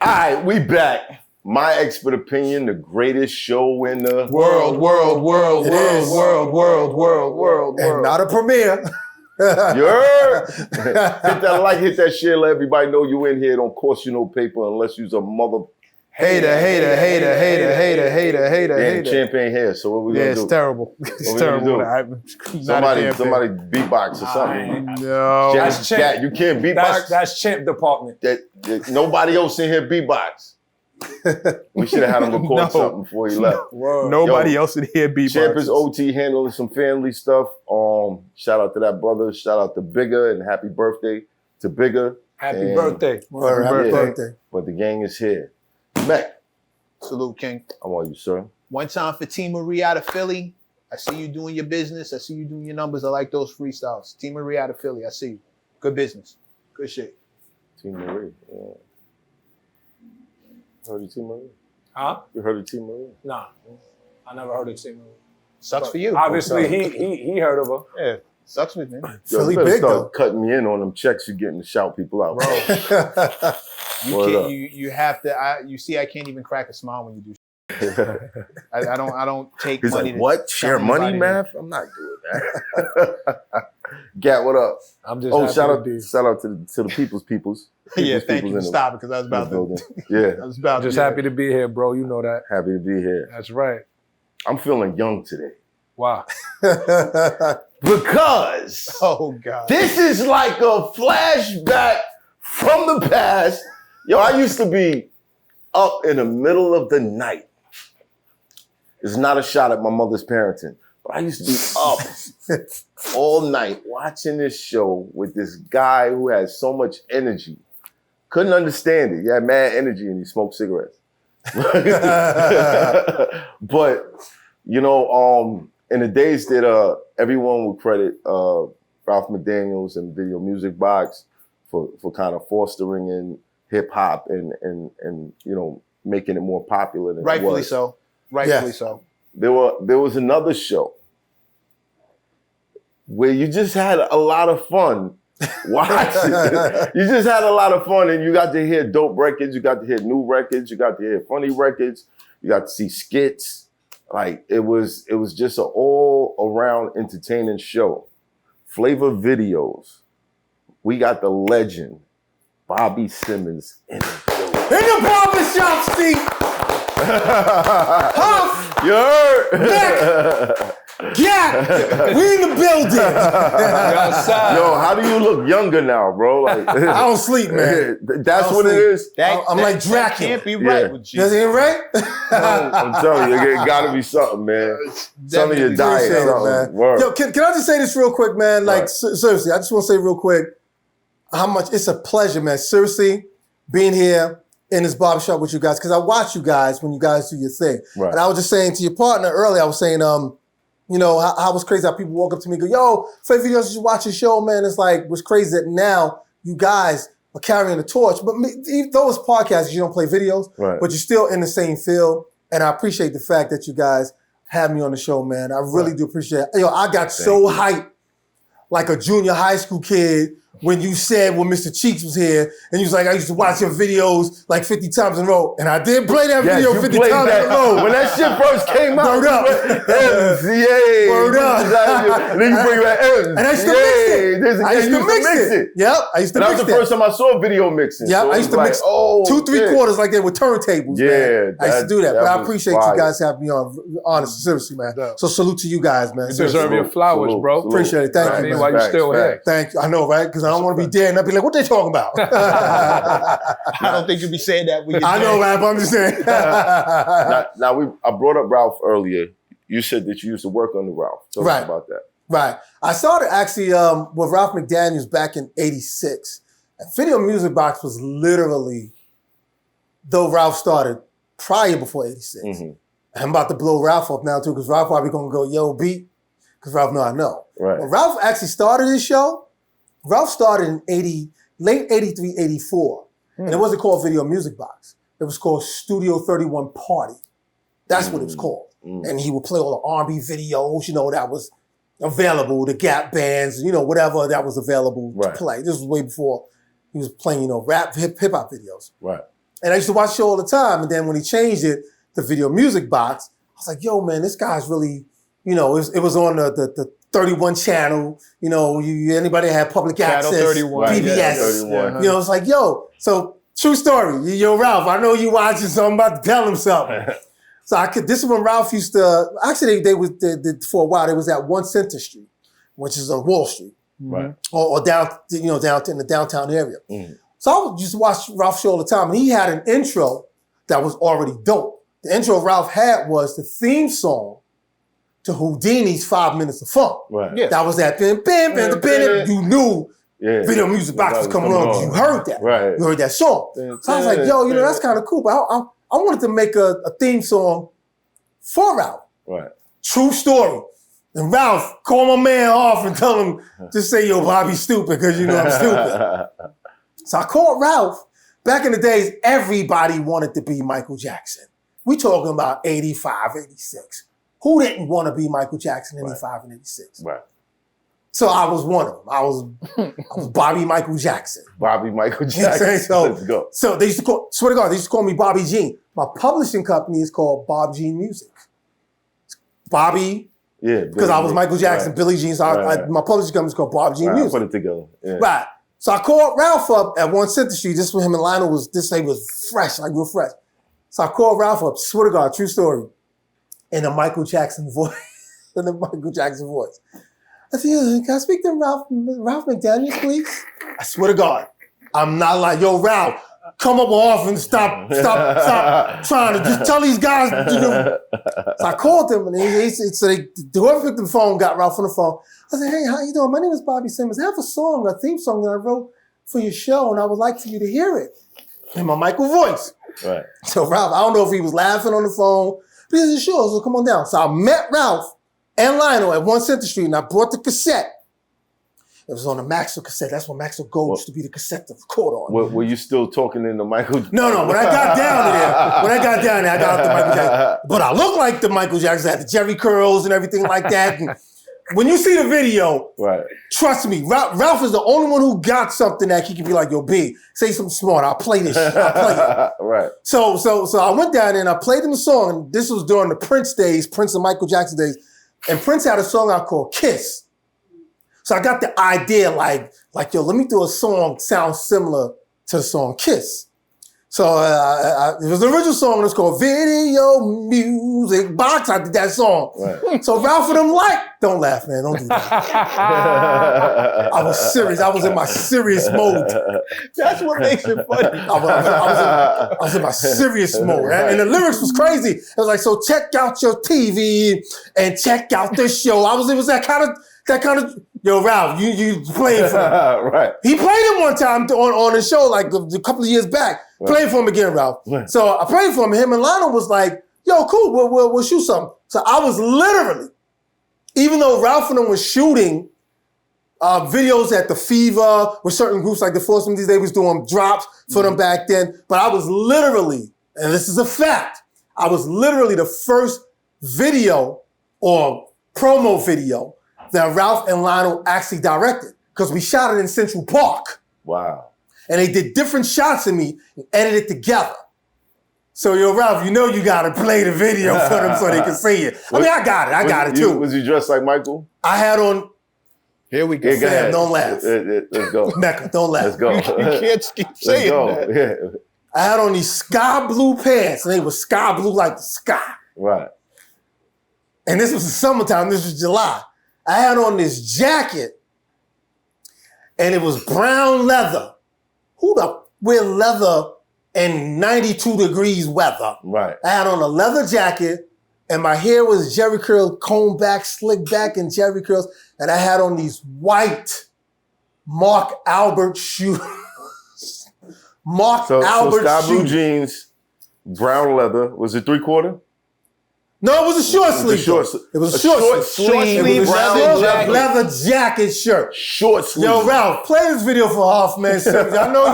All right, we back. My expert opinion, the greatest show in the world. And not a premiere. You heard? Hit that like, hit that share, let everybody know you in here. Don't cost you no paper unless you's a mother hater. Champagne hair. So what we gonna do? It's terrible. It's terrible. Somebody beatbox or something. No, that's champ. You can't beatbox. That's champ department. That nobody else in here beatbox. We should have had him record something before he left. Nobody else in here beatbox. Champ is OT handling some family stuff. Shout out to that brother. Shout out to Bigger and happy birthday to Bigger. Happy birthday. Happy birthday. But the gang is here. MECC. Salute, King. How are you, sir? One time for T. Marie out of Philly. I see you doing your business. I see you doing your numbers. I like those freestyles. T. Marie out of Philly. I see you. Good business. Good shit. T. Marie. Yeah. Heard of T. Marie? Huh? You heard of T. Marie? Nah. I never heard of T. Marie. Sucks for you. Obviously, he heard of her. Yeah. Sucks with me. Philly you big start though. Cutting me in on them checks you're getting to shout people out. Bro. You have to. You see, I can't even crack a smile when you do shit. I don't take He's money. like, what? Share money, math? I'm not doing that. Gat, what up? I'm just shout out to the peoples. Yeah, thank you for stopping because I was about to. Yeah, I was about. Just happy to be here, bro. You know that. Happy to be here. That's right. I'm feeling young today. Wow. Because God, this is like a flashback from the past. Yo, I used to be up in the middle of the night. It's not a shot at my mother's parenting, but I used to be up all night watching this show with this guy who has so much energy. Couldn't understand it. He had mad energy and he smoked cigarettes. But, you know, in the days that everyone would credit Ralph McDaniels and Video Music Box for kind of fostering in hip hop and you know, making it more popular than rightfully it was. so. Rightfully so. There was another show where you just had a lot of fun watching. You just had a lot of fun, and you got to hear dope records, you got to hear new records, you got to hear funny records, you got to see skits. Like it was just an all around entertaining show. Flavor videos. We got the legend, Bobby Simmons in the building. In the barbershop, Steve. Huff. You heard? Yeah, we in the building. Yo, how do you look younger now, bro? Like, I don't sleep, man. That's what it is. I'm like Dracula. That can't be right with you. Does it ain't right? I'm telling you, it gotta be something, man. Something your diet, man. Yo, can I just say this real quick, man? Like, seriously, I just want to say real quick how much it's a pleasure, man. Seriously, being here in this barbershop with you guys, because I watch you guys when you guys do your thing. Right. And I was just saying to your partner earlier, I was saying, you know, how it was crazy how people walk up to me and go, yo, Flavor Videos, you should watch your show, man. It's like, what's crazy that now you guys are carrying the torch. But those podcasts, you don't play videos, but you're still in the same field. And I appreciate the fact that you guys have me on the show, man. I really do appreciate it. Yo, I got so hyped like a junior high school kid when you said when Mr. Cheeks was here, and you was like, I used to watch your videos like 50 times in a row. And I did play that video 50 times in a row. When that shit first came out, Word up. Word up. And then you bring back M's. And I used to mix it. I used to mix it. Yep, I used to mix it. That was the first time I saw video mixing. Yep, I used to mix 2-3 quarters like that with turntables, man. I used to do that. But I appreciate you guys having me on. Honestly, seriously, man. So salute to you guys, man. You deserve your flowers, bro. Appreciate it. Thank you, man. While you're still here. Thank you. I know, right? Because I don't want to be dead and I'd be like, what they talking about? I don't think you'd be saying that. I know, Ralph, I'm just saying. I brought up Ralph earlier. You said that you used to work under Ralph. Tell us about that. Right. I started actually with Ralph McDaniels back in '86. And Video Music Box was literally, though Ralph started prior before '86. Mm-hmm. I'm about to blow Ralph up now too, because Ralph probably gonna go, yo, beat, because Ralph know I know. Right. When Ralph actually started his show, Ralph started in late 83, 84. And it wasn't called Video Music Box. It was called Studio 31 Party. That's what it was called. And he would play all the R&B videos, you know, that was available, the Gap bands, you know, whatever that was available to play. This was way before he was playing, you know, rap, hip-hop videos. Right. And I used to watch the show all the time. And then when he changed it to Video Music Box, I was like, yo, man, this guy's really, you know, it was on the 31 channel, you know, anybody had public Channel access, 31. PBS. Yeah, 31. You know, it's like, yo, so true story. Yo, Ralph, I know you watching, so I'm about to tell him something. So this is when Ralph used to, actually they for a while, they was at 1 Center Street, which is on Wall Street. Right. Or down, you know, down in the downtown area. Mm. So I would just watch Ralph's show all the time, and he had an intro that was already dope. The intro Ralph had was the theme song to Houdini's 5 Minutes of Funk. Right. Yeah. That was that bam, bam, bam, bam. You knew Video Music Box was coming on. You heard that. Right. You heard that song. So I was like, yo, you know, that's kind of cool. But I wanted to make a theme song for Ralph. Right. True story. And Ralph, call my man off and tell him, just say, yo, Bobby's stupid, because you know I'm stupid. So I called Ralph. Back in the days, everybody wanted to be Michael Jackson. We talking about 85, 86. Who didn't want to be Michael Jackson in 85 and 86? Right. So I was one of them. I was Bobby Michael Jackson. Bobby Michael You know what I'm Jackson. saying? So, Let's go. So they used to call, swear to God, they used to call me Bobby Jean. My publishing company is called Bob Jean Music. Bobby, Yeah. because I was Michael Jackson, Right. Billie Jean. So Right. my publishing company is called Bob Jean Right, Music. put it together. Yeah. Right. So I called Ralph up at 1 Center Street. This when him and Lionel was, this day was fresh, like real fresh. So I called Ralph up, swear to God, true story, in a Michael Jackson voice. In the Michael Jackson voice. I said, can I speak to Ralph McDaniels, please? I swear to God, I'm not like, yo, Ralph, come up off and stop trying to just tell these guys. You know. So I called him, and whoever picked up the phone got Ralph on the phone. I said, hey, how you doing? My name is Bobby Simmons. I have a theme song that I wrote for your show, and I would like for you to hear it in my Michael voice. Right. So Ralph, I don't know if he was laughing on the phone, but he said, sure, so come on down. So I met Ralph and Lionel at 1 Center Street, and I brought the cassette. It was on a Maxwell cassette. That's when Maxwell Gold used to be the cassette to record on. Were you still talking in the Michael? No. When I got down there, I got the Michael Jackson. But I look like the Michael Jackson. I had the Jerry curls and everything like that. And when you see the video, Right. trust me, Ralph is the only one who got something that he can be like, yo, B, say something smart. I'll play this shit. I'll play it. Right. So I went down there and I played him a song. And this was during the Prince days, Prince and Michael Jackson days. And Prince had a song out called Kiss. So I got the idea like, yo, let me do a song sound similar to the song Kiss. So it was the original song. It was called Video Music Box. I did that song. Right. So Ralph and them don't laugh, man. Don't do that. I was serious. I was in my serious mode. That's what makes it funny. I was in my serious mode. And the lyrics was crazy. It was like, so check out your TV and check out the show. It was that kind of, yo, Ralph, you playing for him. Right. He played it one time on the show like a couple of years back. Right. Played for him again, Ralph. Right. So I played for him. Him and Lionel was like, yo, cool, we'll shoot something. So I was literally, even though Ralph and them was shooting videos at the Fever with certain groups like the Force these days was doing drops for them back then. But I was literally, and this is a fact, I was literally the first video or promo video that Ralph and Lionel actually directed because we shot it in Central Park. Wow. And they did different shots of me and edited together. So, yo, Ralph, you know you got to play the video for them so they can see it. I mean, I got it too. Was you dressed like Michael? I had on, Here we go. Yeah, go ahead. don't laugh. Let's go. MECC, don't laugh. Let's go. You can't keep Let's saying go. that. Yeah. I had on these sky blue pants and they were sky blue like the sky. Right. And this was the summertime, this was July. I had on this jacket and it was brown leather. Who the wear leather in 92 degrees weather? Right. I had on a leather jacket and my hair was Jerry curl, combed back, slicked back in Jerry curls. And I had on these white Mark Albert shoes. So sky blue shoes. jeans, brown leather. Was it 3/4? No, it was a short sleeve. It was a short sleeve. It was a leather jacket shirt. Short sleeve. Yo, Ralph, play this video for Hoffa, man. I know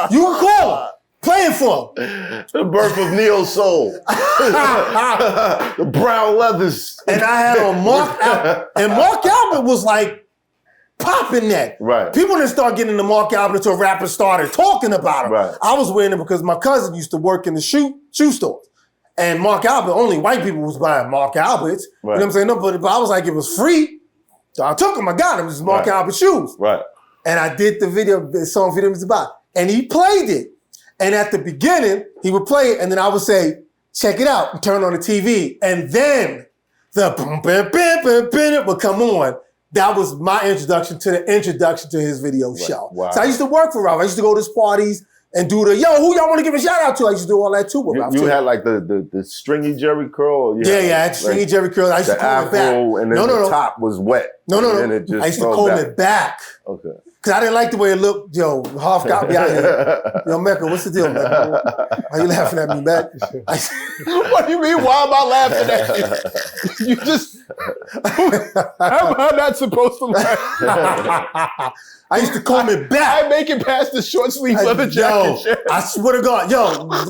you can call him. Play it for him. The birth of neo soul. The brown leathers. And I had on Mark Albert. And Mark Albert was like popping that. Right. People didn't start getting the Mark Albert until rappers started talking about him. Right. I was wearing it because my cousin used to work in the shoe stores. And Mark Albert, only white people was buying Mark Alberts. Right. You know what I'm saying? No, but I was like, it was free. So I took him, I got him. This is Mark Albert shoes. Right. And I did the song video was about. And he played it. And at the beginning, he would play it, and then I would say, check it out, and turn on the TV. And then the boom, bam, bam, bam, bam, would come on. That was my introduction to his video show. Wow. So I used to work for Ralph. I used to go to his parties and do who y'all want to give a shout out to? I used to do all that too with Ralph. You had like the stringy Jerry curl? I had stringy Jerry curl. I used to comb it back. And then the top was wet. No. And it just I used to comb it back. Okay. Because I didn't like the way it looked. Yo, Hoff got me out here. Yo, Mecca, what's the deal, Mecca? Why you laughing at me, Mac? What do you mean? Why am I laughing at you? You just... How am I not supposed to laugh? I used to comb it back. I make it past the short sleeve leather jacket shirt. I swear to God,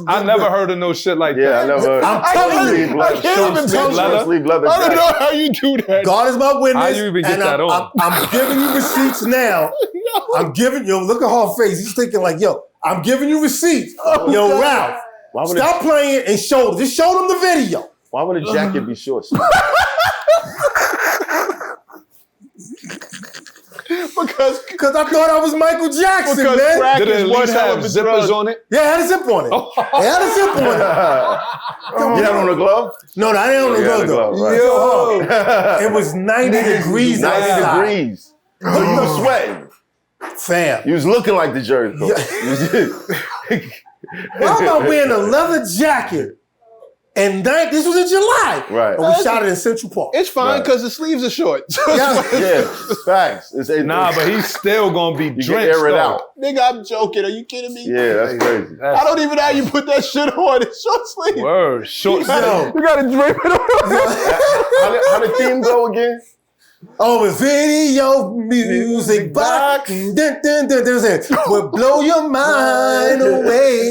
I never heard of no shit like that. Yeah, I never. I'm telling you. I can't even tell you. I don't know how you do that. God is my witness. How you even get that on? I'm giving you receipts now. I'm giving you, look at her face. He's thinking like, yo, I'm giving you receipts. Yo, God. Ralph, stop playing and show them. Just show them the video. Why would a jacket be short? Because I thought I was Michael Jackson, man. Did it at least have zippers on it? Yeah, it had a zip on it. It had a zip on it. You had on a glove? No, I didn't on the glove, though. Right. Yo, it was 90 degrees 90 outside. degrees. So you were sweating. Fam. You was looking like the Jerry Cole. Why am I wearing a leather jacket? And this was in July. Right. And we shot it in Central Park. it's fine because the sleeves are short. Yeah, facts. But he's still gonna be drenched. Air it out. Nigga, I'm joking. Are you kidding me? Yeah, that's crazy. I don't even know how you put that shit on. It's short sleeve. Word, short sleeve. You gotta drape it on. How the theme go again? Oh, it's video music box. Dun, dun, dun, dun, will blow your mind away.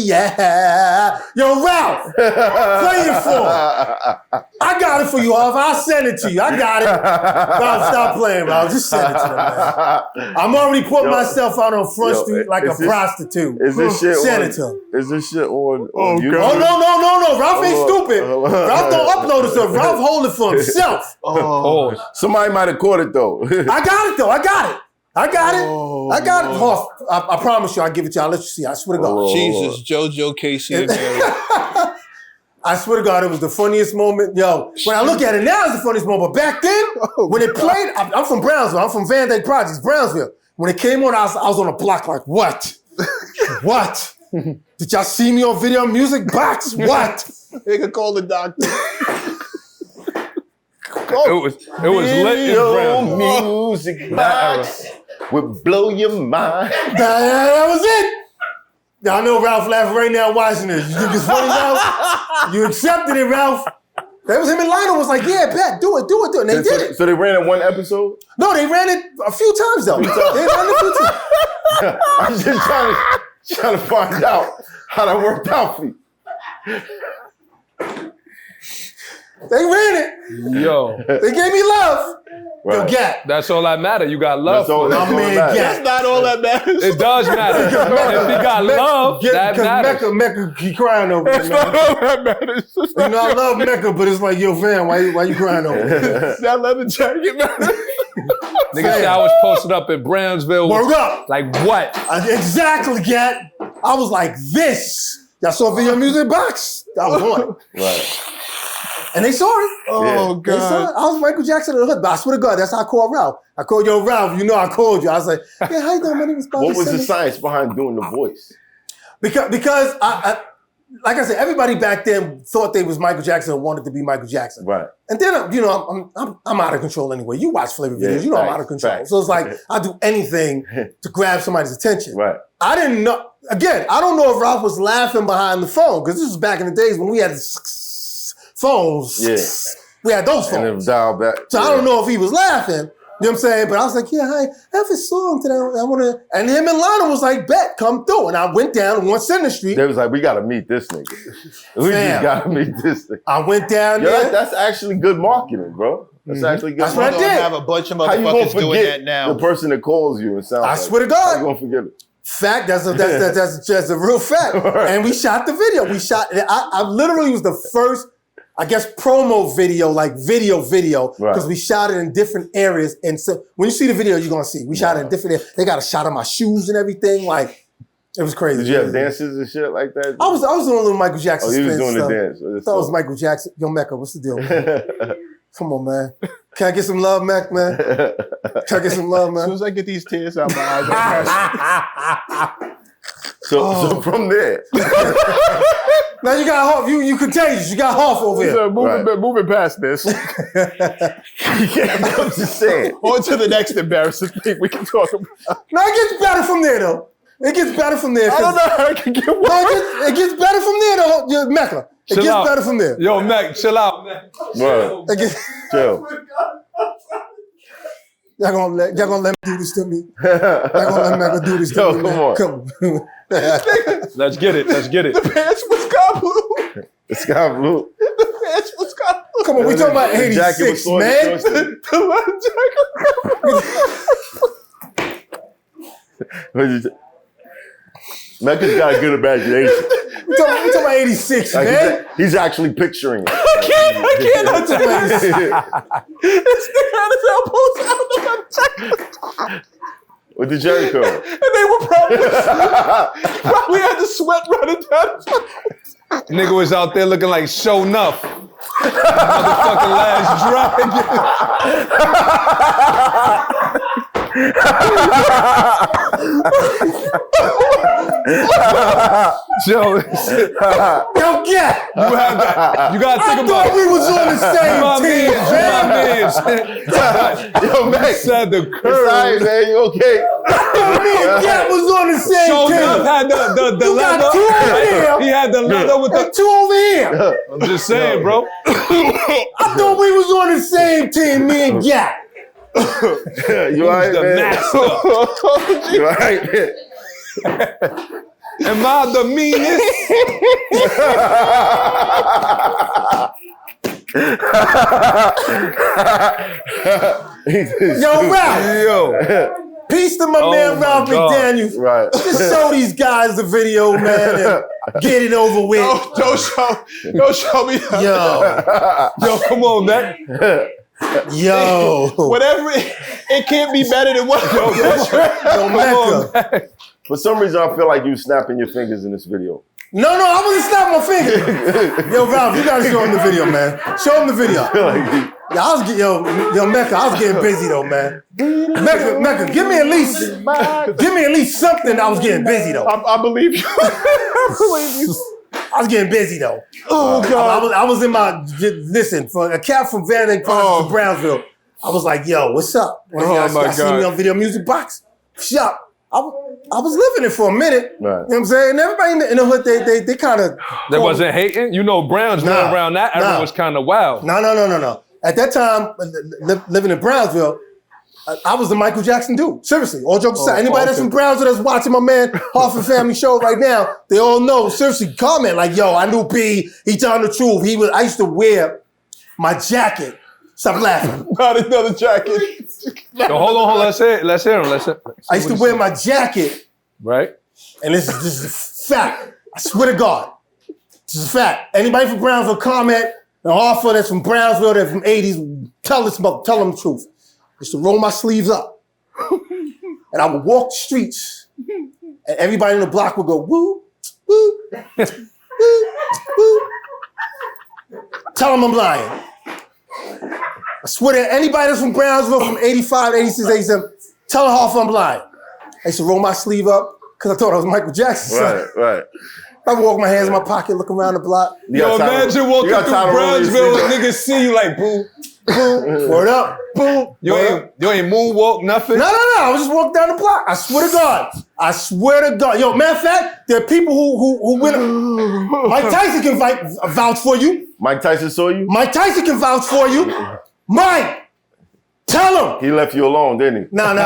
Yeah. Yo, Ralph, play it for me. I got it for you, Hoff. I'll send it to you. I got it. Ralph, stop playing, Ralph. Just send it to them, man. I'm already putting myself out on Front Street like a prostitute. Is this shit send on, it to him. Is this shit on YouTube? Oh, no. Ralph ain't stupid. Ralph don't upload it, so Ralph hold it for himself. Somebody might have caught it, though. I got it, though. I got it. I got it. Hoff, I promise you, I'll give it to you. I'll let you see. I swear to God. Jesus, JoJo, Casey, and Jerry. I swear to God, it was the funniest moment. Yo, when I look at it now, it's the funniest moment. But back then, when it played, I'm from Brownsville. I'm from Van Dyke Projects, Brownsville. When it came on, I was on a block like, what? What? Did y'all see me on Video Music Box? What? Nigga, call the doctor. It was lit in Brownsville. Music box would blow your mind. That was it. Now, I know Ralph laughing right now watching this. You think it's funny, Ralph? You accepted it, Ralph. That was him and Lionel was like, yeah, bet, do it. And they did it. So they ran it one episode? No, they ran it a few times, though. They ran it a few times. I'm just trying to find out how that worked out for you. They ran it. Yo. They gave me love. Right. Yo, Gat. That's all that matter. You got love for My man, Gat. That's not all that matters. it. does matter. If you got love, that matters. Mecca keep crying over it, man. That's not all that matters. You know, I love Mecca, but it's like, yo, fam, why you crying over it? That leather jacket matters. Nigga said I was posted up in Brownsville. Word up. Like what? Exactly, Gat. I was like this. Y'all saw Video Music Box? I was on it. Right. And they saw it. Oh, They saw it. I was Michael Jackson in the hood, but I swear to God, that's how I called Ralph. I called, yo, Ralph, you know I called you. I was like, yeah, how you doing? My name is Bobby What was the Simmons. science behind doing the voice? Because I like I said, everybody back then thought they was Michael Jackson and wanted to be Michael Jackson. Right. And then, you know, I'm out of control anyway. You watch Flavor videos, you know I'm out of control. Facts. So it's like, I'll do anything to grab somebody's attention. Right. I didn't know, again, I don't know if Ralph was laughing behind the phone, because this was back in the days when we had phones. Yeah. We had those And then phones. dial back. So I don't know if he was laughing, know what I'm saying? But I was like, yeah, I have a song that I want to. And him and Lana was like, bet, come through. And I went down on 1 Street. They was like, we got to meet this nigga. We just got to meet this nigga. I went down there. That's actually good marketing, bro. That's actually good. That's what I did. Have a bunch of How you gonna motherfuckers doing that now. the person that calls you and sounds I swear to God. How you gonna forget it? Fact, that's just a real fact. Right. And we shot the video. I literally was the first, I guess, promo video, like video, because we shot it in different areas. And so when you see the video, you're gonna see. We shot it in different areas. They got a shot of my shoes and everything. Like, it was crazy. Did you have dances and shit like that? I was doing a little Michael Jackson. Oh, you was doing stuff. the dance. I thought it was Michael Jackson. Yo, Mecca, what's the deal? Come on, man. Can I get some love, Mac, man? Can I get some love, As man? soon as I get these tears out my eyes, So from there. Now you got Hoff. You contagious. You got Hoff over here. moving past this. I'm just saying. On to the next embarrassing thing we can talk about. Now it gets better from there, though. It gets better from there. I don't know how it can get worse. No, it gets better from there, though. Mecca. It Chill gets out. better from there. Yo, Mac, chill out, man. Bro, It gets, chill. y'all gonna let me do this to me. Y'all gonna let Mecca do this to Yo, me. come man. on. Come on. Let's get it. Let's get it. The pants was sky blue. The sky blue. The pants was sky blue. Come on, we talking about The jacket was 86, man. The leather jacket. Mecca's got a good imagination. We talking about 86, Like, man. he's actually picturing it. I can't. This nigga had his elbows out of the leather jacket. With the Jerry curl. And they were probably had the sweat running down his face. Nigga was out there looking like show enough. Motherfucking last dragon. Yo, Yo, yeah. you gotta I think about thought we was on the same my team, man. Yo, Mac. Said the It's all curve. right, man. You okay? Me and Gat was on the same Show team. enough had the You got leather. two over here. He had the leather with Got the. two over here. I'm just saying, bro. I thought we was on the same team, me and Gat. You all right, The man? master. You all right, man? Am I the meanest? Yo, Ralph. Yo. Peace to my Oh man, my Ralph God. McDaniels. Right. Just show these guys the video, man, and get it over with. Don't show me. Yo, come on, man. Yo. Whatever. It can't be better than what. Yo, Mecca. For some reason, I feel like you snapping your fingers in this video. No, I wasn't snapping my finger. Yo, Ralph, you gotta show him the video, man. Show him the video. Yeah, yo, Mecca, I was getting busy though, man. Mecca, give me at least something. I was getting busy though. I believe you. I believe you. I was getting busy though. Oh God. I was in my listen for a cat from Van Dyke to Brownsville. I was like, yo, what's up? Oh, my I see me God. on Video Music Box. Shop. I was living it for a minute. Right. You know what I'm saying? And everybody in the hood, they kind of They wasn't hating. You know, Brownsville around that era was kind of wild. No. At that time, living in Brownsville, I was the Michael Jackson dude. Seriously, all jokes aside. Anybody that's from Brownsville that's watching my man Hoffa Family Show right now, they all know. Seriously, comment like, yo, I knew B. He telling the truth. I used to wear my jacket. Stop laughing. Not another jacket. Yo, hold on. Let's hear him. I used to wear my jacket, Right? and this is a fact. I swear to God, this is a fact. Anybody from Brownsville comment, and Hoffa that's from Brownsville, that's from 80s, tell them the truth. I used to roll my sleeves up, and I would walk the streets, and everybody in the block would go, woo, woo, woo, woo. Tell them I'm lying. I swear to anybody that's from Brownsville from 85, 86, 87, tell Hoffa I'm lying. I used to roll my sleeve up because I thought I was Michael Jackson. Son. Right. I would walk my hands in my pocket, look around the block. Yo, imagine walking through Brownsville and niggas see you like, boom, boom, Word up, boom. You ain't moonwalk, nothing? No. I was just walking down the block. I swear to God. Yo, matter of fact, there are people who win. Mike Tyson can vouch for you. Mike Tyson saw you? Mike Tyson can vouch for you. Mike, Tell him. He left you alone, didn't he? No. We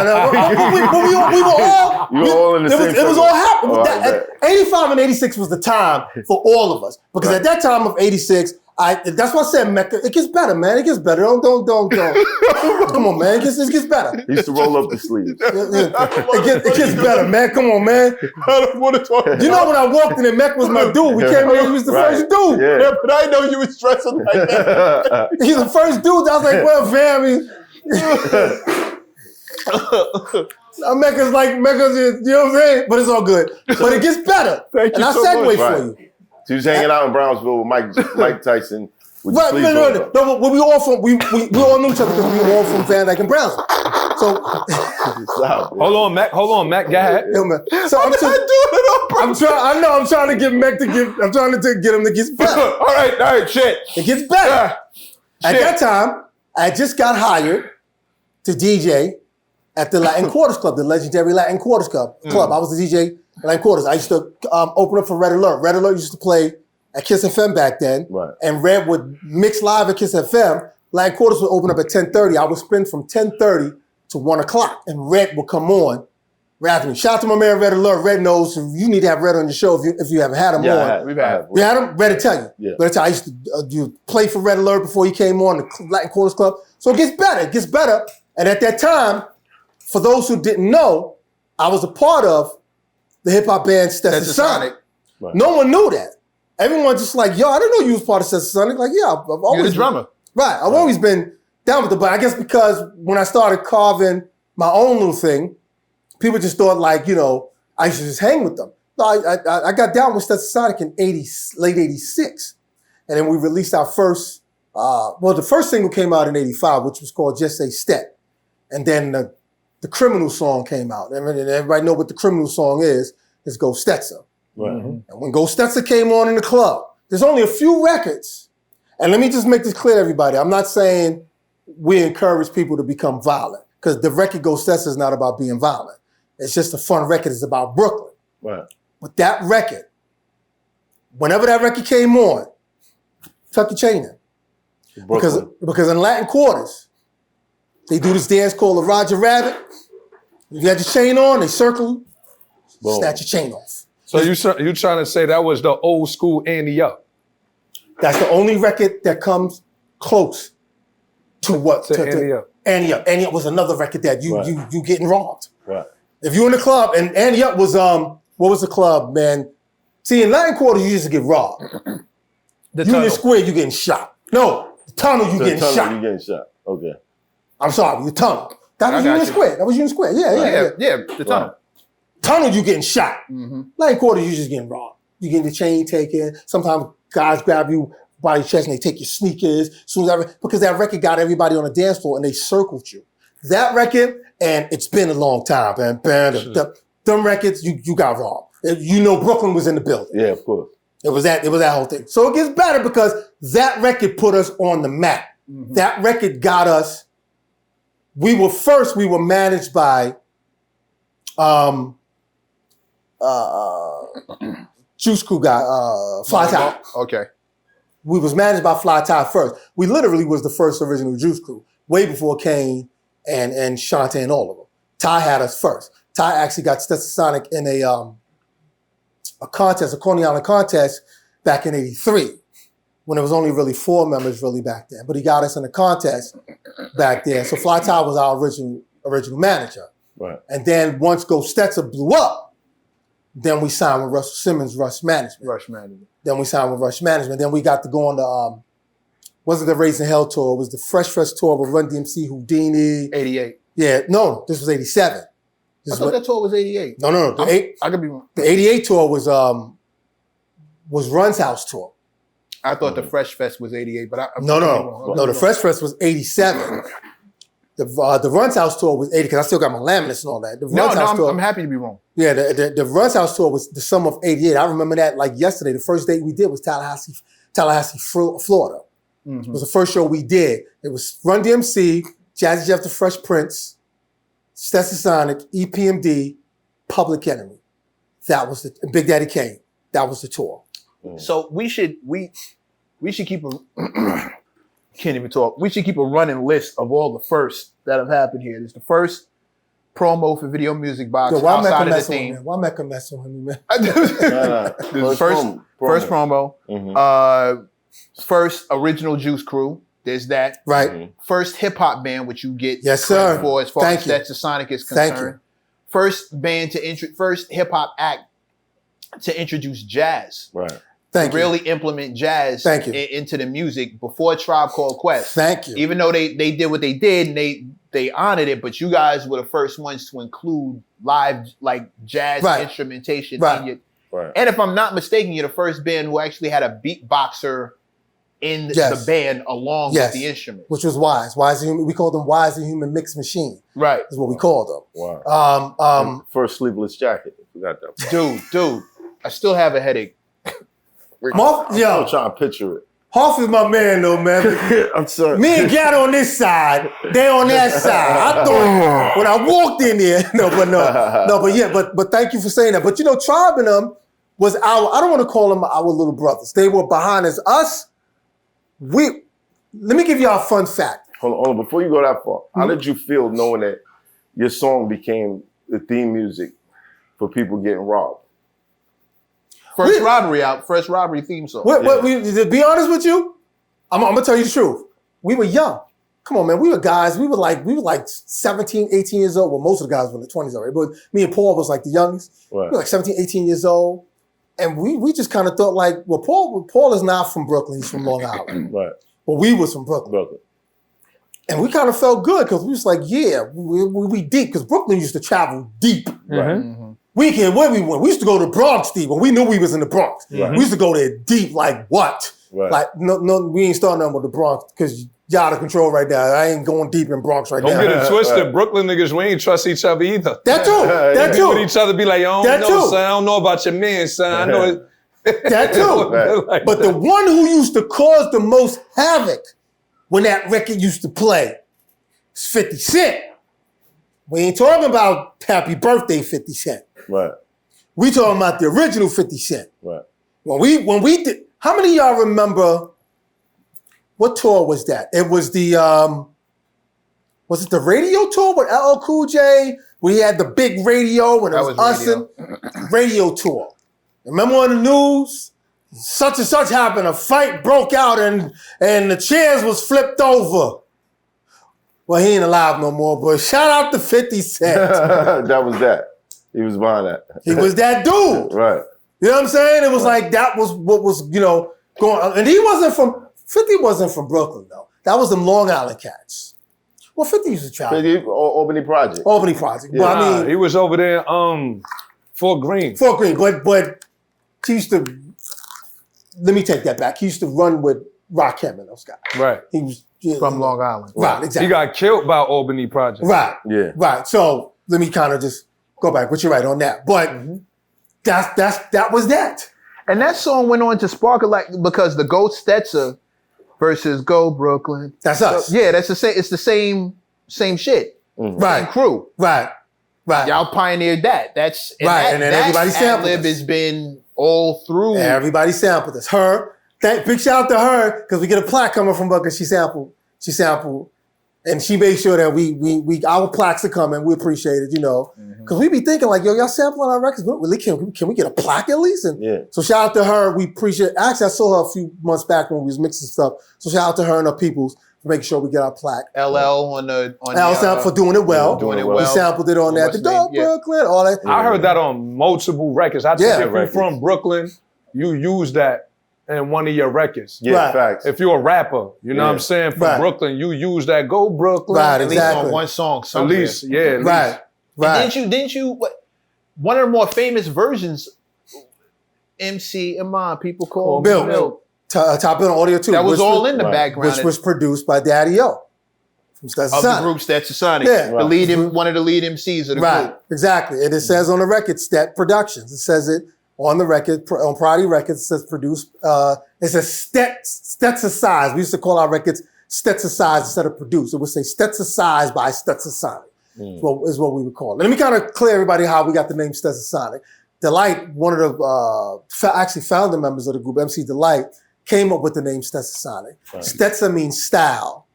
were all. You were all in the same. It was all happening. Oh, 85 and 86 was the time for all of us because at that time of 86. That's why I said MECC. It gets better, man. It gets better. Don't. Come on, man. It gets better. He used to roll up the sleeves. It gets better, man. Come on, man. I don't want to talk. You know when I walked in and MECC was my dude. We came in, he was the first dude. Yeah, but I know you was stressing like that. He's the first dude. I was like, well, fam. MECC's like, you know what I'm saying? But it's all good. But it gets better. Thank you and I so segue much. for you. So he was hanging out in Brownsville with Mike Tyson. With Right, no. But we all knew each other because we were all from Van Dyke and Brownsville. So Hold on, Mac. Go ahead. So I'm trying to get MECC I'm trying to get him to get better. all right, shit. It gets better. At that time, I just got hired to DJ at the Latin Quarters Club, the legendary Latin Quarters Club. I was the DJ at Latin Quarters. I used to open up for Red Alert. Red Alert used to play at Kiss FM back then. Right. And Red would mix live at Kiss FM. Latin Quarters would open up at 10:30. I would spend from 10:30 to 1 o'clock. And Red would come on. Shout out to my man Red Alert. Red knows you need to have Red on your show if you haven't had him on. We've had him. You had him? Red to tell you. Yeah. Red to tell you. I used to you play for Red Alert before he came on the Latin Quarters Club. So it gets better. It gets better. And at that time, for those who didn't know, I was a part of the hip hop band Stetsa Sonic. Right. No one knew that. Everyone just like, yo, I didn't know you was part of Stetsa Sonic. Like, yeah, I've always You're the drummer. Right. I've always been down with it. But I guess because when I started carving my own little thing, people just thought like, I should just hang with them. No, I got down with Stetsa Sonic in late 86. And then we released our first, the first single came out in 85, which was called Just Say Step. And then the Criminal song came out. And everybody know what the Criminal song is Go Stetsa. Right. And when Go Stetsa came on in the club, there's only a few records. And let me just make this clear to everybody. I'm not saying we encourage people to become violent because the record Go Stetsa is not about being violent. It's just a fun record. It's about Brooklyn. Right. But that record, whenever that record came on, tuck your chain in. Because in Latin Quarters, they do this dance called the Roger Rabbit. You got your chain on, they circle you, snatch your chain off. So you trying to say that was the old school Andy Up? That's the only record that comes close to what? To Andy Up. Andy Up. Andy Up was another record that you getting robbed. Right. If you're in the club, and Andy Up was, what was the club, man? See, in Latin Quarters, you used to get robbed. Union Square, you getting shot. No, the tunnel, you getting shot. You getting shot. Okay. I'm sorry, the tunnel. That was Union Square. That was Union Square. Yeah, the tunnel. Tunnel, you getting shot. Latin Quarters, you just getting robbed. You getting the chain taken. Sometimes guys grab you by your chest and they take your sneakers. Because that record got everybody on the dance floor and they circled you. That record, and it's been a long time, man. Them records, you got robbed. Brooklyn was in the building. Yeah, of course. It was that whole thing. So it gets better because that record put us on the map. That record got us. We were managed by Juice Crew guy, Fly Tie. Okay. We was managed by Fly Tie first. We literally was the first original Juice Crew, way before Kane and Shante and all of them. Ty had us first. Ty actually got Stetsa Sonic in a contest, a Coney Island contest back in 83, when there was only really 4 members really back then. But he got us in a contest back then. So Fly Ty was our original manager. Right. And then once Go Stetsa blew up, then we signed with Russell Simmons, Rush Management. Then we signed with Rush Management. Then we got to go on the, wasn't the Raising Hell tour, it was the Fresh tour with Run DMC, Houdini. 88. Yeah, no, this was 87. I thought that tour was 88. No. I could be wrong. The 88 tour was Run's House tour. I thought the Fresh Fest was 88, but No, the Fresh Fest was 87. The Run's House tour was 80, because I still got my laminates and all that. I'm happy to be wrong. Yeah, the Run's House tour was the summer of 88. I remember that like yesterday. The first date we did was Tallahassee, Florida. It was the first show we did. It was Run DMC, Jazzy Jeff the Fresh Prince, Stetsa Sonic, EPMD, Public Enemy. That was Big Daddy Kane. That was the tour. So we should keep can't even talk. We should keep a running list of all the firsts that have happened here. There's the first promo for Video Music Box outside of the theme. Why Mecca mess with him, man? First promo. Mm-hmm. First original Juice Crew. There's that. Right. Mhm. First hip hop band, which you get Yes, credit sir. for as far Thank as you. Stetsa Sonic is Thank concerned. you. First band first hip hop act to introduce jazz. Right. Thank to you. really implement jazz Thank you. into the music before Tribe Called Quest. Thank you. Even though they did what they did and they honored it, but you guys were the first ones to include live like jazz Right. instrumentation Right. in your. Right. And if I'm not mistaken, you're the first band who actually had a beatboxer in Yes. the band along Yes. with the instrument. Which was Wise. We called them Wise the Human Mix Machine. Right. Is what we called them. Wow. Um, First sleeveless jacket. I forgot that. Dude, I still have a headadeche. Mark, I'm yo, trying to picture it. Hoff is my man though, man. I'm sorry. Me and Gat on this side, they on that side. I thought when I walked in there, but thank you for saying that. But you know, Tribe and them was I don't want to call them our little brothers. They were behind us. Let me give you a fun fact. Hold on. Before you go that far, how did you feel knowing that your song became the theme music for people getting robbed? First robbery theme song. To be honest with you, I'm gonna tell you the truth. We were young. Come on, man. We were guys. We were like 17, 18 years old. Well, most of the guys were in the 20s already. But me and Paul was like the youngest. Right. We were like 17, 18 years old. And we just kind of thought like, well, Paul is not from Brooklyn. He's from Long Island. Right. Well, we was from Brooklyn. Brooklyn. And we kind of felt good because we was like, yeah, we deep. Because Brooklyn used to travel deep. Right. Mm-hmm. We can't where we went. We used to go to Bronx deep when we knew we was in the Bronx. Right. We used to go there deep like what? Right. Like, no, we ain't starting nothing with the Bronx because y'all out of control right now. I ain't going deep in Bronx right Don't now. get it twisted. Brooklyn niggas, we ain't trust each other either. That too. That Be with too. each other, be like, yo, I That don't know, too. son. I don't know about your man, son. I know it. That too. Like But the one who used to cause the most havoc when that record used to play is 50 Cent. We ain't talking about Happy Birthday 50 Cent. Right. We talking about the original 50 Cent. Right. When we did, how many of y'all remember, what tour was that? It was was it the radio tour with LL Cool J? We had the big radio and it That was was us and radio tour. Remember on the news? Such and such happened, a fight broke out and the chairs was flipped over. Well, he ain't alive no more, but shout out to 50 Cent. That was that. He was behind that. He was that dude. Right. You know what I'm saying? It was like that was what was, going on. And 50 wasn't from Brooklyn though. That was them Long Island cats. Well, 50 used to travel. Albany Project. Albany Project. Yeah. But I mean, he was over there, Fort Greene. Fort Greene, but he used to, let me take that back. He used to run with Rakim and those guys. Right. He was From Long Island. Right, exactly. He got killed by Albany Project. Right. Yeah. Right. So let me kind of just go back. But you're right on that. But that was that. And that song went on to spark because the Go Stetsa versus Go Brooklyn. That's us. So, yeah, that's the same. It's the same shit. Right. Same crew. Right. Right. Y'all pioneered that. That's Right, and then everybody sampled ad-lib us. has been all through. Everybody sampled this. Her, big shout out to her because we get a plaque coming from her because she sampled, and she made sure that we our plaques are coming. We appreciate it, because we be thinking like, yo, y'all sampling our records. Really, can we get a plaque at least? And Yeah. so shout out to her. We appreciate. Actually, I saw her a few months back when we was mixing stuff. So shout out to her and her peoples for making sure we get our plaque. LL on the for doing it well. doing it We well. sampled it on that. What's The the name? Dog Yeah. Brooklyn, all that. I heard that on multiple records. I think Yeah. if you're from Brooklyn, you use that in one of your records. Yeah, Right. facts. If you're a rapper, you know what I'm saying, from Right. Brooklyn, you use that Go Brooklyn. Right, At least exactly. on one song At somewhere. least, yeah. At least. Right. Right. Didn't you one of the more famous versions, MC Iman, people call Bill. Bill. Top Bill on audio too. That was which all in the right. background which was produced by Daddy O from Stetsa of the Sonic. group Stetsa Sonic. Yeah. The lead, one of the lead MCs of the Right, group. exactly. And it says on the record, Stet Productions. It says it on the record, on Priority Records, it says produced, it says Stetsa Size. We used to call our records Stetsa Size instead of produced. It would say Stetsa Size by Stetsa Sonic, is what we would call it. Let me kind of clear everybody how we got the name Stetsa Sonic. Delight, one of the actually founder members of the group, MC Delight, came up with the name Stetsasonic. Right. Stetsa means style,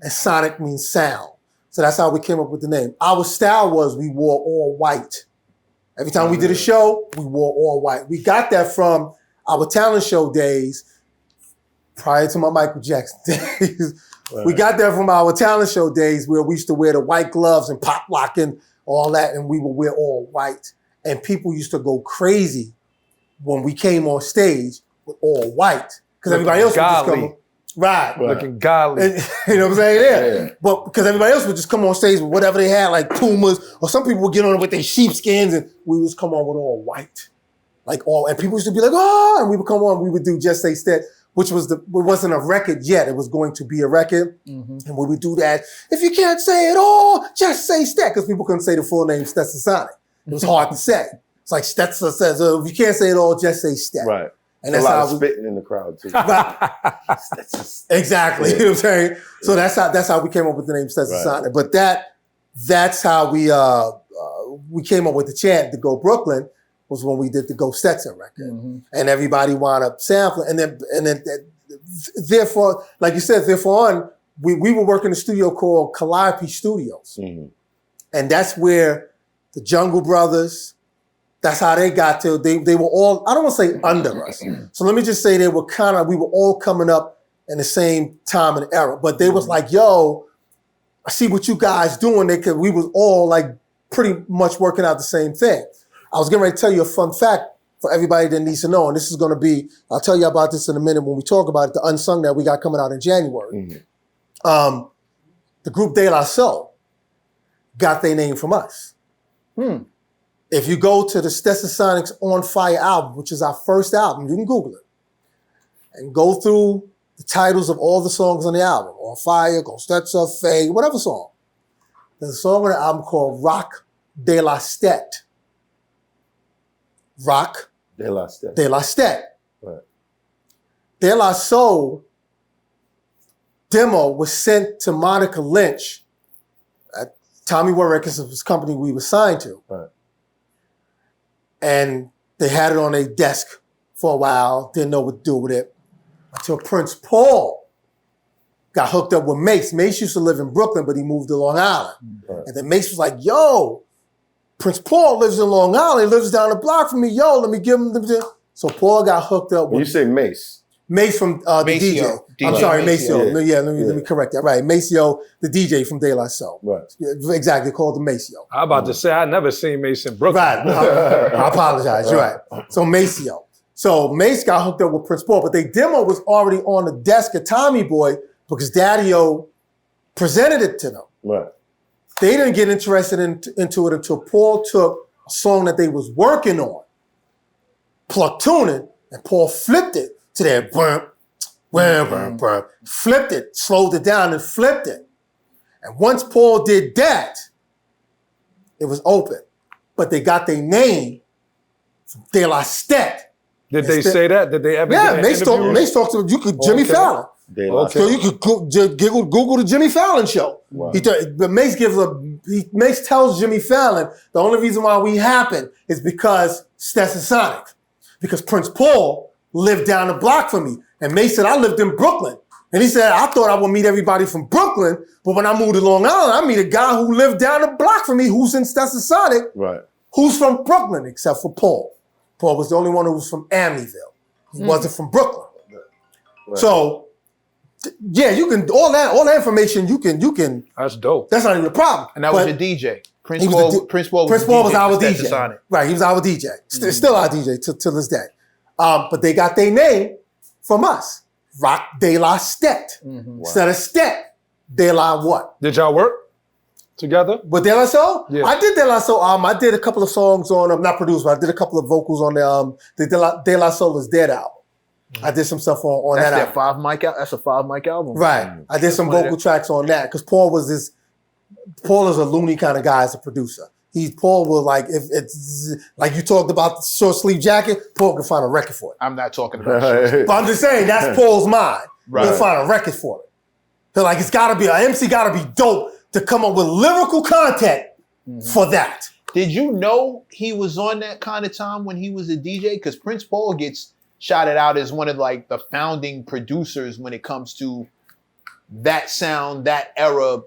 and sonic means sound. So that's how we came up with the name. Our style was we wore all white. Every time we did a show, we wore all white. We got that from our talent show days prior to my Michael Jackson days. Right. We got that from our talent show days where we used to wear the white gloves and pop lock and all that, and we would wear all white. And people used to go crazy when we came on stage with all white. Because everybody else would just come. Right. Looking godly. And, you know what I'm saying? Yeah. But because everybody else would just come on stage with whatever they had, like Pumas, or some people would get on it with their sheepskins, and we would just come on with all white. And people used to be like, oh, and we would come on, we would do Just Say Stet, which it wasn't a record yet. It was going to be a record. Mm-hmm. And we would do that. If you can't say it all, just say Stet, because people couldn't say the full name Stetsasonic. It was hard to say. It's like Stetsa says, if you can't say it all, just say Stet. Right. And that's a lot of spitting in the crowd too. Right. Exactly. You know what I'm saying? So that's how we came up with the name Stetsasonic. Right. But that's how we came up with the chant to Go Brooklyn, was when we did the Go Stetsa record. Mm-hmm. And everybody wound up sampling. And then therefore, like you said, on, we were working in a studio called Calliope Studios. Mm-hmm. And that's where the Jungle Brothers, that's how they got to, they were all, I don't want to say under us. So let me just say we were all coming up in the same time and era. But they was like, yo, I see what you guys doing. We was all like pretty much working out the same thing. I was getting ready to tell you a fun fact for everybody that needs to know. And this is going to be, I'll tell you about this in a minute when we talk about it, the Unsung that we got coming out in January. Mm-hmm. The group De La Soul got their name from us. If you go to the Stetsasonics On Fire album, which is our first album, you can Google it, and go through the titles of all the songs on the album, On Fire, Go Stetsa, Faye, whatever song. There's a song on the album called Rock De La Stet. Rock De La Stet. De La Stet. Right. De La Soul demo was sent to Monica Lynch at Tommy Ware Records, his company we were signed to. Right. And they had it on their desk for a while, didn't know what to do with it, until Prince Paul got hooked up with Mace. Mace used to live in Brooklyn, but he moved to Long Island. Right. And then Mace was like, yo, Prince Paul lives in Long Island. He lives down the block from me. Yo, let me give him the... So Paul got hooked up with... When you say Mace? Mace from the DJ. I'm sorry, Maceo. Yeah, let me correct that. Right, Maceo, the DJ from De La Soul. Right. Yeah, exactly, called the Maceo. I'm about to say, I never seen Mace in Brooklyn. Right, I apologize, you're right. So Maceo. So Mace got hooked up with Prince Paul, but their demo was already on the desk at Tommy Boy because Daddy-O presented it to them. Right. They didn't get interested into it until Paul took a song that they was working on, plucked tuning, and Paul flipped it to that burp, flipped it, slowed it down and flipped it. And once Paul did that, it was open. But they got their name from De La Stet. Did they say that? Did they ever get an interview? Mace talked to Jimmy Fallon. So you could Google the Jimmy Fallon show. Wow. But Mace tells Jimmy Fallon the only reason why we happened is because Stetsasonic. Because Prince Paul lived down the block from me. And Mace said, I lived in Brooklyn. And he said, I thought I would meet everybody from Brooklyn, but when I moved to Long Island, I meet a guy who lived down the block from me who's in Stetsasonic, right, who's from Brooklyn, except for Paul. Paul was the only one who was from Amityville. He wasn't from Brooklyn. Right. So, yeah, you can, all that information, you can. That's dope. That's not even a problem. And that was your DJ. Prince Paul was our DJ. Right, he was our DJ. Still our DJ to this day. But they got their name from us. Rock De La Stet. Mm-hmm. Instead of Stet, De La what? Did y'all work together? With De La Soul? Yeah. I did De La Soul. I did a couple of songs on, not produced, but I did a couple of vocals on the De La Soul is Dead album. I did some stuff on that album. That's a 5 mic album. Right. I did some vocal tracks on that because Paul is a loony kind of guy as a producer. Paul will, like, if it's like you talked about the short sleeve jacket, Paul can find a record for it. I'm not talking about it. But I'm just saying, that's Paul's mind. Right. He'll find a record for it. So, like, it's gotta be, an MC gotta be dope to come up with lyrical content for that. Did you know he was on that kind of time when he was a DJ? Because Prince Paul gets shouted out as one of like the founding producers when it comes to that sound, that era,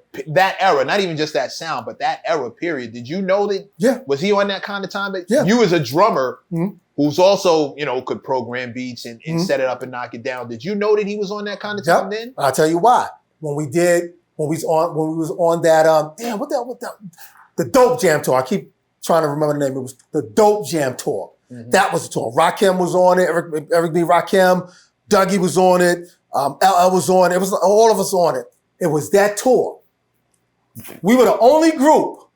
not even just that sound, but that era period. Did you know that? Yeah. Was he on that kind of time? Yeah. You as a drummer who's also, could program beats and set it up and knock it down. Did you know that he was on that kind of time then? I'll tell you why. When we was on that, the Dope Jam tour. I keep trying to remember the name. It was the Dope Jam tour. That was the tour. Rakim was on it. Eric B. Rakim. Dougie was on it. LL was on it. It was all of us on it. It was that tour. We were the only group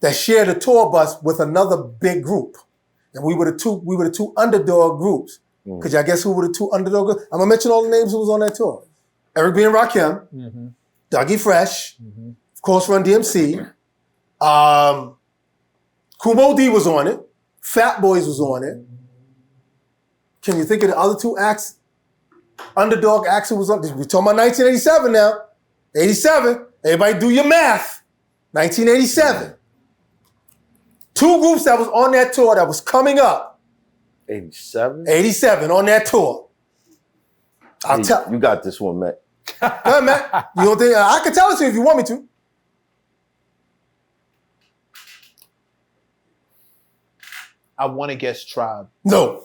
that shared a tour bus with another big group. And we were the two underdog groups. Could y'all guess who were the two underdog groups? I'm gonna mention all the names who was on that tour. Eric B. and Rakim, Dougie Fresh, of course Run DMC, Kumo D was on it, Fat Boys was on it. Can you think of the other two acts? Underdog acts who was on? We're talking about 1987 now. 87. Everybody do your math. 1987. Two groups that was on that tour that was coming up. 87? 87 on that tour. You got this one, Matt. Go ahead, Matt. You don't think I can tell it to you if you want me to? I want to guess Tribe. No.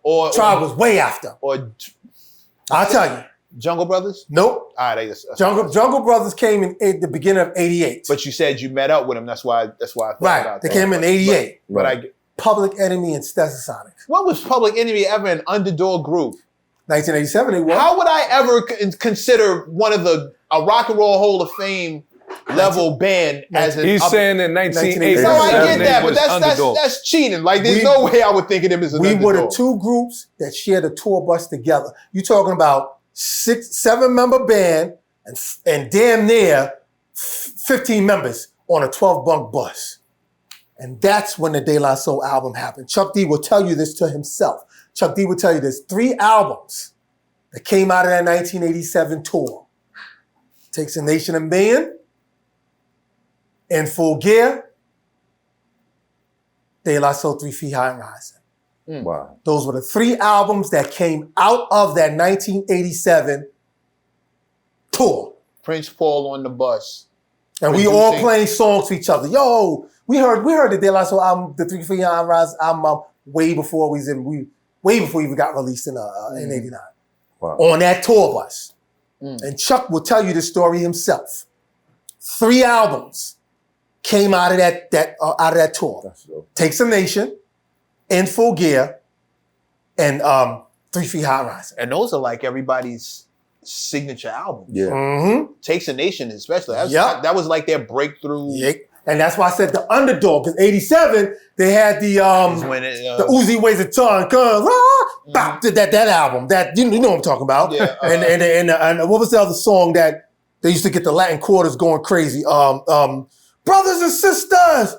Or Tribe was way after. Or I'll tell you. Jungle Brothers? Nope. All right, Jungle Brothers came in the beginning of 88. But you said you met up with them. That's why I thought about that. They came in 88. But Public Enemy and Stetsasonic. When was Public Enemy ever an underdog group? 1987 they were. How would I ever consider one of a Rock and Roll Hall of Fame level band as an... He's saying in 1980. No, I get that, but that's cheating. Like, there's no way I would think of them as an underdog. We were the two groups that shared a tour bus together. You're talking about 7-member band and damn near 15 members on a 12-bunk bus. And that's when the De La Soul album happened. Chuck D will tell you this to himself. Chuck D will tell you there's 3 albums that came out of that 1987 tour. Takes a Nation of Man, In Full Gear, De La Soul 3 Feet High and Rising. Wow. Those were the 3 albums that came out of that 1987 tour. Prince Paul on the bus. And we all playing songs to each other. Yo, we heard the De La Soul album, the 3 Feet High and Rising album way before we even got released in 89. Wow. On that tour bus. And Chuck will tell you the story himself. 3 albums came out of that tour. Takes a Nation, In Full Gear, and 3 Feet High Rising. And those are like everybody's signature albums. Yeah. Mm-hmm. Takes a Nation especially. That was like their breakthrough. Yeah. And that's why I said the underdog, because 87, they had the Uzi Weighs a Ton, that album. That you know what I'm talking about. Yeah, and what was the other song that they used to get the Latin quarters going crazy? Brothers and sisters,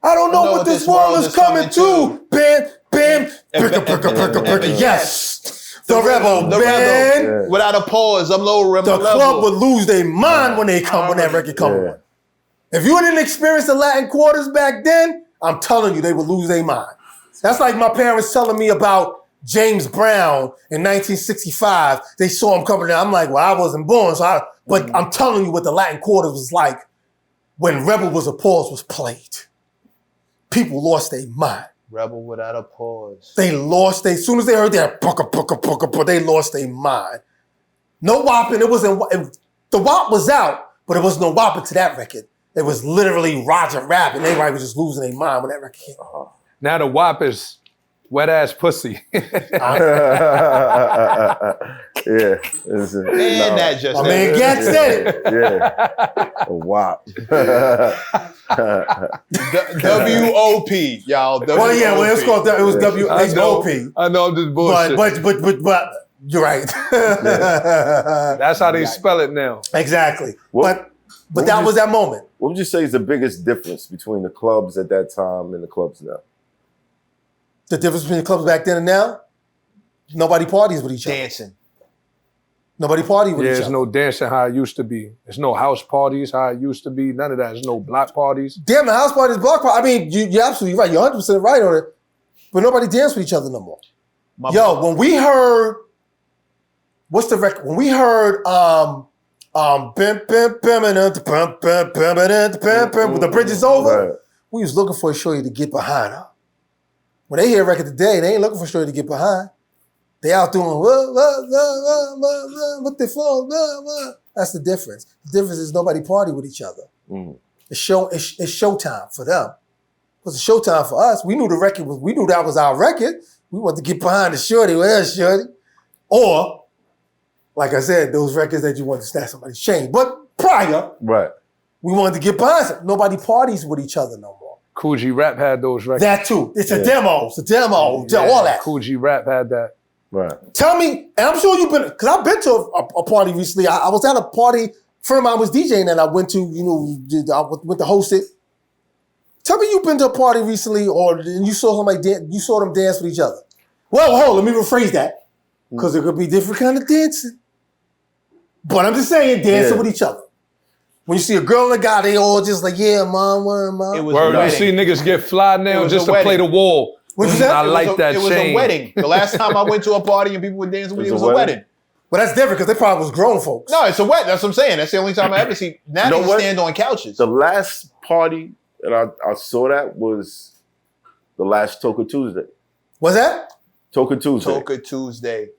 I don't know what this world is coming to. Bam, bam, bricka, yes. The rebel band. Yeah. Without a pause, I'm low rebel. The club would lose their mind when that record come on. If you didn't experience the Latin quarters back then, I'm telling you, they would lose their mind. That's like my parents telling me about James Brown in 1965. They saw him coming down. I'm like, well, I wasn't born, but I'm telling you what the Latin quarters was like when Rebel Was a Pause was played. People lost their mind. Rebel Without a Pause. As soon as they heard that, they lost their mind. No whopping. The whop was out, but it was no whopping to that record. It was literally Roger rapping. Everybody was just losing their mind when that record came out. Now the WAP is wet ass pussy. Yeah. That just. My man Gat said it. Yeah. Wow. WOP, y'all. Well, yeah, well, it's called. It was WHOP. I know I'm just bullshit. But you're right. That's how they spell it now. Exactly. But that was that moment. What would you say is the biggest difference between the clubs at that time and the clubs now? The difference between the clubs back then and now? Nobody parties with each other. Dancing. Nobody parties with each other. There's no dancing how it used to be. There's no house parties how it used to be. None of that. There's no block parties. Damn, the house parties, block parties. I mean, you're absolutely right. You're 100% right on it. But nobody danced with each other no more. When we heard, what's the record? When we heard the bridge is over, Right. we was looking for a shorty to get behind her. When they hear a record today, they ain't looking for a shorty to get behind. They out doing what they fall. That's the difference. The difference is nobody party with each other. Mm. It's showtime for them. It was a showtime for us. We knew the record was. We knew that was our record. We wanted to get behind the shorty. Well, shorty, or like I said, those records that you want to snatch somebody's chain. But prior, Right. we wanted to get behind some. Nobody parties with each other no more. Cool G Rap had those records. That too. It's a demo. It's a demo. All that. Cool G Rap had that. Right. Tell me, and I'm sure you've been, because I've been to a party recently. I was at a party, a friend of mine was DJing, and I went to, I went to host it. Tell me you've been to a party recently, or you saw somebody you saw them dance with each other. Well, let me rephrase that, because it could be different kind of dancing. But I'm just saying, dancing with each other. When you see a girl and a guy, they all just like, yeah, mom. It was Word, a you wedding. see niggas get fly now just to play the wall. What'd you say? I like that It was chain. a wedding. The last time I went to a party and people were dancing with me, it was a wedding. But that's different, because they probably was grown folks. No, it's a wedding. That's what I'm saying. That's the only time I ever see. Now You know they what? stand on couches. The last party that I saw that was the last Toka Tuesday. Was that? Toka Tuesday. Toka Tuesday.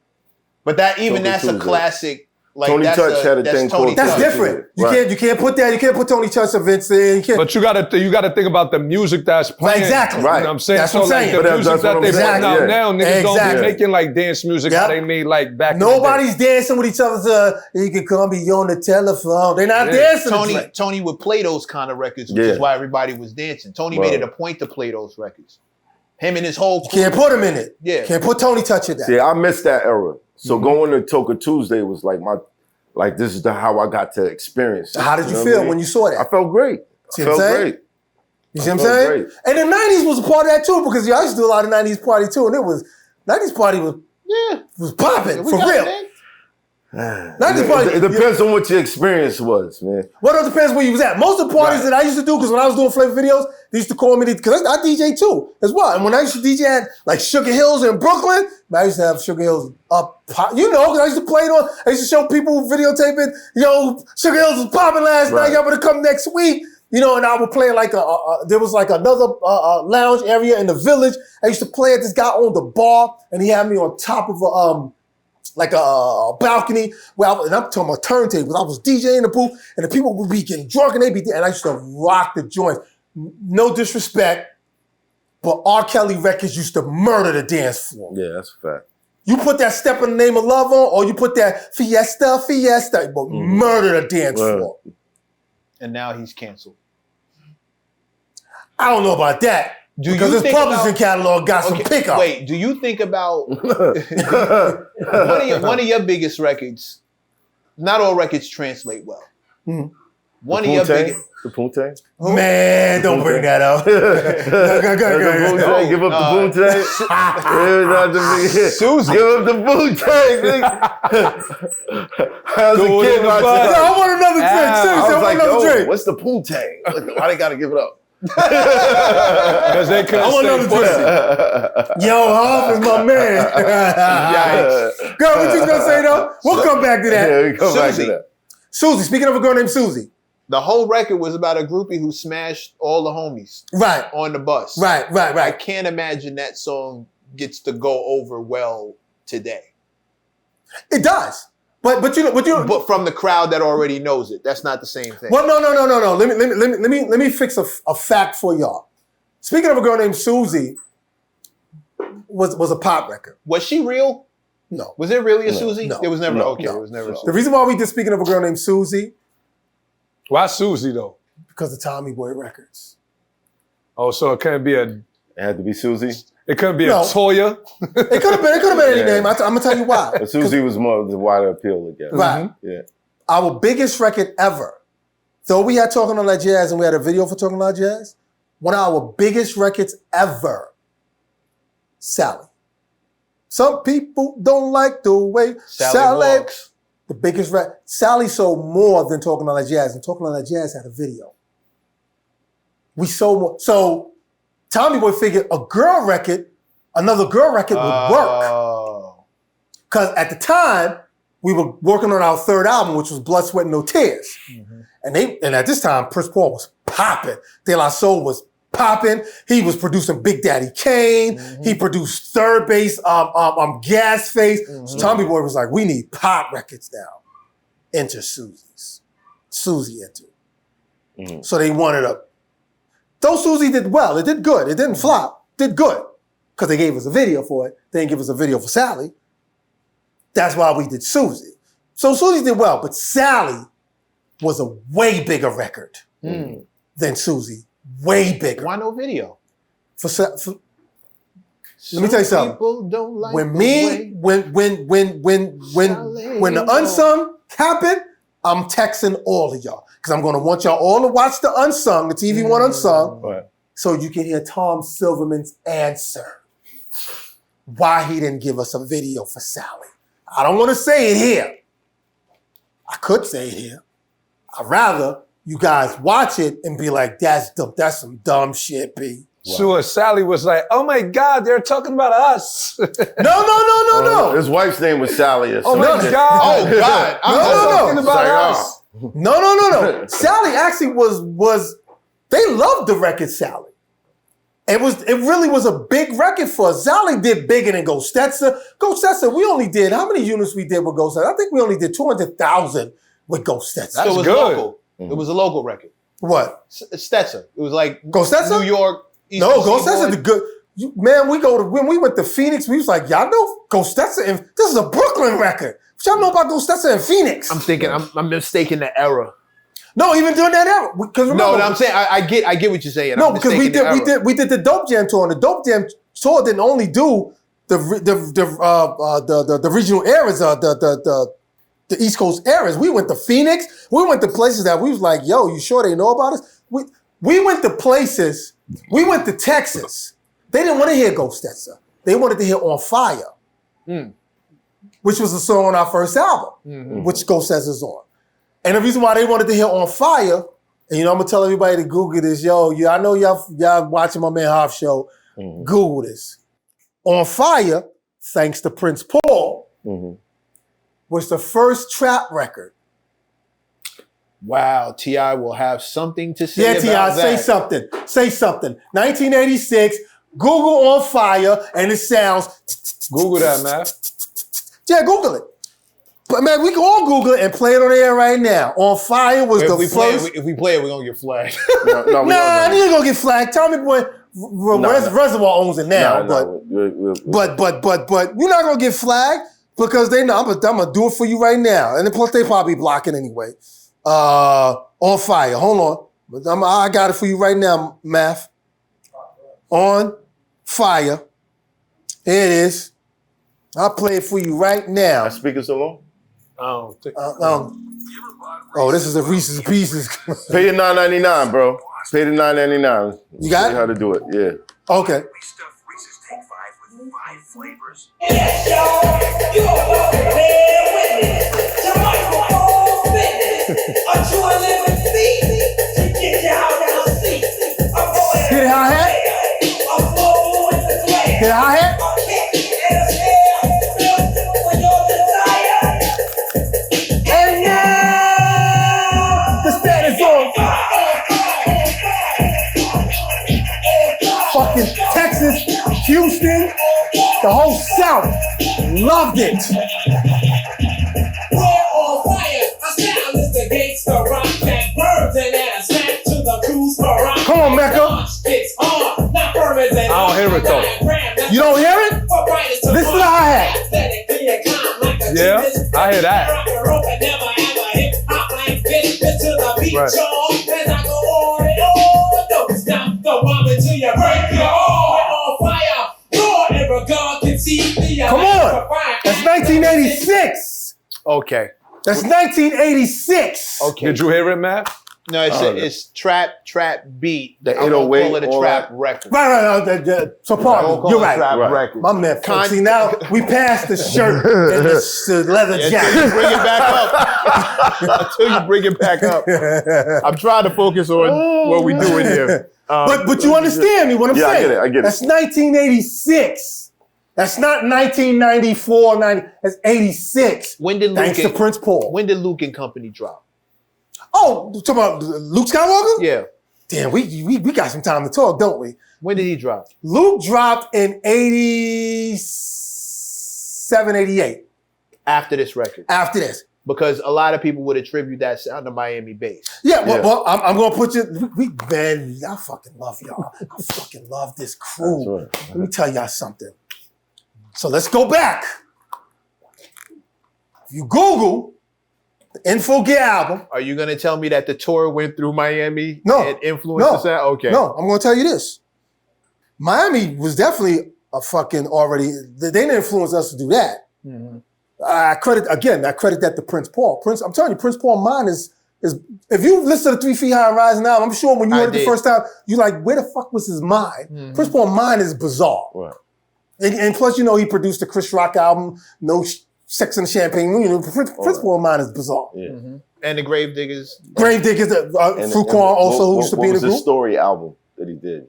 But that's Toka a Tuesday. classic. Like Tony that's Touch had a that's thing Tony called That's Touch. different. You Right. can't put that. You can't put Tony Touch events in. You can't. But you gotta think about the music that's playing. Exactly. You know Right. what I'm saying? That's so what I'm like saying. the But music that's that what they I'm putting saying, out yeah. now, niggas don't Exactly. be making like dance music Yep. that they made like back in the day. Nobody's dancing with each other. You can call me on the telephone. They're not dancing. Tony would play those kind of records, which Yeah. is why everybody was dancing. Tony Right. made it a point to play those records. Him and his whole crew. Can't put him in it. Yeah. Can't put Tony Touch in that. See, I missed that era. So going to Toka Tuesday was like this is how I got to experience it. How did you know what feel I mean? when you saw that? I felt great. See I what I'm felt saying? great. You see what I'm felt saying? great. And the 90s was a part of that too, because I used to do a lot of 90s party too, and 90s party was popping, for real. 90s party. It depends on what your experience was, man. Well, it depends where you was at. Most of the parties that I used to do, because when I was doing flavor videos, they used to call me, because I DJ too, as well. And when I used to DJ at like Sugar Hills in Brooklyn, I used to have Sugar Hills up, because I used to play it on, I used to show people videotaping, Sugar Hills was popping last night, y'all better come next week. And I would play like there was like another lounge area in the village. I used to play at this guy owned a bar, and he had me on top of a balcony, and I'm talking about turntables. I was DJing the booth, and the people would be getting drunk, and and I used to rock the joint. No disrespect, but R. Kelly records used to murder the dance floor. Yeah, that's a fact. You put that Step in the Name of Love on, or you put that Fiesta, but murder the dance floor. And now he's canceled. I don't know about that. Because you his think publishing about- catalog got some pickup. Wait, do you think about one of your biggest records? Not all records translate well. One of your biggest. The Poontang? Man, don't bring that up. Go. Poontang, give up the Poontang. Susie. Give up the Poontang, nigga. I was a kid watching I that. want another drink. I Seriously, I was want like, another drink. what's the Poontang? Why they gotta give it up? Because they couldn't I want stay another pussy. Yo, Hoff is my man. Yikes. Girl, what you gonna say though? We'll come back to that. Yeah, we come back to Susie. that. Susie, speaking of a girl named Susie. The whole record was about a groupie who smashed all the homies Right, on the bus. right. I can't imagine that song gets to go over well today. It does. But But from the crowd that already knows it, that's not the same thing. well, no. Let me fix a fact for y'all. Speaking of a girl named Susie, was a pop record. Was she real? No. Was it really a Susie? no, It was never. no, okay, no. it was never. a The Susie. reason why we did Speaking of a Girl Named Susie, Why Susie though? because of Tommy Boy Records. Oh, so it couldn't be It had to be Susie. a No. Toya. It could have been any Yeah. name. I'm gonna tell you why. But Susie was more of the wider appeal again. Right. Yeah. Our biggest record ever. Though we had Talking All That Jazz and we had a video for Talking All That Jazz, one of our biggest records ever, Sally. Some people don't like the way Sally walks. The biggest record. Sally sold more than Talking All That Jazz, and Talking All That Jazz had a video. We sold more. So Tommy Boy figured a girl record another girl record would work. Because at the time, we were working on our third album, which was Blood, Sweat, and No Tears. And at this time, Prince Paul was popping. De La Soul was popping. He was producing Big Daddy Kane. He produced Third Base, Gas Face. So Tommy Boy was like, we need pop records now. Enter Susie's. Susie entered. So they wanted a... Though Susie did well, it did good. It didn't flop. Did good. Because they gave us a video for it. They didn't give us a video for Sally. That's why we did Susie. So Susie did well, but Sally was a way bigger record than Susie. Way bigger. Why no video? Let me tell you something. People don't like When the Unsung happened, I'm texting all of y'all. Because I'm going to want y'all all to watch the Unsung, the TV One Unsung, so you can hear Tom Silverman's answer. Why he didn't give us a video for Sally. I don't want to say it here. I could say it here. I'd rather you guys watch it and be like, that's some dumb shit, B. So Sally was like, oh my God, they're talking about us. No. His wife's name was Sally. Oh my God. Oh God. I'm talking about us. No. Sally actually was, they loved the record Sally. It really was a big record for us. Sally did bigger than Go Stetsa. Go Stetsa, we only did, how many units we did with Go Stetsa? I think we only did 200,000 with Go Stetsa. That's good. Local. It was a local record. What? Stetsa. It was like Go Stetsa? New York. No, Go Stetsa the good. Man, when we went to Phoenix, we was like, y'all know Go Stetsa, and this is a Brooklyn record. What y'all know about Go Stetsa in Phoenix? I'm thinking, I'm mistaking the era. No, even during that era. Because remember, no, I'm saying I get what you're saying. No, because we did the Dope Jam tour, and the Dope Jam tour didn't only do the regional areas, the East Coast areas. We went to Phoenix. We went to places that we was like, yo, you sure they know about us? We went to places. We went to Texas. They didn't want to hear Go Stetsa. They wanted to hear On Fire, which was a song on our first album, which Go Stetsa's on. And the reason why they wanted to hear On Fire, and I'm gonna tell everybody to Google this, I know y'all watching my man Hoff show. Google this. On Fire, thanks to Prince Paul, was the first trap record. Wow, T.I. will have something to say about T.I., that. say something. 1986, Google On Fire, and it sounds... Google that, man. Yeah, Google it. But man, we can all Google it and play it on air right now. On Fire was the first... If we play it, we're going to get flagged. Nah, you ain't going to get flagged. Tommy Boy, Reservoir owns it now. But you're not going to get flagged because they know I'm going to do it for you right now. And then plus they probably block it anyway. On Fire. Hold on. I got it for you right now, Math. On Fire. Here it is. I'll play it for you right now. Speakers alone? This is a Reese's Pieces. Pay your $9.99, bro. Pay the $9.99. You got it? How to do it, yeah. Okay. We stuffed Reese's Take 5 with 5 flavors. Yes, y'all. You are about to bear witness to microphone fitness. A true and living feat to get you out of the seat. I'm going Hit it hi-hat. I'm flowing with the class. Hit it hi-hat. I'm kicking and a snare built for your desire. And now the status on fucking Texas, Houston, the whole South loved it. We're on fire. Our sound is the gangsta rock that burns and adds snap to the cruise for rock. Come on, Mecca. It's hard, not permanent. I don't hear it though. You don't hear it? Listen to the hi-hat. Yeah, I hear that. Come on. That's 1986. Okay. That's 1986. Okay. Did you hear it, Matt? No, it's trap beat. The I won't 808, call it a all trap that. record. Right. So I pardon won't me. call You're it a right. trap Right. record. My man. See, now we passed the shirt and the leather Until you jacket. bring it back up. Until you bring it back up. I'm trying to focus on what we're doing here. But you understand me what I'm saying? I get it. That's 1986. That's not 1994, 90. That's 86. When did Thanks to Luke Prince Paul. When did Luke and Company drop? Oh, you talking about Luke Skywalker? Yeah. Damn, we got some time to talk, don't we? When did he drop? Luke dropped in 87, 88. After this record. After this. Because a lot of people would attribute that sound to Miami bass. Yeah, well, I'm going to put you, man, I fucking love y'all. I fucking love this crew. That's right. Let me tell y'all something. So let's go back. If you Google the Info Gear album. Are you going to tell me that the tour went through Miami and influenced the sound? Okay. No, I'm going to tell you this. Miami was definitely a fucking already, they didn't influence us to do that. Mm-hmm. I credit that to Prince Paul. I'm telling you, Prince Paul mine is if you listen to 3 Feet High and Rising now, I'm sure when you heard it the first time, you're like, where the fuck was his mind? Mm-hmm. Prince Paul mine is bizarre. Right. And plus, you know, he produced the Chris Rock album, No Sex and Champagne. You know, Prince Paul mine is bizarre. Yeah. Mm-hmm. And the Gravediggers. Gravediggers, Fruquan also, who used to be in the What was group. the story album that he did?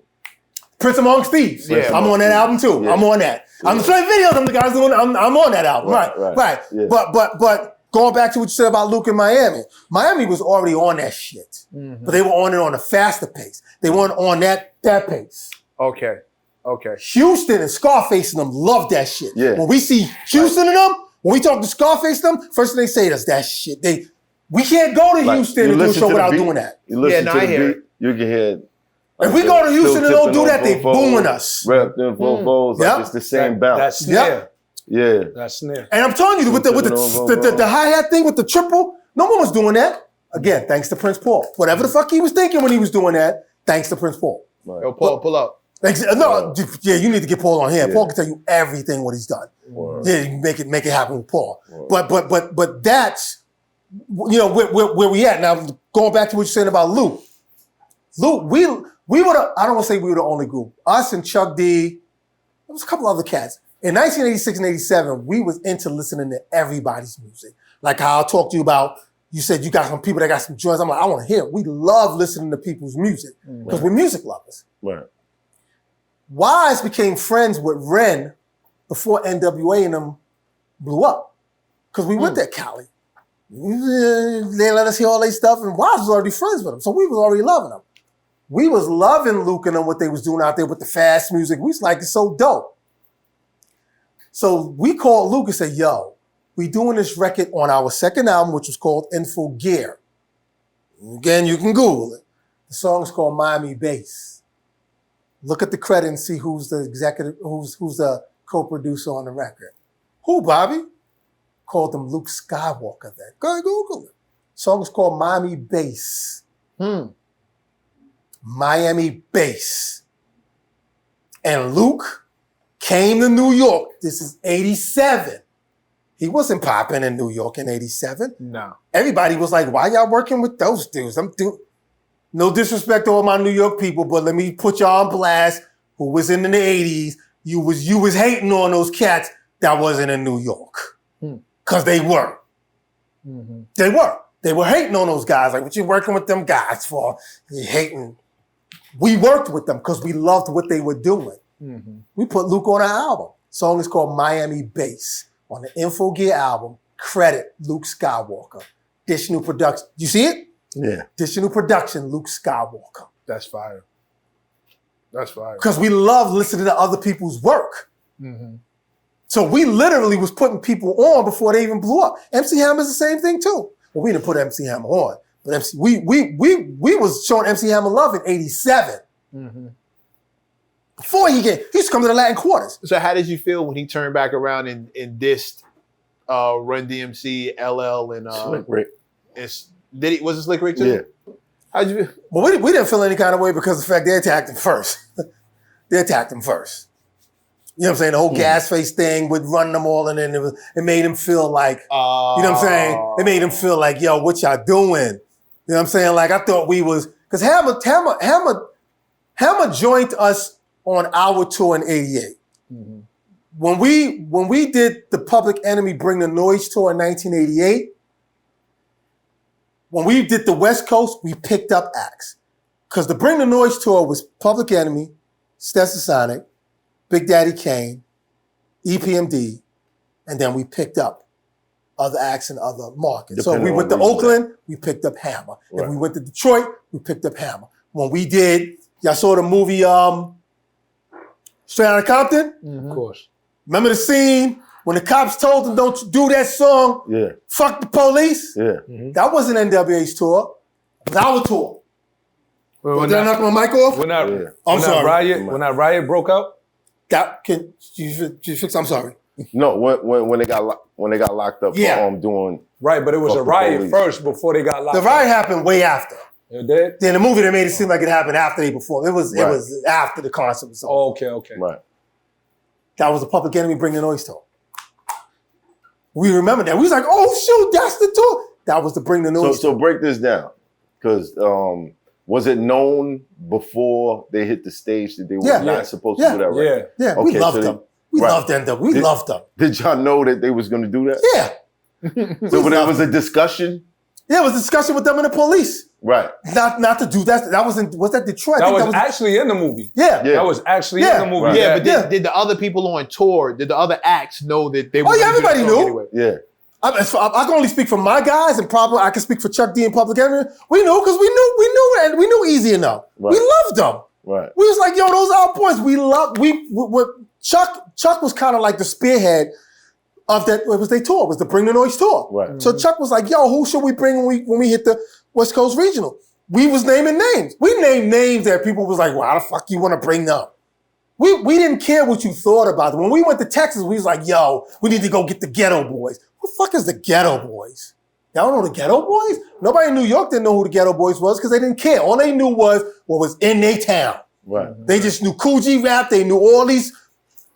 Prince Amongst Thieves. Yeah. I'm on that album too. Yeah. I'm on that. I'm playing videos. I'm the guys doing. I'm on that album. Right. Yeah. But going back to what you said about Luke in Miami, Miami was already on that shit, but they were on it on a faster pace. They weren't on that pace. Okay. Houston and Scarface and them loved that shit. Yeah. When we see Houston and them, when we talk to Scarface and them, first thing they say to us, that shit. We can't go to Like, Houston you and do a listen show to the without beat, doing that. You listen Yeah, to I the hear beat, you can hear. If we go to Houston and don't do that, they booing us. Rep them vocals, like Yep. it's the same bounce. That snare. Yep. Yeah. That snare. And I'm telling you, with the hi-hat thing with the triple, no one was doing that. Again, thanks to Prince Paul. Whatever the fuck he was thinking when he was doing that, thanks to Prince Paul. Right. Yo, Paul, pull up. No, yeah, you need to get Paul on here. Yeah. Paul can tell you everything what he's done. Word. Yeah, you can make it happen with Paul. Word. But that's, you know, where we at. Now, going back to what you're saying about Luke. Luke, we were I don't want to say we were the only group. Us and Chuck D, there was a couple other cats. In 1986 and 87, we was into listening to everybody's music. Like how I talked to you about, you said you got some people that got some joints. I'm like, I want to hear it. We love listening to people's music because we're music lovers. Right. Wise became friends with Ren before NWA and them blew up. Because we went there, Cali. They let us hear all their stuff, and Wise was already friends with them. So we was already loving them. We was loving Luke and them, what they was doing out there with the fast music. We was like, it's so dope. So we called Luke and said, yo, we doing this record on our second album, which was called Info Gear. Again, you can Google it. The song is called Miami Bass. Look at the credit and see who's the executive, who's the co-producer on the record. Who, Bobby? Called him Luke Skywalker then. Go ahead, Google it. Song is called Miami Bass. Miami Bass. And Luke came to New York. This is 87. He wasn't popping in New York in 87. No. Everybody was like, why y'all working with those dudes? No disrespect to all my New York people, but let me put y'all on blast. Who was in the 80s? You was hating on those cats that wasn't in New York. Because they were. They were. They were hating on those guys. Like, what you working with them guys for? You hating. We worked with them because we loved what they were doing. We put Luke on our album. Song is called Miami Bass. On the Info Gear album, credit Luke Skywalker. Dish New Production. You see it? Yeah. Dish New Production, Luke Skywalker. That's fire. That's fire. Because we love listening to other people's work. So we literally was putting people on before they even blew up. MC Hammer's the same thing too. Well, we didn't put MC Hammer on, but we was showing MC Hammer love in 87. Before he used to come to the Latin Quarters. So how did you feel when he turned back around and dissed Run DMC, LL, and Slick Rick. was it Slick Rick too? Yeah. How'd you? Well, we didn't feel any kind of way because of the fact they attacked him first. They attacked him first. You know what I'm saying? The whole gas face thing with running them all, and then it made him feel like, you know what I'm saying? It made him feel like, yo, what y'all doing? know what I'm saying? Like I thought we was, because Hammer joined us on our tour in '88. Mm-hmm. When we did the Public Enemy Bring the Noise tour in 1988, when we did the West Coast, we picked up acts. Because the Bring the Noise tour was Public Enemy, Stetsa Sonic, Big Daddy Kane, EPMD, and then we picked up other acts in other markets. So we went to Oakland, we picked up Hammer. If we went to Detroit, we picked up Hammer. When we did, y'all saw the movie Straight Outta Compton? Of course. Remember the scene when the cops told them, don't you do that song? Yeah. Fuck the police? Yeah. That wasn't NWA's tour. It was our tour. Did I knock my mic off? When that sorry. When that riot broke out? Can you fix? I'm sorry. No, when they got locked up for doing right, but it was fuck a the riot police. first before they got locked The up. riot happened way after. It did? Then the movie they made it seem like it happened after the day before. It was after the concert was over. Oh, okay. Right. That was the Public Enemy Bring the Noise tour. We remember that. We was like, oh shoot, that's the tour. That was the Bring the Noise tour. So break this down, because was it known before they hit the stage that they were not supposed to do that? Right? Yeah, we loved them. We loved them. We loved them. Did y'all know that they was going to do that? Yeah. So when there was a discussion? Yeah, it was a discussion with them and the police. Right. Not to do that. That was that Detroit? That was actually in the movie. Yeah. That was actually in the movie. Right. Yeah, but did the other people on tour, did the other acts know that they were? Oh yeah, everybody knew. Anyway? Yeah. I can only speak for my guys, and probably I can speak for Chuck D and Public Enemy. We knew because we knew Easy Enough. Right. We loved them. Right. We was like, yo, those are our boys. Chuck was kind of like the spearhead of that. It was their tour. It was the Bring the Noise tour. Right. So Chuck was like, yo, who should we bring when we hit the West Coast Regional? We was naming names. We named names that people was like, well, how the fuck you want to bring them? We didn't care what you thought about them. When we went to Texas, we was like, yo, we need to go get the Ghetto Boys. Who the fuck is the Ghetto Boys? Y'all don't know the Ghetto Boys? Nobody in New York didn't know who the Ghetto Boys was because they didn't care. All they knew was what was in their town. Right. They just knew Coogee rap. They knew all these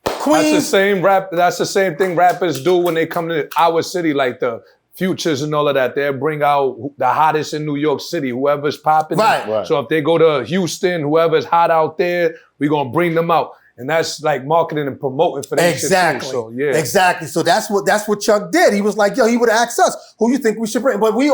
queens. That's the same thing rappers do when they come to our city, like the Futures and all of that. They bring out the hottest in New York City, whoever's popping. Right. So if they go to Houston, whoever's hot out there, we're gonna bring them out. And that's like marketing and promoting for that Exactly. shit too. So yeah. Exactly. So that's what Chuck did. He was like, yo, he would ask us, who you think we should bring? But we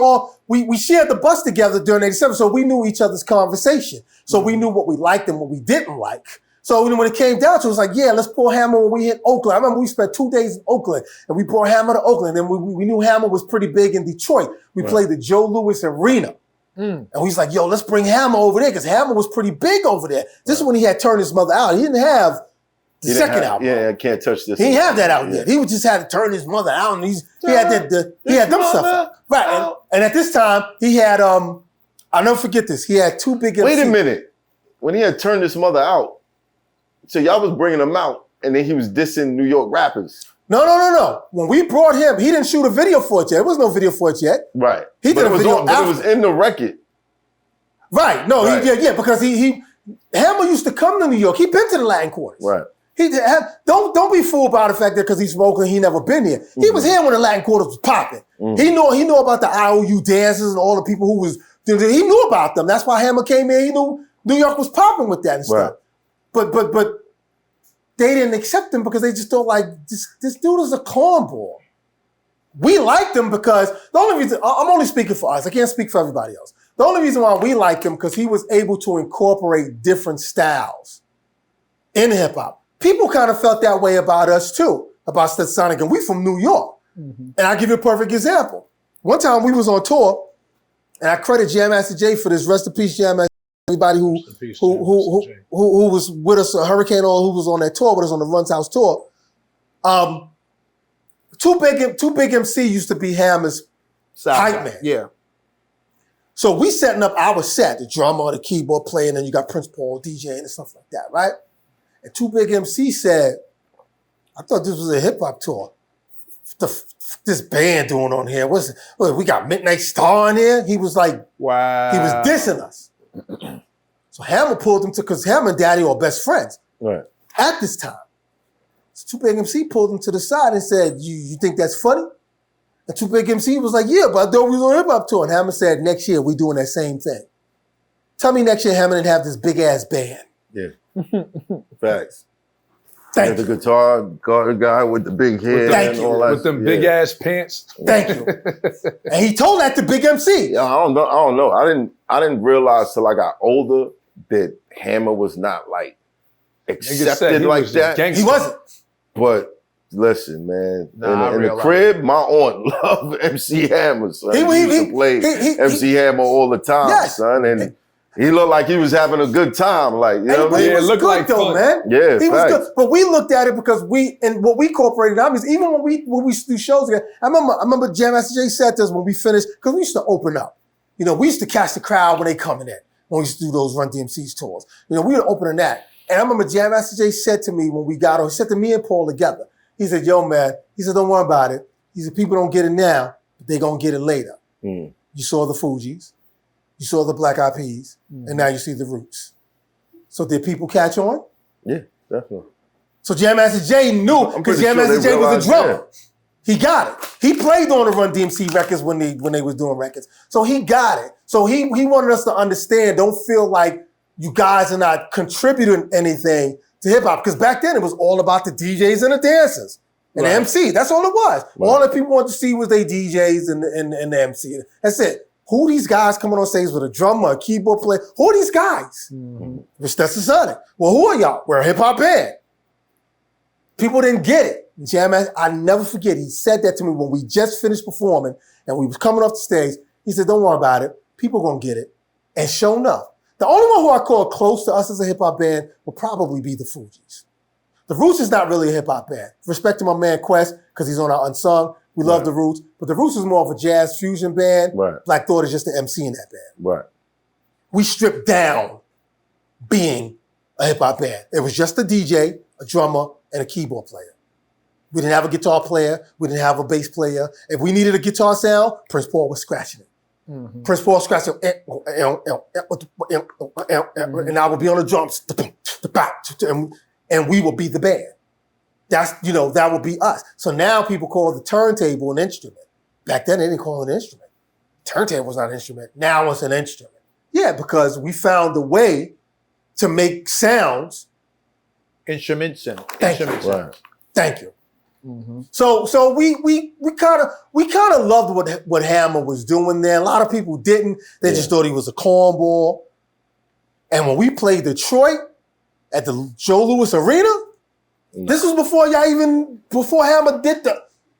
shared the bus together during '87, so we knew each other's conversation. So we knew what we liked and what we didn't like. So when it came down to it, was like, yeah, let's pull Hammer when we hit Oakland. I remember we spent 2 days in Oakland and we brought Hammer to Oakland. And we knew Hammer was pretty big in Detroit. We played the Joe Louis Arena. And we was like, yo, let's bring Hammer over there because Hammer was pretty big over there. This is when he had turned his mother out. He didn't have the second album. Yeah, I can't touch this. He didn't have that out yet. He just had to turn his mother out, and he had them stuff out. Right. And at this time, he had I'll never forget this. He had two big. Wait a minute. When he had turned his mother out, so y'all was bringing him out, and then he was dissing New York rappers. No. When we brought him, he didn't shoot a video for it yet. There was no video for it yet. Right. He did a video but it was in the record. Right. No. Right. Because Hammer used to come to New York. He been to the Latin Quarters. Right. Don't be fooled by the fact that because he's from Oakland, he never been here. He was here when the Latin Quarters was popping. He knew about the IOU dances and all the people who was. He knew about them. That's why Hammer came in. He knew New York was popping with that and stuff. But they didn't accept him because they just thought like this dude is a cornball. We liked him because the only reason I'm only speaking for us. I can't speak for everybody else. The only reason why we liked him because he was able to incorporate different styles in hip hop. People kind of felt that way about us too, about Stetsonic, and we from New York. And I'll give you a perfect example. One time we was on tour, and I credit Jam Master Jay for this. Rest in peace, Jam Master. Everybody who was with us, Hurricane or who was on that tour with us on the Runs House tour. Too Big MC used to be Hammer's hype man. Yeah. So we setting up our set, the drummer, the keyboard player, and then you got Prince Paul DJing and stuff like that, right? And Too Big MC said, I thought this was a hip hop tour. This band doing on here? We got Midnight Star in here? He was like, wow. He was dissing us. So Hammer pulled him because Hammer and Daddy are best friends at this time. So Too Big MC pulled him to the side and said, you think that's funny? And Two Big MC was like, yeah, but I thought we was on a hip-hop tour. And Hammond said, next year we doing that same thing. Tell me next year Hammond didn't have this big-ass band. Yeah. Facts. Thank The you. guitar guy with the big head Thank and you. all that. With them yeah. big ass pants. Thank you. And he told that to Big MC. Yeah, I don't know. I didn't realize till I got older that Hammer was not like Niggas said accepted he like was that. gangster. He wasn't. But listen, man, Nah, I in the realize. crib, my aunt loved MC Hammer, son. He used to play MC Hammer all the time, Yes. son. And he looked like he was having a good time. Like, you know what I He mean? was looked good like though, fun. man. Yeah, He was facts. good. But we looked at it because what we incorporated, obviously, even when we used to do shows together, I remember Jam Master Jay said this when we finished, because we used to open up. You know, we used to catch the crowd when they coming in, when we used to do those Run DMC's tours. You know, we were opening that. And I remember Jam Master Jay said to me when we got on, he said to me and Paul together, he said, yo, man, he said, don't worry about it. He said, people don't get it now, but they gonna get it later. Mm. You saw the Fugees, you saw the Black Eyed Peas, and now you see the Roots. So did people catch on? Yeah, definitely. So Jam Master Jay knew, I'm because pretty Jam sure Master they Jay was a realized, drummer. He got it. He played on the Run DMC records when they was doing records. So he got it. So he wanted us to understand, don't feel like you guys are not contributing anything to hip hop. Because back then it was all about the DJs and the dancers. And the MC. That's all it was. Right. All that people wanted to see was they DJs and the MC. That's it. Who are these guys coming on stage with a drummer, a keyboard player? Who are these guys? We're Stetsa Sonic. Well, who are y'all? We're a hip hop band. People didn't get it. Jam Master, I never forget, he said that to me when we just finished performing and we was coming off the stage. He said, don't worry about it. People gonna get it. And sure enough, the only one who I call close to us as a hip hop band will probably be the Fugees. The Roots is not really a hip hop band. Respect to my man Quest, because he's on our Unsung. We love the Roots. But the Roots is more of a jazz fusion band. Right. Black Thought is just the MC in that band. Right. We stripped down being a hip hop band. It was just a DJ, a drummer, and a keyboard player. We didn't have a guitar player. We didn't have a bass player. If we needed a guitar sound, Prince Paul was scratching it. Prince Paul scratching it. And I would be on the drums. And we would be the band. That would be us. So now people call the turntable an instrument. Back then they didn't call it an instrument. Turntable was not an instrument. Now it's an instrument. Yeah, because we found a way to make sounds. Instruments and Thank you. instruments. Right. Thank you. So we kind of loved what Hammer was doing there. A lot of people didn't. They just thought he was a cornball. And when we played Detroit at the Joe Louis Arena, this was before Hammer did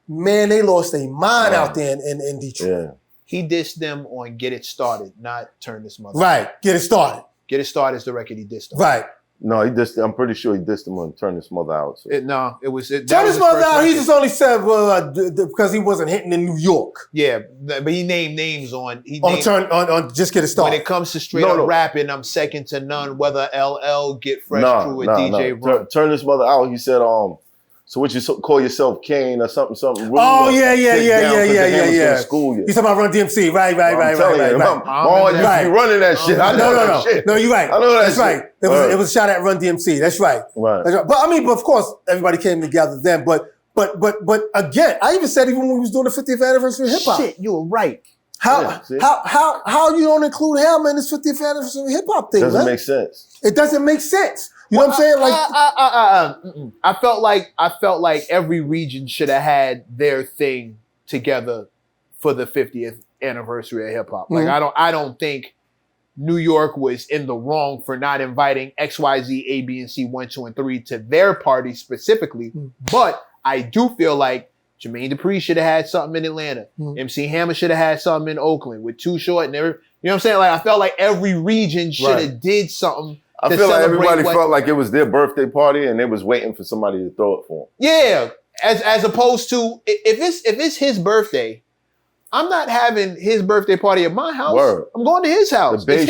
man, they lost their mind out there in Detroit. Yeah. He dissed them on Get It Started, not Turn This Mother. Right. Get it started. Get It Started is the record he dissed on. Right. No, I'm pretty sure he dissed him on Turn His Mother Out. So. It was. Turn his mother out, he just only said, because he wasn't hitting in New York. Yeah, but he named names on. On Just Get It Started. When it comes to straight up rapping, I'm second to none. Whether LL, Get Fresh Crew, or DJ Ron. Turn His Mother Out, he said, so what you call yourself, Kane or something. Really Oh, yeah. School you. He's talking about Run DMC. Right. I'm telling you, Mom used to be running that shit. I know that shit. No, you're right. I know that That's shit. right. It was a shot at Run DMC. That's right. Right. That's right. But of course, everybody came together then. But again, I even said even when we was doing the 50th anniversary of hip hop. Shit, you were right. How you don't include Hammer in this 50th anniversary hip hop thing? Doesn't man? make sense. It doesn't make sense. You know what I'm saying? Like I felt like every region should have had their thing together for the 50th anniversary of hip hop. Like I don't think New York was in the wrong for not inviting XYZ, A, B, and C 1, 2, and 3 to their party specifically. But I do feel like Jermaine Dupri should have had something in Atlanta. MC Hammer should have had something in Oakland with Too Short and every. You know what I'm saying? Like I felt like every region should have did something. I feel like everybody felt like it was their birthday party and they was waiting for somebody to throw it for them. Yeah, as opposed to if it's his birthday, I'm not having his birthday party at my house. Word. I'm going to his house. The bass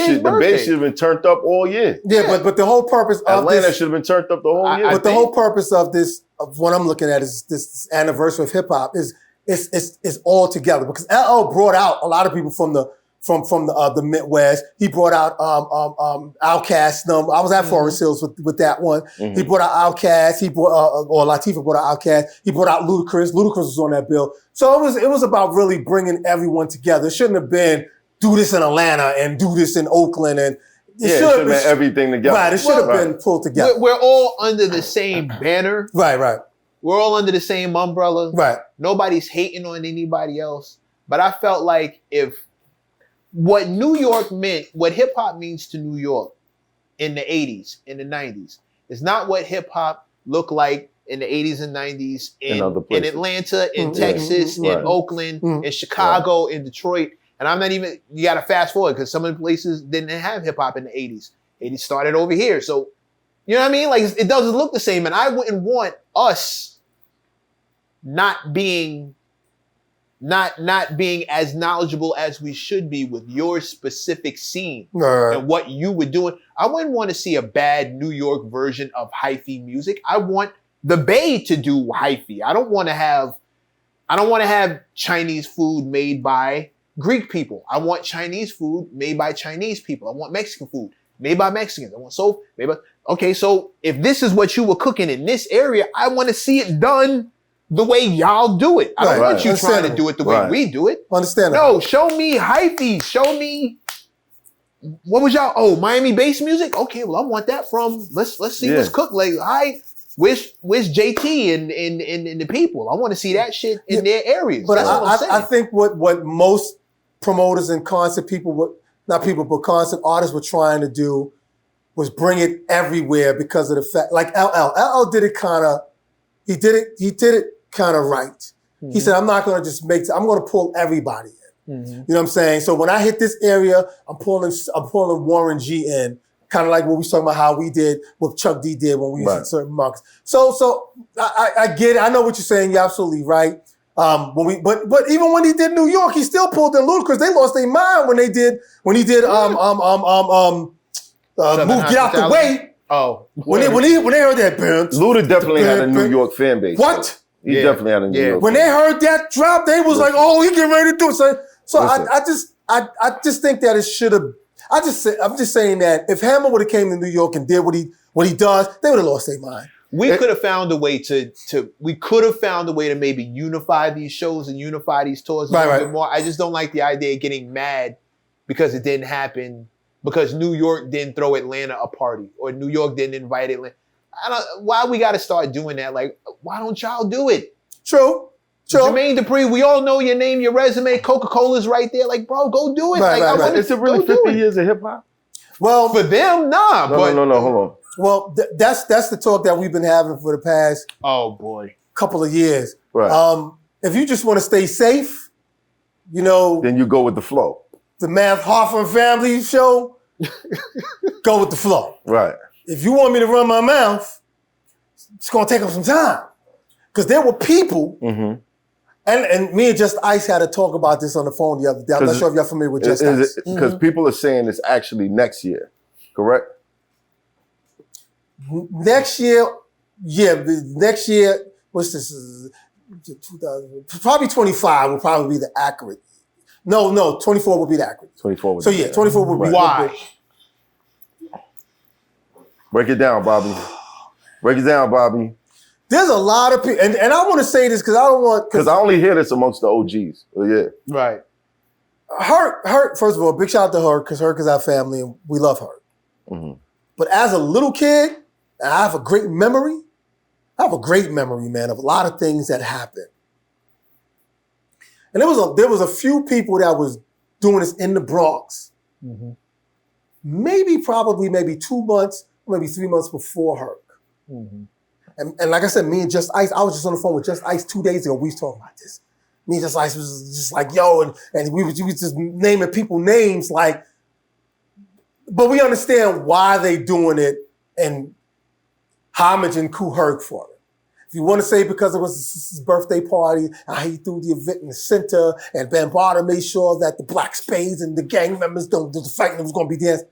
should have been turned up all year. Yeah, but the whole purpose of Atlanta should have been turned up the whole year. But the whole purpose of this, of what I'm looking at, is this anniversary of hip hop is all together because LL brought out a lot of people from from the Midwest. He brought out Outkast. I was at Forest Hills with that one. He brought out Outkast. He brought or Latifah brought out Outkast. He brought out Ludacris. Ludacris was on that bill. So it was about really bringing everyone together. It shouldn't have been do this in Atlanta and do this in Oakland and. It should have been everything together. Right, it should have been pulled together. We're all under the same banner. Right. We're all under the same umbrella. Right. Nobody's hating on anybody else. But I felt like if what New York meant, what hip hop means to New York in the 80s, in the 90s, is not what hip hop looked like in the 80s and 90s in Atlanta, in Texas, in Oakland, in Chicago, in Detroit. And I'm not even, you got to fast forward because some of the places didn't have hip hop in the 80s. 80s started over here. So, you know what I mean? Like, it doesn't look the same. And I wouldn't want us not being as knowledgeable as we should be with your specific scene and what you were doing. I wouldn't want to see a bad New York version of hyphy music. I want the Bay to do hyphy. I don't want to have Chinese food made by Greek people. I want Chinese food made by Chinese people. I want Mexican food made by Mexicans. I want soul made by... Okay, so if this is what you were cooking in this area, I want to see it done the way y'all do it. I don't want you trying to do it the way we do it. Understand? No, show me hyphy. Show me... What was y'all... Oh, Miami-based music? Okay, well, I want that from... Let's see what's cooked. Like, where's JT and the people? I want to see that shit in their areas. But I think what most promoters and concert people, concert artists were trying to do was bring it everywhere because of the fact, like LL did it kind of, he did it kind of right. He said, I'm not going to just I'm going to pull everybody in. You know what I'm saying? So when I hit this area, I'm pulling Warren G in. Kind of like what we was talking about, how we did, what Chuck D did when we was in certain markets. So I get it. I know what you're saying. You're absolutely right. But even when he did New York, he still pulled in Ludacris. They lost their mind when he did Move Get Out the Way. Oh, when they heard that, Luda definitely had a New York fan base. What? He definitely had a New York. When they heard that drop, they was like, "Oh, he getting ready to do it." So I just think that it should have. I'm just saying that if Hammer would have came to New York and did what he does, they would have lost their mind. We could have found a way to maybe unify these shows and unify these tours a little bit more. I just don't like the idea of getting mad because it didn't happen, because New York didn't throw Atlanta a party or New York didn't invite Atlanta. Why we got to start doing that? Like, why don't y'all do it? True. Jermaine Dupri, we all know your name, your resume. Coca-Cola's right there. Like, bro, go do it. Is it really 50 years of hip hop? Well, for them, nah. No, hold on. Well, that's the talk that we've been having for the past couple of years. Right. If you just want to stay safe, then you go with the flow. The Math Hoffa family show, go with the flow. Right. If you want me to run my mouth, it's gonna take up some time. Because there were people, and me and Just Ice had to talk about this on the phone the other day. I'm not sure if y'all familiar with Just Ice. Because people are saying it's actually next year, correct? Next year, next year, what's this? 2000, probably 25 will probably be the accurate. No, 24 will be the accurate. 24 would be 24 would be. Why? Break it down, Bobby. Break it down, Bobby. There's a lot of people, and I want to say this because I don't want... Because I only hear this amongst the OGs. Right. Herc, first of all, big shout out to Herc, because Herc is our family, and we love Herc. But as a little kid, I have a great memory. Man, of a lot of things that happened. And there was a few people that was doing this in the Bronx. Maybe 2 months, maybe 3 months before Herc. And like I said, me and Just Ice, I was just on the phone with Just Ice 2 days ago. We was talking about this. Me and Just Ice was just like, yo, and we was just naming people names like, but we understand why they doing it and homaging Kool Herc for it. If you want to say because it was his birthday party and he threw the event in the center and Bambaataa made sure that the Black Spades and the gang members don't do the fighting was going to be dancing,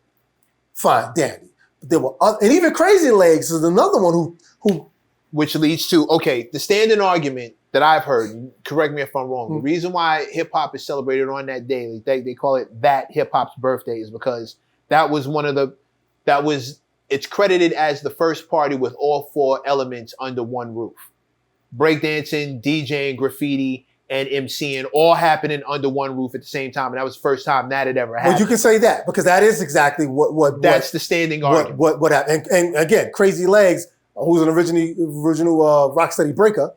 fine, dandy. But there were other, and even Crazy Legs is another one who which leads to, the standing argument that I've heard, correct me if I'm wrong, the reason why hip hop is celebrated on that day, they call it that hip hop's birthday, is because it's credited as the first party with all 4 elements under one roof. Breakdancing, DJing, graffiti, and MCing all happening under one roof at the same time. And that was the first time that had ever happened. Well, you can say that because that is exactly what that's the standing argument. What happened. And again, Crazy Legs, who's an original Rocksteady breaker,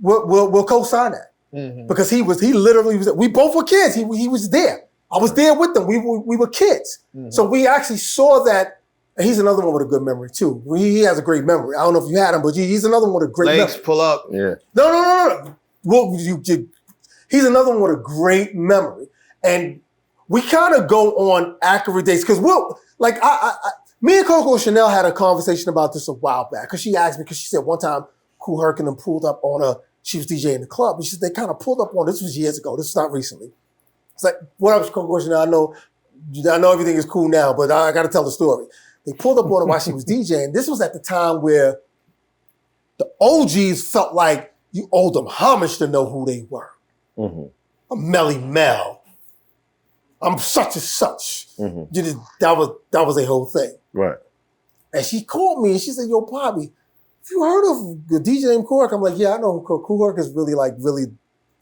will co-sign that. Mm-hmm. Because he literally was, we both were kids. He was there. I was there with them. We were kids. Mm-hmm. So we actually saw that. And he's another one with a good memory too. He has a great memory. I don't know if you had him, but he's another one with a great memory. Legs pull up. Yeah. No. Well, he's another one with a great memory. And we kind of go on accurate dates because me and Coco Chanel had a conversation about this a while back because she asked me, because she said one time Kool Herc and them pulled up on her. She was DJing the club, and she said they kind of pulled up on her. This was years ago. This is not recently. It's like, what up, Coco Chanel? I know everything is cool now, but I got to tell the story. They pulled up on her while she was DJing. This was at the time where the OGs felt like you owed them homage to know who they were. Mm-hmm. I'm Melly Mel. I'm such and such. Mm-hmm. That was a whole thing. Right. And she called me and she said, yo, Bobby, have you heard of the DJ named Kool Herc? I'm like, yeah, I know who Kool Herc is really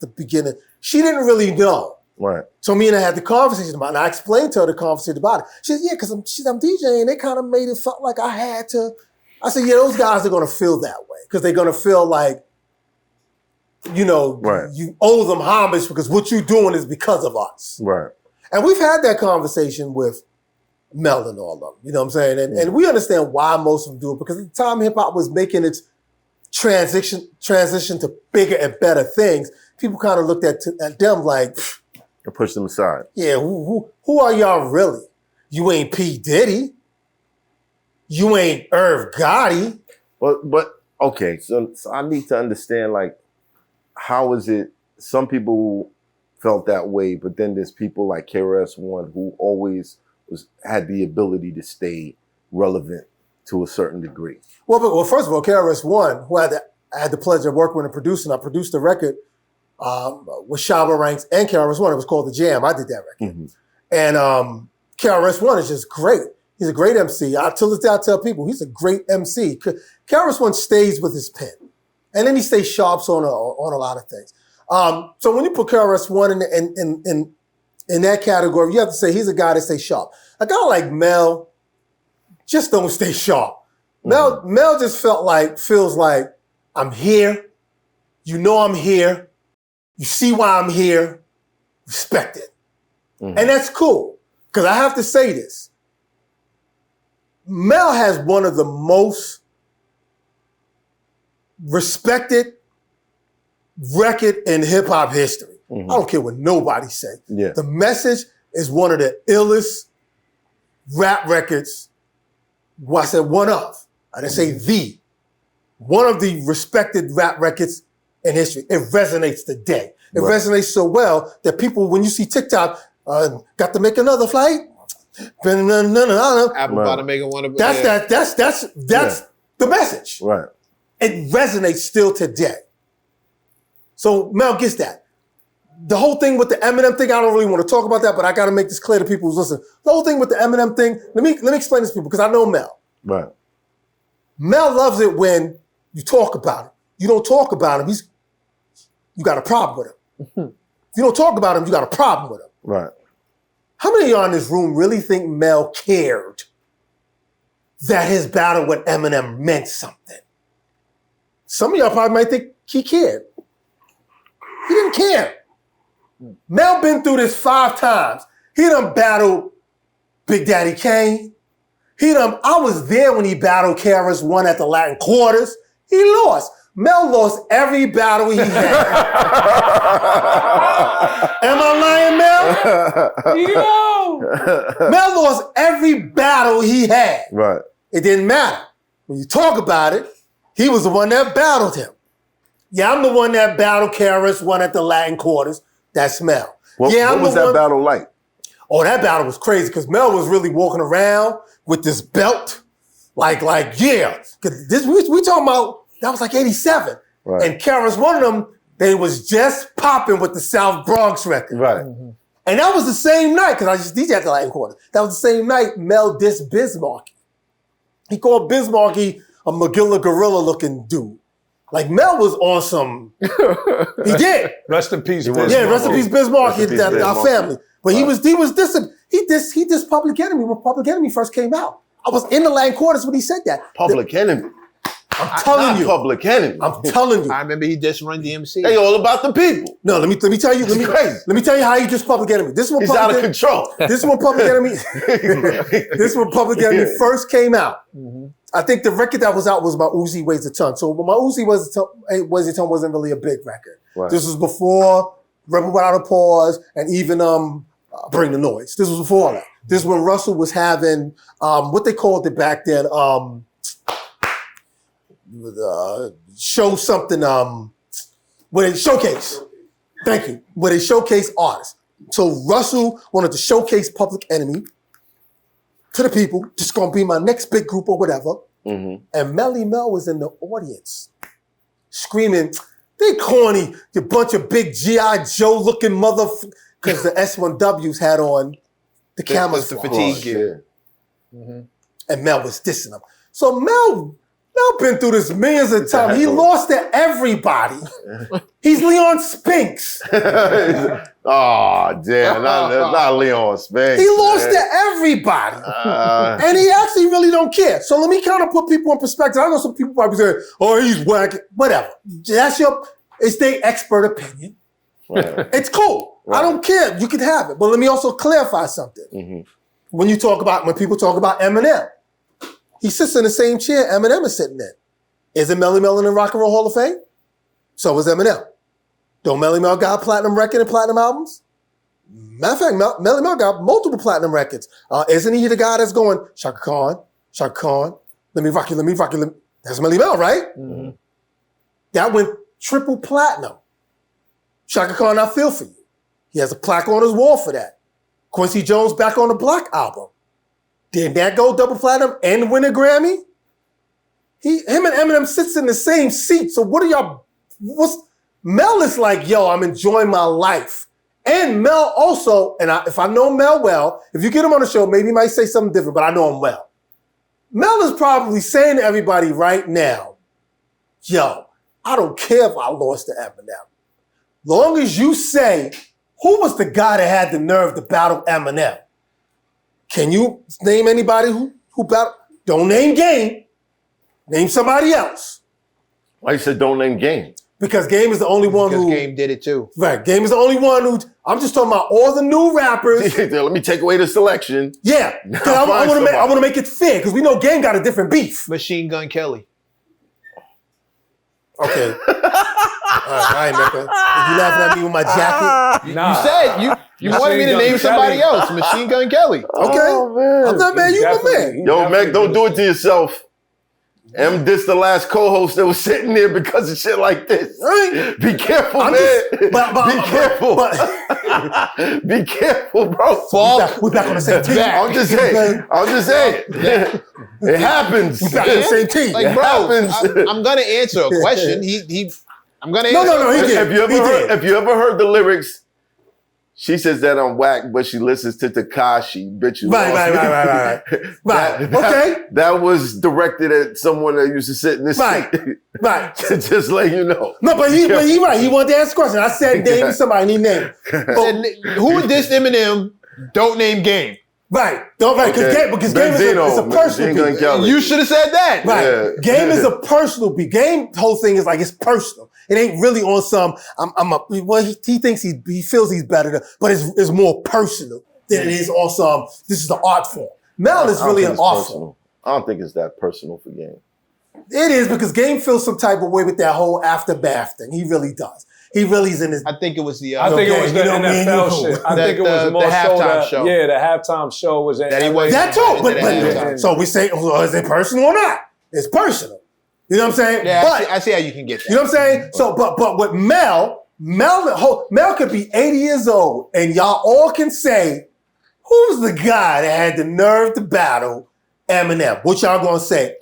the beginning. She didn't really know. Right. So me and I had the conversation about it, and I explained to her the conversation about it. She said, yeah, because I'm DJing, they kind of made it felt like I had to. I said, yeah, those guys are going to feel that way because they're going to feel like, you owe them homage because what you're doing is because of us. Right. And we've had that conversation with Mel and all of them, you know what I'm saying? And we understand why most of them do it because at the time hip-hop was making its transition to bigger and better things, people kind of looked at them like, and push them aside. Yeah, who are y'all really? You ain't P. Diddy. You ain't Irv Gotti. But okay, so I need to understand, like, how is it some people felt that way, but then there's people like KRS-One who always had the ability to stay relevant to a certain degree. Well, first of all, KRS-One, who I had the pleasure of working with and producing, I produced a record with Shabba Ranks and KRS-One. It was called The Jam. I did that record. Mm-hmm. And KRS-One is just great. He's a great MC. Till this day, I tell people, he's a great MC. KRS-One stays with his pen. And then he stays sharp on a lot of things. So when you put KRS-One in that category, you have to say he's a guy that stays sharp. A guy like Mel just don't stay sharp. Mm-hmm. Mel just feels like, I'm here. You know I'm here. You see why I'm here. Respect it. Mm-hmm. And that's cool. Because I have to say this. Mel has one of the most respected record in hip-hop history. Mm-hmm. I don't care what nobody says. Yeah. The Message is one of the illest rap records. Well, I said one of. I didn't say the. One of the respected rap records in history. It resonates today. It resonates so well that people, when you see TikTok, got to make another flight. Apple about to make it one of That's the message. Right. It resonates still today. So Mel gets that. The whole thing with the Eminem thing, I don't really want to talk about that, but I got to make this clear to people who's listening. The whole thing with the Eminem thing, let me explain this to people because I know Mel. Right. Mel loves it when you talk about him. You don't talk about him, you got a problem with him. If you don't talk about him, you got a problem with him. Right. How many of y'all in this room really think Mel cared that his battle with Eminem meant something? Some of y'all probably might think he cared. He didn't care. Mel been through this 5 times. He done battled Big Daddy Kane. I was there when he battled KRS-One at the Latin Quarters. He lost. Mel lost every battle he had. Am I lying, Mel? Yo! Mel lost every battle he had. Right. It didn't matter. When you talk about it, he was the one that battled him. Yeah, I'm the one that battled KRS-One at the Latin Quarters. That's Mel. What was that battle like? Oh, that battle was crazy because Mel was really walking around with this belt. Like, yeah. We talking about, that was like 87. Right. And Karen's one of them. They was just popping with the South Bronx record. Right. And that was the same night, because I just DJ at the Latin Quarter. That was the same night Mel dissed Bismarck. He called Bismarck a Magilla gorilla looking dude. Like Mel was on some. He did. Rest in peace, Yeah, rest in peace, Bismarck. Rest in peace, Our Bismarck. family. But he was dissing. He dissed Public Enemy when Public Enemy first came out. I was in the Latin Quarters when he said that. Public Enemy. I'm telling Not you. Public Enemy. I'm telling you. I remember he just run DMC. They all about the people. No, let me tell you. It's crazy. Let me tell you how he just Public Enemy. This is what He's Public out of Enemy- control. This is when Public Enemy. This is when Public Enemy first came out. I think the record that was out was my Uzi Weighs a Ton. So my Uzi Weighs a Ton wasn't really a big record. Right. This was before Rebel Without a Pause and even Bring the Noise. This was before that. This is when Russell was having what they called it back then. Show something. Where they showcase. Thank you. Where they showcase artists. So Russell wanted to showcase Public Enemy to the people. Just gonna be my next big group or whatever. And Melly Mel was in the audience screaming, "They corny, you bunch of big G.I. Joe looking motherfuckers," because the S1Ws had on the cameras. the fatigue gear. And Mel was dissing them. So Mel been through this millions of times. He lost to everybody. He's Leon Spinks. Oh, damn. Not Leon Spinks. He lost to everybody. And he actually really don't care. So let me kind of put people in perspective. I know some people probably say, "Oh, he's whack." Whatever. It's their expert opinion. Right. It's cool. Right. I don't care. You can have it. But let me also clarify something. When people talk about Eminem, he sits in the same chair Eminem is sitting in. Isn't Melly Mel in the Rock and Roll Hall of Fame? So is Eminem. Don't Melly Mel got a platinum record and platinum albums? Matter of fact, Melly Mel got multiple platinum records. Isn't he the guy that's going, Shaka Khan, let me rock you. That's Melly Mel, right? That went triple platinum. Shaka Khan, I Feel For You. He has a plaque on his wall for that. Quincy Jones, Back on the Block album. Did that go double platinum and win a Grammy? Him and Eminem sits in the same seat. So Mel is like, yo, I'm enjoying my life. And Mel also, and if I know Mel well, if you get him on the show, maybe he might say something different, but I know him well. Mel is probably saying to everybody right now, yo, I don't care if I lost to Eminem. Long as you say, who was the guy that had the nerve to battle Eminem? Can you name anybody who battled? Don't name Game. Name somebody else. Why you said don't name Game? Because Game is the only one Because who... Game did it too. Right, Game is the only one who... I'm just talking about all the new rappers. Let me take away the selection. Yeah, because I want to make it fair, because we know Game got a different beef. Machine Gun Kelly. Okay. All right, Mecca. You laughing at me with my jacket? Nah. You said you wanted me to Machine name Gun somebody Kelly. else. Machine Gun Kelly. Okay. Oh, man. I'm not mad. You my man. Yo, Meg, don't do it to yourself. This the last co-host that was sitting there because of shit like this. Right. Be careful, I'm man. just- Be careful. Be careful, bro. We back on the same team. I'm just saying. It happens. We back on the same team. Like, It bro, happens. I'm gonna answer a question. I'm gonna answer. No, he did. Have you ever heard the lyrics? She says that I'm whack, but she listens to Tekashi. Bitch, you lost me. Right. Right. Okay. That was directed at someone that used to sit in this Right. seat. Right. Just let you know. No, but he right. He wanted to ask a question. I said name somebody, and he named. Who dissed Eminem? Don't name Game. Right. Don't right. Because Game is a personal beef. You You should have said that. Right. Yeah. Game is a personal beef. Game whole thing is like it's personal. It ain't really on some. He thinks he feels he's better, but it's more personal than it is on some. This is the art form. Mel is really an art form. I don't think it's that personal for Game. It is because Game feels some type of way with that whole aftermath thing. He really does. He really's in his. I think it was the. I think it was the you know me and NFL you. shit. I think it was more the halftime so show. Yeah, the halftime show was That he was- That too, but Yeah. so we say, well, is it personal or not? It's personal. You know what I'm saying? Yeah, but I see how you can get that. you know what I'm saying? So, but with Mel could be 80 years old, and y'all all can say, who's the guy that had the nerve to battle Eminem? What y'all gonna say?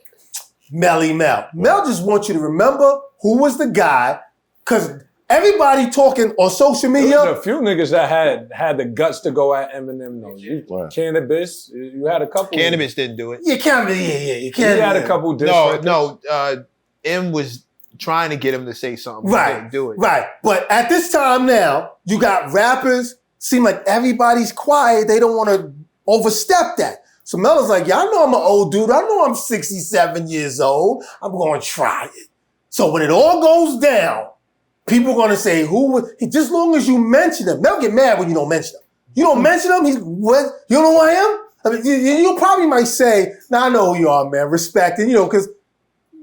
Melly Mel. Mel just wants you to remember who was the guy? Because everybody talking on social There media. was a few niggas that had the guts to go at Eminem though. Right. Cannabis, you had a couple. Cannabis didn't do it. You can't be, you You can't. had a couple diss No, records. no. M was trying to get him to say something. He Right, didn't do it. right. But at this time now, you got rappers, seem like everybody's quiet. They don't want to overstep that. So Melo's like, yeah, I know I'm an old dude. I know I'm 67 years old. I'm going to try it. So when it all goes down, people are going to say, who was, just as long as you mention him. Mel get mad when you don't mention him. You don't mention him, he's, what? You don't know who I am? I mean, you probably might say, nah, I know who you are, man. Respect. And, because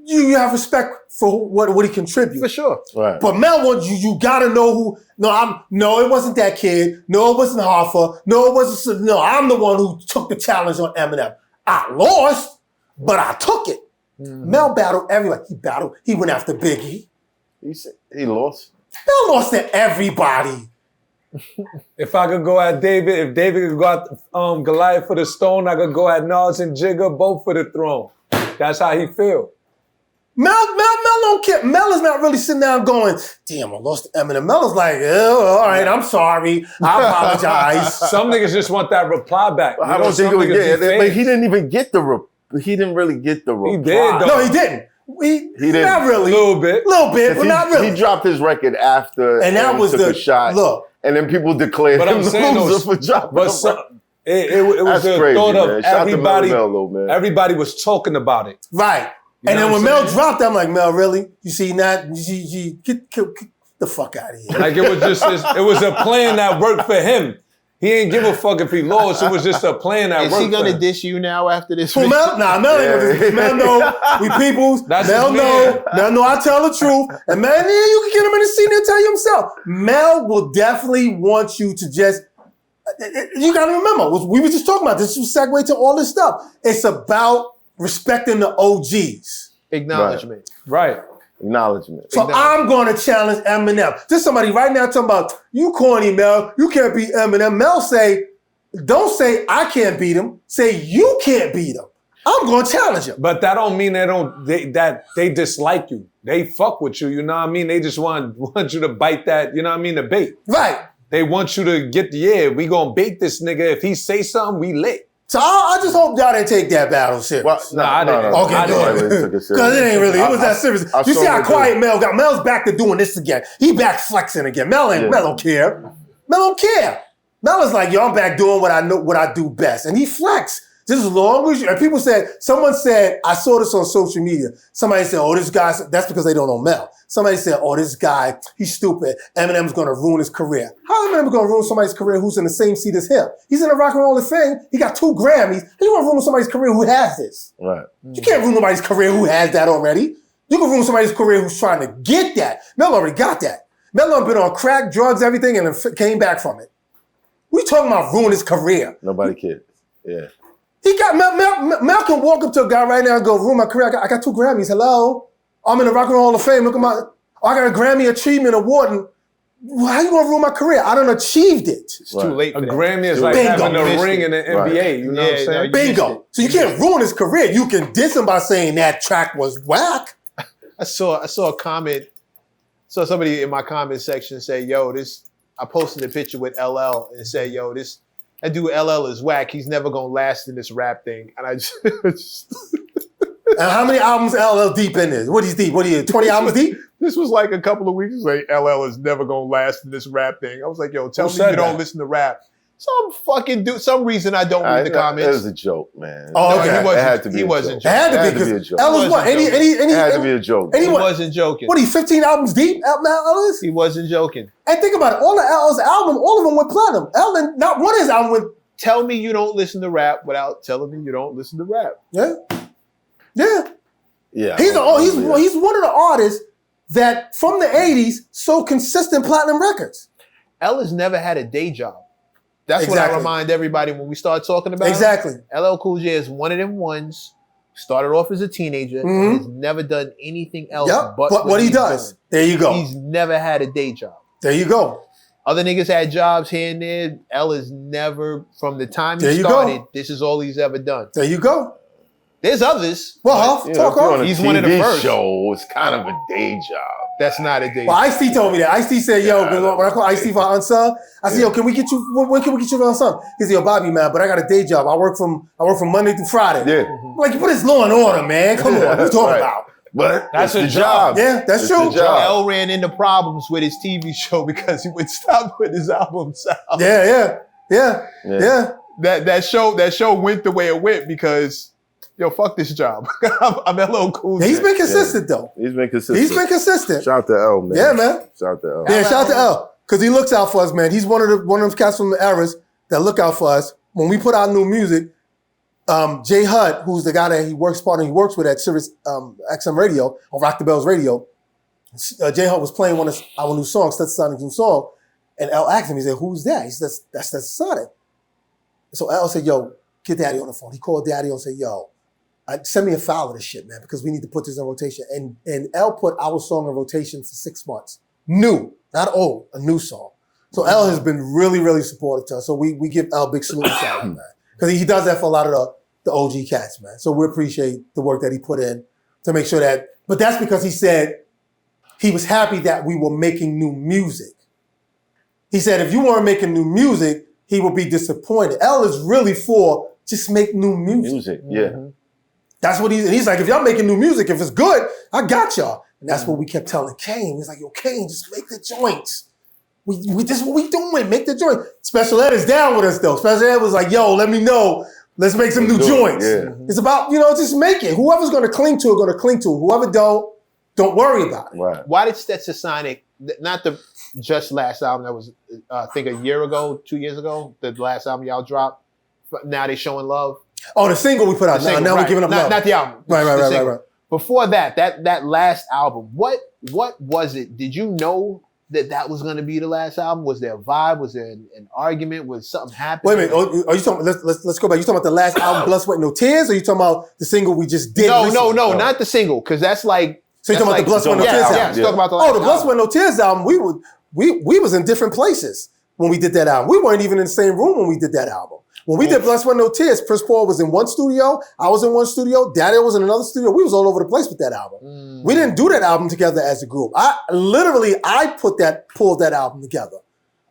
you have respect for what he contributes. For sure. Right. But Mel wants you gotta know who. No, it wasn't that kid. No, it wasn't Hoffa. No, it wasn't. No, I'm the one who took the challenge on Eminem. I lost, but I took it. Mel battled everybody. He went after Biggie. He lost. Mel lost to everybody. If I could go at David, if David could go at Goliath for the stone, I could go at Nas and Jigga both for the throne. That's how he feel. Mel don't care. Mel is not really sitting down going, damn, I lost to Eminem. Mel is like, oh, all right, I'm sorry. I apologize. Some niggas just want that reply back. I don't think it was but he didn't even get he didn't really get the reply. He did, though. No, he didn't. He didn't. Not really. A little bit, but not really. He dropped his record after and that was took a shot. Look. And then people declared but him I'm the saying loser for dropping but him. it was That's the crazy, thought man. of Shout out to everybody. Mel, man. Everybody was talking about it. Right. You And know then when what I'm Mel saying? dropped, I'm like, Mel, really? You see that? Get the fuck out of here. Like it was just it was a plan that worked for him. He ain't give a fuck if he lost. It was just a plan that Is worked. he gonna for him. diss you now after this? Who, Mel? Nah, Mel ain't gonna diss. Mel know we peoples. That's Mel his know. man. Mel know I tell the truth. And man, yeah, you can get him in the scene and tell you himself. Mel will definitely want you to just. You gotta remember, we were just talking about this. This will segue to all this stuff. It's about respecting the OGs. Acknowledgement. Right. Acknowledgement. So I'm going to challenge Eminem. There's somebody right now talking about, you corny, Mel. You can't beat Eminem. Mel say, don't say I can't beat him. Say you can't beat him. I'm going to challenge him. But that don't mean that they dislike you. They fuck with you. You know what I mean? They just want you to bite that. You know what I mean? The bait. Right. They want you to get we gonna bait this nigga. If he say something, we lit. So I just hope y'all didn't take that battle serious. Well, I didn't. Okay, I good. really took it serious. Because it ain't really, it was that serious. You see how quiet Mel got? Mel's back to doing this again. He back flexing again. Mel don't care. Mel don't care. Mel is like, yo, I'm back doing what I know, what I do best. And he flex. Just as long as you, and people said, someone said, I saw this on social media. Somebody said, oh, this guy, that's because they don't know Mel. Somebody said, oh, this guy, he's stupid. Eminem's gonna ruin his career. How is Eminem gonna ruin somebody's career who's in the same seat as him? He's in the Rock and Roll of Fame. He got 2 Grammys. How you gonna ruin somebody's career who has this? Right. You can't ruin nobody's career who has that already. You can ruin somebody's career who's trying to get that. Mel already got that. Mel done been on crack, drugs, everything, and then came back from it. We talking about ruin his career. Nobody cares. Yeah. He got Mel can walk up to a guy right now and go, ruin my career. I got 2 Grammys. Hello? I'm in the Rock and Roll Hall of Fame. Look at I got a Grammy Achievement Award. And how you gonna ruin my career? I done achieved it. It's too late. A For that. Grammy is like Bingo. having a ring in the NBA. You know what I'm saying? Bingo. So you can't ruin his career. You can diss him by saying that track was whack. I saw a comment. Saw somebody in my comment section say, "Yo, this." I posted a picture with LL and said, "Yo, that dude LL is whack. He's never gonna last in this rap thing." And I just And how many albums LL deep in this? What is deep? 20 albums deep? This was like a couple of weeks ago. LL is never gonna last in this rap thing. I was like, "Yo, tell Who me said you don't that? listen to rap." Some fucking dude. Some reason I don't read the comments. It was a joke, man. Oh, No, okay. he wasn't. It had to be He a wasn't. joke. It had to It be had to be a because joke. L was what? It wasn't Any, It had to be a joke. any He what? wasn't joking. What, he 15 albums deep? L is? He wasn't joking. And think about it. All of L's album, all of them went platinum. L, not one of his album went, Tell me you don't listen to rap without telling me you don't listen to rap. yeah. Yeah. Yeah. He's one of the artists that from the 80s sold consistent platinum records. L has never had a day job. That's what Exactly. I remind everybody when we start talking about Exactly. him. LL Cool J is one of them ones. Started off as a teenager. Mhm. Has never done anything else Yep. but What he he's does. doing. There you go. He's never had a day job. There you go. Other niggas had jobs here and there. L is never, from the time There he you started, go. this is all he's ever done. There you go. There's others. Well, Huff, You know, talk if you're on off. a He's TV one of the first. show, it's kind of a day job. That's not a day. Well, Ice-T told me that. Ice-T said, yo, when I call Ice-T for unsub, I said, yo, can we get you, when can we get you on unsub? He said, yo, Bobby, man, but I got a day job. I work from Monday through Friday. Yeah. I'm like, you put his law in order, man. Come on, what are you talking Right. about? But That's it's a the job. Yeah, that's It's true. the job. L ran into problems with his TV show because he would stop with his albums out. Yeah. That show went the way it went because, yo, fuck this job. I'm LL Cool J. He's been consistent, though. He's been consistent. He's been consistent. Shout out to L, man. Yeah, man. Shout out to L. Yeah, shout out to L. Because he looks out for us, man. He's one of those cats from the eras that look out for us. When we put out new music, Jay Hutt, who's the guy that he works with at Sirius XM Radio, on Rock the Bells Radio, Jay Hutt was playing one of our new songs, Stetsa Sonic's new song, and L asked him, he said, who's that? He said, that's Stetsa Sonic. So L said, yo, get Daddy on the phone. He called Daddy and said, yo, send me a file of this shit, man, because we need to put this in rotation. And L put our song in rotation for 6 months. New, not old, a new song. So L has been really, really supportive to us. So we give L big salute and shout out, man. Because he does that for a lot of the OG cats, man. So we appreciate the work that he put in to make sure that, but that's because he said he was happy that we were making new music. He said if you weren't making new music, he would be disappointed. L is really for just make new music. Yeah. That's what he's like, if y'all making new music, if it's good, I got y'all. And that's what we kept telling Kane. He's like, yo, Kane, just make the joints. This is what we doing, make the joint. Special Ed is down with us though. Special Ed was like, yo, let me know. Let's make some new joints. Yeah. It's about, just make it. Whoever's gonna cling to it, gonna cling to it. Whoever don't worry about it. Right. Why did Stetsa Sonic, not the just last album that was, I think a year ago, 2 years ago, the last album y'all dropped, but now they showing love? Oh, the single we put out. Now we're giving up love. Not the album. Right. Before that last album, what was it? Did you know that was going to be the last album? Was there a vibe? Was there an argument? Was something happening? Wait a minute. Are you talking? Let's go back. You talking about the last album, Blood, Sweat, No Tears, or you talking about the single we just did? No, not the single, because that's like. So you talking about the Blood, Sweat, No Tears album? Yeah, talking about the last the Blood, Sweat, No Tears album. We was in different places when we did that album. We weren't even in the same room when we did that album. When we did Blood, Sweat, No Tears, Prince Paul was in one studio, I was in one studio, Daddy was in another studio. We was all over the place with that album. We didn't do that album together as a group. I pulled that album together.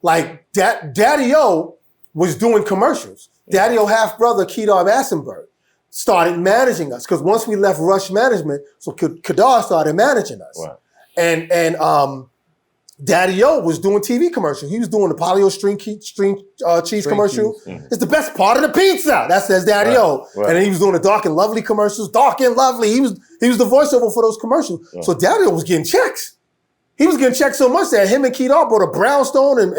Like Daddy-O was doing commercials. Daddy-O half brother, Kedar Massenberg, started managing us. Because once we left Rush Management, so Kedar started managing us. Right. And Daddy-O was doing TV commercials. He was doing the Polly-O string cheese commercial. It's the best part of the pizza. That says Daddy-O. Right. And then he was doing the Dark and Lovely commercials. Dark and Lovely. He was the voiceover for those commercials. Right. So Daddy-O was getting checks. He was getting checks so much that him and Kedar bought a brownstone and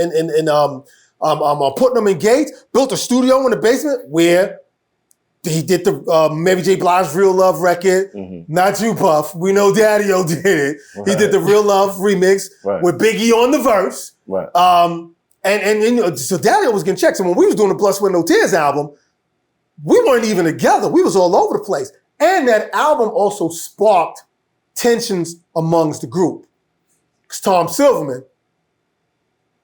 putting them in gates, built a studio in the basement where he did the Mary J. Blige's Real Love record. Not you, Puff. We know Daddy-O did it. Right. He did the Real Love remix with Biggie on the verse. Right. So Daddy-O was getting checks. And when we was doing the Blood, Sweat, No Tears album, we weren't even together. We was all over the place. And that album also sparked tensions amongst the group. Because Tom Silverman,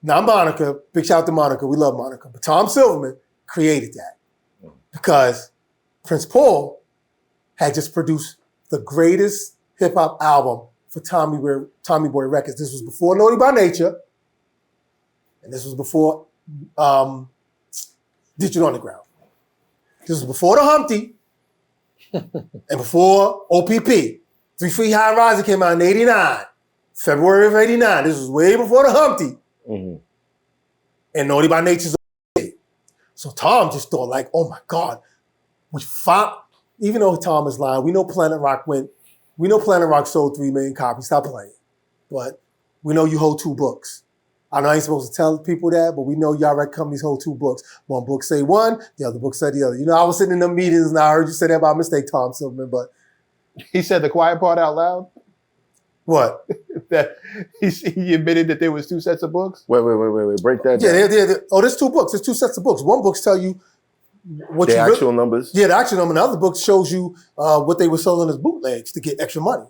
not Monica, big shout out to Monica, we love Monica, but Tom Silverman created that. Because Prince Paul had just produced the greatest hip-hop album for Tommy Boy Records. This was before Naughty by Nature, and this was before Digital Underground. This was before the Humpty, and before OPP. 3 Feet High and Rising came out in 89, February of 89. This was way before the Humpty. And Naughty by Nature's OPP. So Tom just thought like, oh my God, even though Tom is lying, we know Planet Rock sold 3 million copies. Stop playing. But we know you hold 2 books. I know I ain't supposed to tell people that, but we know y'all record companies hold 2 books. One book say one, the other book say the other. I was sitting in the meetings and I heard you say that by mistake, Tom Silverman, but. He said the quiet part out loud? What? That he admitted that there was 2 sets of books? Wait. Break that down. Yeah. There's 2 books. There's 2 sets of books. One book tell you what the actual numbers? Yeah, the actual number. And the other book shows you what they were selling as bootlegs to get extra money.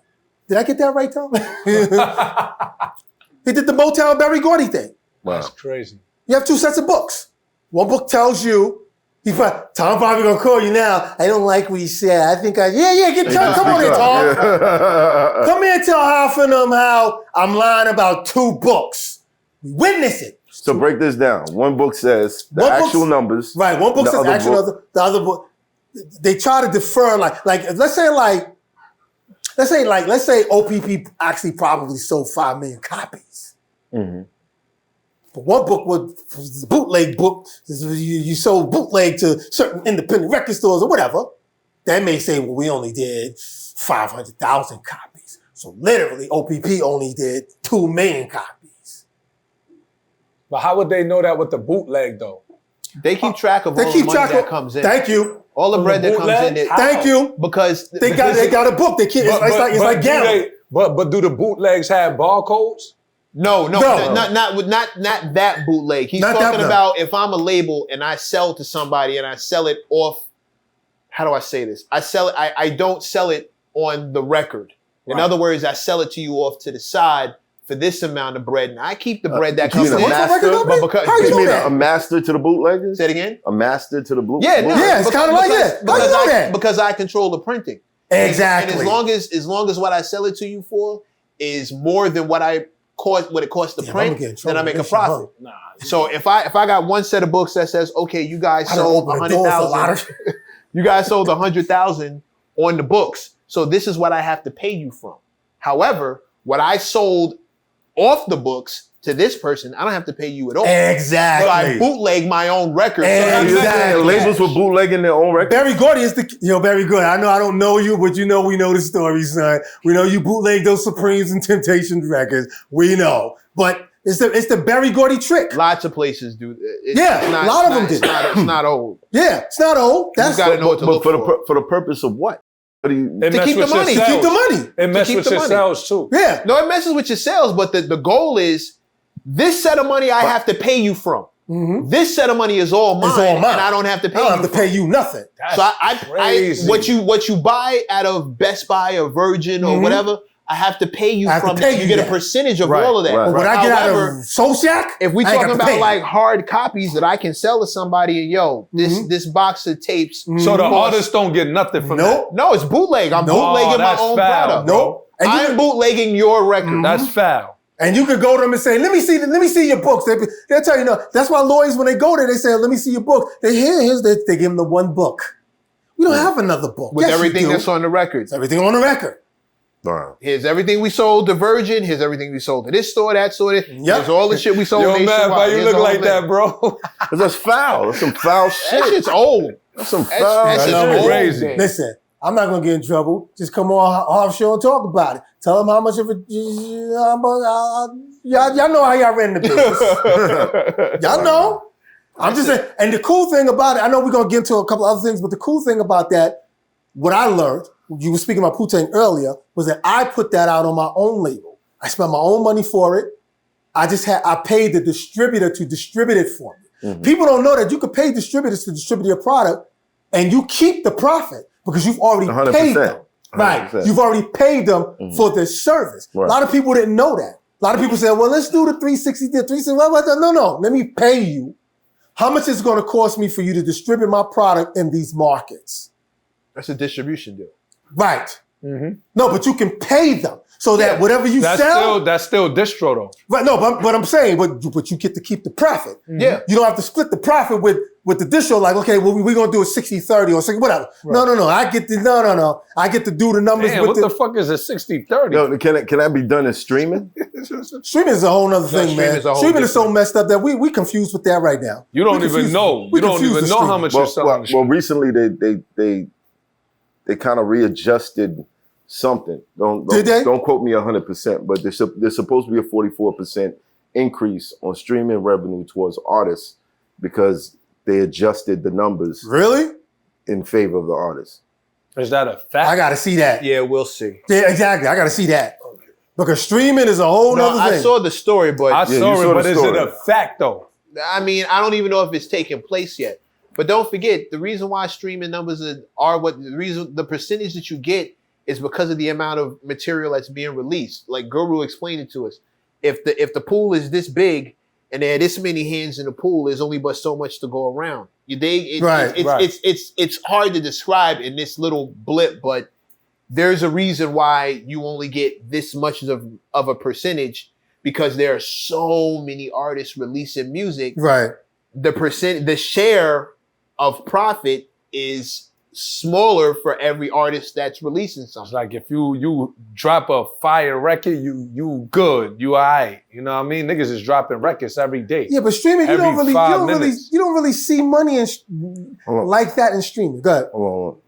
Did I get that right, Tom? He did the Motown Berry Gordy thing. Wow. That's crazy. You have 2 sets of books. One book tells you Tom probably gonna call you now. I don't like what he said. I think come on here, Tom. Yeah. Come here and tell Hoffa and them how I'm lying about 2 books. Witness it. So break this down. One book says the actual numbers. Right. One book The says other actual book- number. The other book, they try to defer let's say OPP actually probably sold 5 million copies. Mm-hmm. But one book was the bootleg book. You sold bootleg to certain independent record stores or whatever. They may say, well, we only did 500,000 copies. So literally, OPP only did 2 million copies. But how would they know that with the bootleg though? They keep track of all the money that comes in. Thank you. All the From bread the that comes bootleg? in it. How? Thank you. Because They got a book. They can't. It's like do gambling. but do the bootlegs have barcodes? No, No. not that bootleg. He's Not that, talking no. about if I'm a label and I sell to somebody and I sell it off. How do I say this? I sell it. I don't sell it on the record. In Right. other words, I sell it to you off to the side for this amount of bread, and I keep the bread that you comes mean in. a master? But because How you You know mean that? a master to the bootleggers? say it again. A master to the boot? Yeah, no, Yeah, it's kinda like that. How you know that? Because I control the printing. Exactly. And as long as what I sell it to you for is more than what it costs to Yeah, I'm print, gonna get in trouble. then I make a This shit profit. Nah. So if I got one set of books that says, okay, you guys I don't sold open the door for a lot 100,000, of you guys sold 100,000 on the books. So this is what I have to pay you from. However, what I sold off the books to this person, I don't have to pay you at all. Exactly. So I bootleg my own record. So You I'm Exactly. saying labels were bootlegging their own records? Barry Gordy is Barry Gordy. I know I don't know you, but we know the story, son. We know you bootleg those Supremes and Temptations records. We know. But it's the Barry Gordy trick. Lots of places do. Yeah, a lot of them did. It's not old. Yeah, it's not old. You That's got to know what to But look for for. the purpose of what? What do you? It To mess keep with the your money. to keep sales. the money. It mess keep with the your money. sales too. Yeah. No, it messes with your sales, but the goal is this set of money I have to pay you from. Mm-hmm. This set of money is all mine, It's all mine. and I don't have to I pay don't you. have to pay you nothing. So I crazy. what you buy out of Best Buy or Virgin or Mhm. whatever, I have to pay you I have to from. pay You you get a that. percentage of Right, all of that. right. But what I get out However, of Soul Shack, if we I ain't talking got to about pay. like hard copies that I can sell to somebody, and yo, this box of tapes. So the Mhm. artists don't get nothing from Nope. No, it's bootleg. I'm No, bootlegging my that's own foul. product. Nope. And you I'm can- bootlegging your record. Mm-hmm. that. That's foul. And you could go to them and say, let me see your books. They'll tell you, no. That's why lawyers, when they go there, they say, let me see your book. They give them the one book. We don't have another book. With Yes, you everything do. that's on the record. It's everything on the record. Wow. Here's everything we sold to Virgin. Here's everything we sold to this store, that store. Yep. Here's all the shit we sold Yo, man, nationwide. why you Here's look the whole like that, thing. bro? That's foul. That's some foul That shit. shit's old. That's some That's foul just know, old. crazy. Day. Listen, I'm not going to get in trouble. Just come on Half Show and talk about it. Tell them how much of it, y'all know how y'all ran the business. Y'all know. I'm just saying, and the cool thing about it, I know we're going to get into a couple other things, but the cool thing about that, what I learned, you were speaking about Wu-Tang earlier, was that I put that out on my own label. I spent my own money for it. I paid the distributor to distribute it for me. Mhm. People don't know that you could pay distributors to distribute your product and you keep the profit because you've already 100%. paid them. Right. 100%. You've already paid them for their service. Right. A lot of people didn't know that. A lot of people said, well, let's do the 360, the 360. No. Let me pay you. How much is it going to cost me for you to distribute my product in these markets? That's a distribution deal. Right. Mm-hmm. No, but you can pay them so that Yeah. whatever you sell. That's still distro though. Right, no, but I'm saying, but you get to keep the profit. Yeah. You don't have to split the profit with the distro, like, okay, well, we're going to do a 60-30 or 60, whatever. Right. No. I get to do the numbers Man, with what the fuck is a 60-30? Yo, can that be done in streaming? Streaming is a whole nother thing, streaming man. is a whole Streaming is so different- messed up that we confused with that right now. You don't We even confused- know. we You don't confused even the know how streaming. much you're selling. Well, recently they kind of readjusted something. Did they? Don't quote me 100%, but there's supposed to be a 44% increase on streaming revenue towards artists because they adjusted the numbers Really? in favor of the artists. Is that a fact? I got to see that. Yeah, we'll see. Yeah, exactly. I got to see that. Because streaming is a whole No, nother I thing. saw the story, but I you saw saw it, the but is it story. a fact though? I mean, I don't even know if it's taking place yet. But don't forget, the reason why streaming numbers are what the percentage that you get is because of the amount of material that's being released. Like Guru explained it to us. If the pool is this big and there are this many hands in the pool, there's only but so much to go around. You dig? Right. It's hard to describe in this little blip, but there's a reason why you only get this much of a percentage, because there are so many artists releasing music. Right. The share of profit is smaller for every artist that's releasing It's something. like if you drop a fire record, you good, you alright. You know what I mean? Niggas is dropping records every day. Yeah, but streaming, you Every don't 5 minutes. really see money in like that in streaming. Go ahead. Hold on.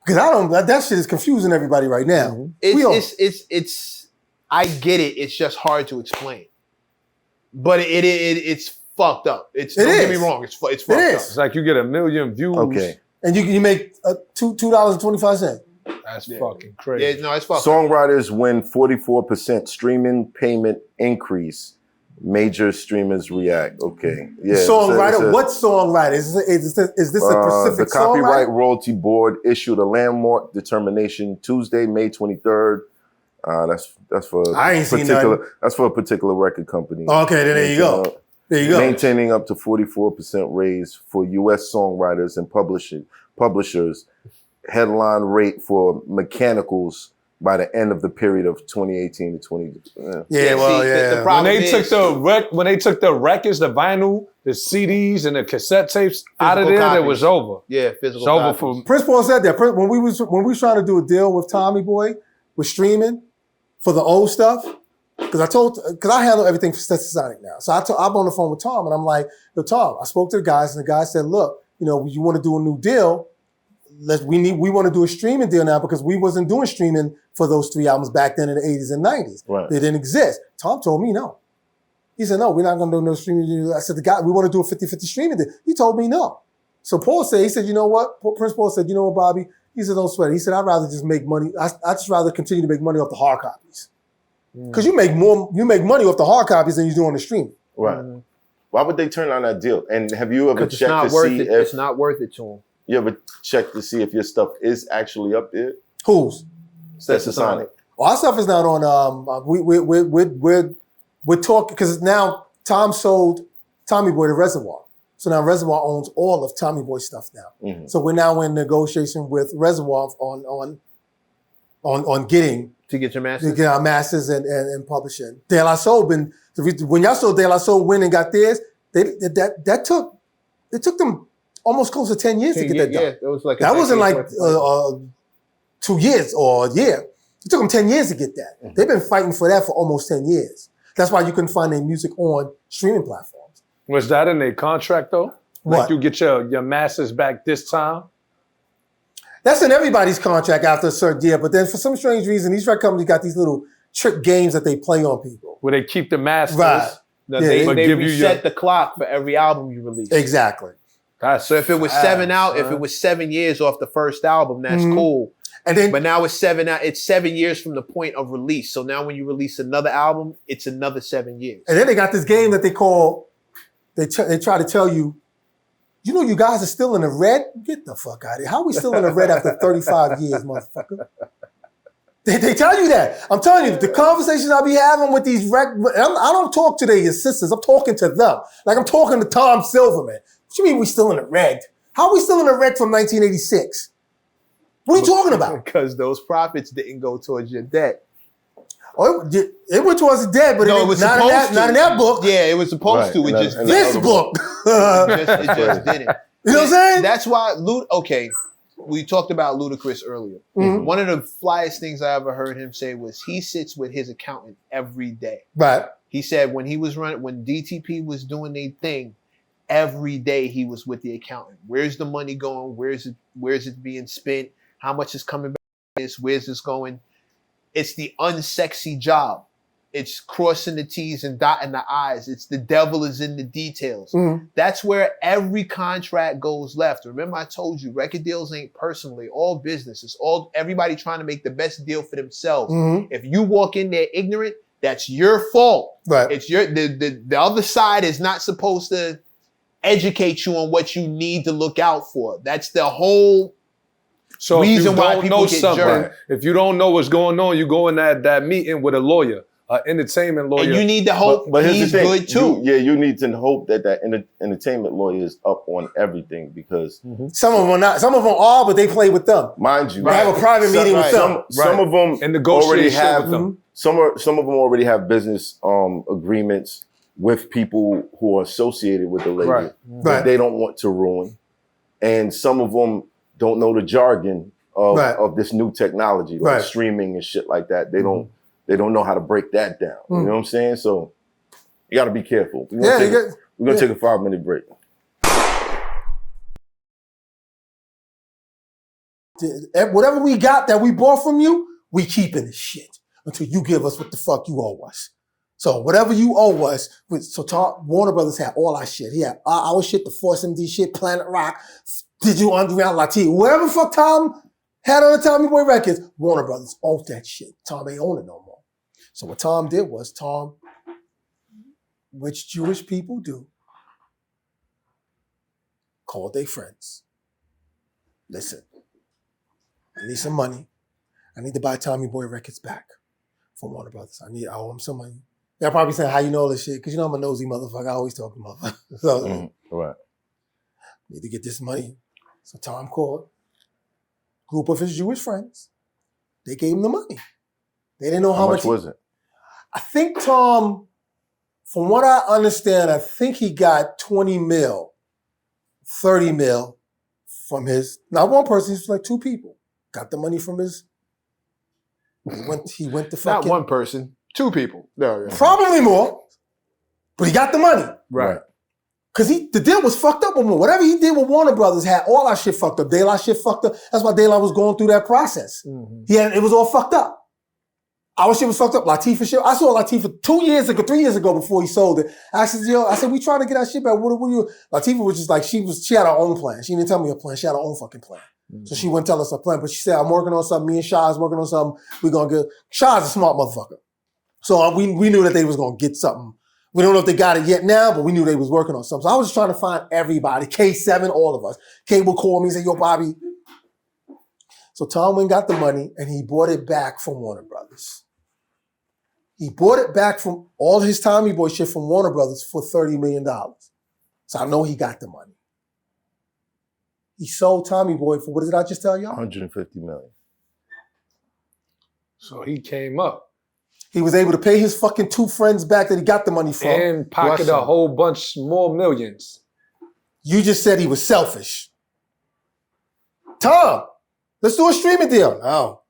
Because that shit is confusing everybody right now. It's I get it. It's just hard to explain. But it's fucked up. Don't get me wrong. It's fucked up. It's like you get 1 million views. Okay. And you make $2.25. That's fucking crazy. Yeah, no, it's fucked up. Songwriters win 44% streaming payment increase. Major streamers react. Okay. Yeah. Songwriter? What songwriter? Is this a specific The Copyright songwriter? Royalty Board issued a landmark determination Tuesday, May 23rd. That's for I ain't seen particular. That's for a particular record company. Okay, then there you go. There you go. Maintaining up to 44% raise for U.S. songwriters and publishers. Headline rate for mechanicals by the end of the period of 2018 to 20. Yeah, well, The yeah. problem When they took the records, the vinyl, the CDs, and the cassette tapes out of there, copies. it was over. Yeah, physical. It's over copies. for Prince Paul said that when we was trying to do a deal with Tommy Boy with streaming for the old stuff, because I handle everything for Stetsa now. So I'm on the phone with Tom and I'm like, yo, Tom, I spoke to the guys and the guy said, look, you want to do a new deal? We want to do a streaming deal now because we wasn't doing streaming for those 3 albums back then in the 80s and 90s. Right. They didn't exist. Tom told me no. He said, no, we're not going to do no streaming deal. I said, we want to do a 50-50 streaming deal. He told me no. So he said, you know what? Prince Paul said, you know what, Bobby? He said, don't sweat it. He said, I'd rather just make money. I just rather continue to make money off the hard copies. Because you make money off the hard copies than you do on the streaming. Right. Why would they turn on that deal? And have you ever It's checked not to worth see it. if It's not worth it to them. you ever checked to see if your stuff is actually up there? Whose? Stetsa Sonic. Well, our stuff is not on. We're talking because now Tom sold Tommy Boy to Reservoir, so now Reservoir owns all of Tommy Boy's stuff now. Mhm. So we're now in negotiation with Reservoir on getting To get your to masters. get our masters and publishing. De La Soul when y'all saw De La Soul win and got theirs, it took them almost close to 10 years to get that done. Yeah, it was like That wasn't like 2 years or a year. It took them 10 years to get that. Mm-hmm. They've been fighting for that for almost 10 years. That's why you couldn't find their music on streaming platforms. Was that in their contract though? Like What? you get your masters back this time? That's in everybody's contract after a certain year, but then for some strange reason, these record companies got these little trick games that they play on people. Where they keep the masters? Right. No, Yeah, they but they give you reset your- the clock for every album you release. Exactly. That's So if it was fast, 7 out, if son. it was 7 years off the first album, that's Mhm. cool. And then But now it's 7 out. It's 7 years from the point of release. So now when you release another album, it's another 7 years. And then they got this game that they call, they try to tell you, you guys are still in the red? Get the fuck out of here. How are we still in the red after 35 years, motherfucker? They tell you that. I'm telling you, the conversations I be having with these I don't talk to their assistants. I'm talking to them. Like I'm talking to Tom Silverman. What you mean we still in the red? How are we still in the red from 1986? What are you talking about? Because those profits didn't go towards your debt. Oh, it went towards the dead, but No, it it was not supposed in that book. Yeah, it was supposed Right, to. It and just that- This other book. it just didn't. You know what I'm saying? That's why okay, we talked about Ludacris earlier. Mhm. One of the flyest things I ever heard him say was he sits with his accountant every day. Right. He said when DTP was doing their thing, every day he was with the accountant. Where's the money going? Where's it being spent? How much is coming back? Where's this going? It's the unsexy job. It's crossing the T's and dotting the I's. It's the devil is in the details. Mhm. That's where every contract goes left. Remember, I told you, record deals ain't personally, all business. It's all everybody trying to make the best deal for themselves. Mhm. If you walk in there ignorant, that's your fault. Right. It's the other side is not supposed to educate you on what you need to look out for. That's the whole So if you reason why don't people know get something, jerked. if you don't know what's going on, you go in that meeting with a lawyer. entertainment lawyer. And you need to hope But here's he's the thing. good too. You need to hope that entertainment lawyer is up on everything because Some of them are not. Some of them are, but they play with them. mind you, They have a private meeting with them. some of them And negotiate already shit have with them. some of them already have business agreements with people who are associated with the label Right. that they don't want to ruin, and some of them don't know the jargon of this new technology like streaming and shit like that. They don't know how to break that down. You know what I'm saying? So you got to be careful. We're gonna take a 5-minute break. Whatever we got that we bought from you, we keeping the shit until you give us what the fuck you owe us. So whatever you owe us, Warner Brothers had all our shit. He had our shit, the Force MD shit, Planet Rock, Digital Underground, Latina, whatever the fuck Tom had on the Tommy Boy Records, Warner Brothers owned that shit. Tom ain't own it no more. So what Tom did was, which Jewish people do, called their friends. Listen, I need some money. I need to buy Tommy Boy Records back from Warner Brothers. I owe him some money. They're probably saying, how you know all this shit? Because you know I'm a nosy motherfucker. I always talk to motherfuckers. So, Right. need to get this money. So Tom called a group of his Jewish friends. They gave him the money. They didn't know how much was it? I think Tom, from what I understand, I think he got 20 mil, 30 mil from his, not one person, it's like 2 people. Got the money from his, he went to fucking. Not one person, 2 people. No, yeah. Probably more, but he got the money. Right. Because the deal was fucked up with him. Whatever he did with Warner Brothers had all our shit fucked up. De La shit fucked up. That's why De La was going through that process. It was all fucked up. Our shit was fucked up. Latifah shit. I saw Latifah 2 years ago, 3 years ago before he sold it. I said, we trying to get our shit back. What are you? Latifah was just like, she had her own plan. She didn't tell me her plan. She had her own fucking plan. So she wouldn't tell us her plan. But she said, I'm working on something. Me and Shah's working on something. We're going to get, Shah's a smart motherfucker. So we knew that they was going to get something. We don't know if they got it yet now, but we knew they was working on something. So I was just trying to find everybody, K7, all of us. K would call me and say, yo, Bobby. So Tom went and got the money, and he bought it back from Warner Brothers. He bought it back from all his Tommy Boy shit from Warner Brothers for $30 million. So I know he got the money. He sold Tommy Boy for, what did I just tell y'all? 150 million. So he came up. He was able to pay his fucking 2 friends back that he got the money from. And pocket a whole bunch more millions. You just said he was selfish. Tom, let's do a streaming deal. No.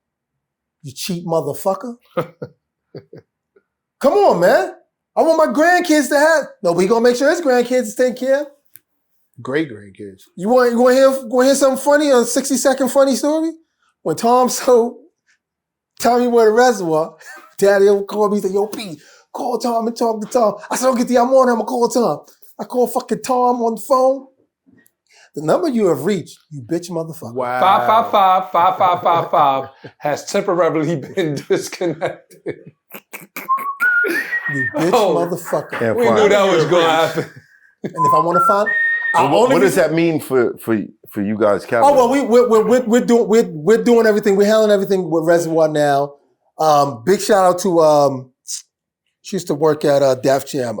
You cheap motherfucker. Come on, man. I want my grandkids to have. No, but he gonna make sure his grandkids is taken care of. Great grandkids. You want to hear something funny, a 60-second funny story? When Tom sold Tommy Boy the Reservoir, Daddy will call me and say, yo, P, call Tom and talk to Tom. I said, don't get the I'm on, I'm gonna call Tom. I call fucking Tom on the phone. The number you have reached, you bitch motherfucker. Wow. 555-5555 has temporarily been disconnected. You bitch motherfucker. We knew that was going to happen. And if I want to find, What does that mean for you guys, Kevin? Oh well, we're doing everything. We're handling everything with Reservoir now. Big shout out to she used to work at Def Jam.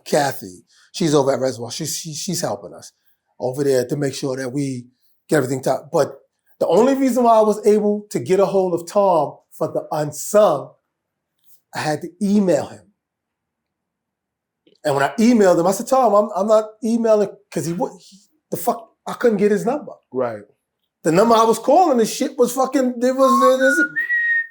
Kathy, she's over at Reservoir. She's helping us over there to make sure that we get everything top. But the only reason why I was able to get a hold of Tom for the Unsung, I had to email him. And when I emailed him, I said, Tom, I'm not emailing because I couldn't get his number. Right. The number I was calling, this shit was fucking,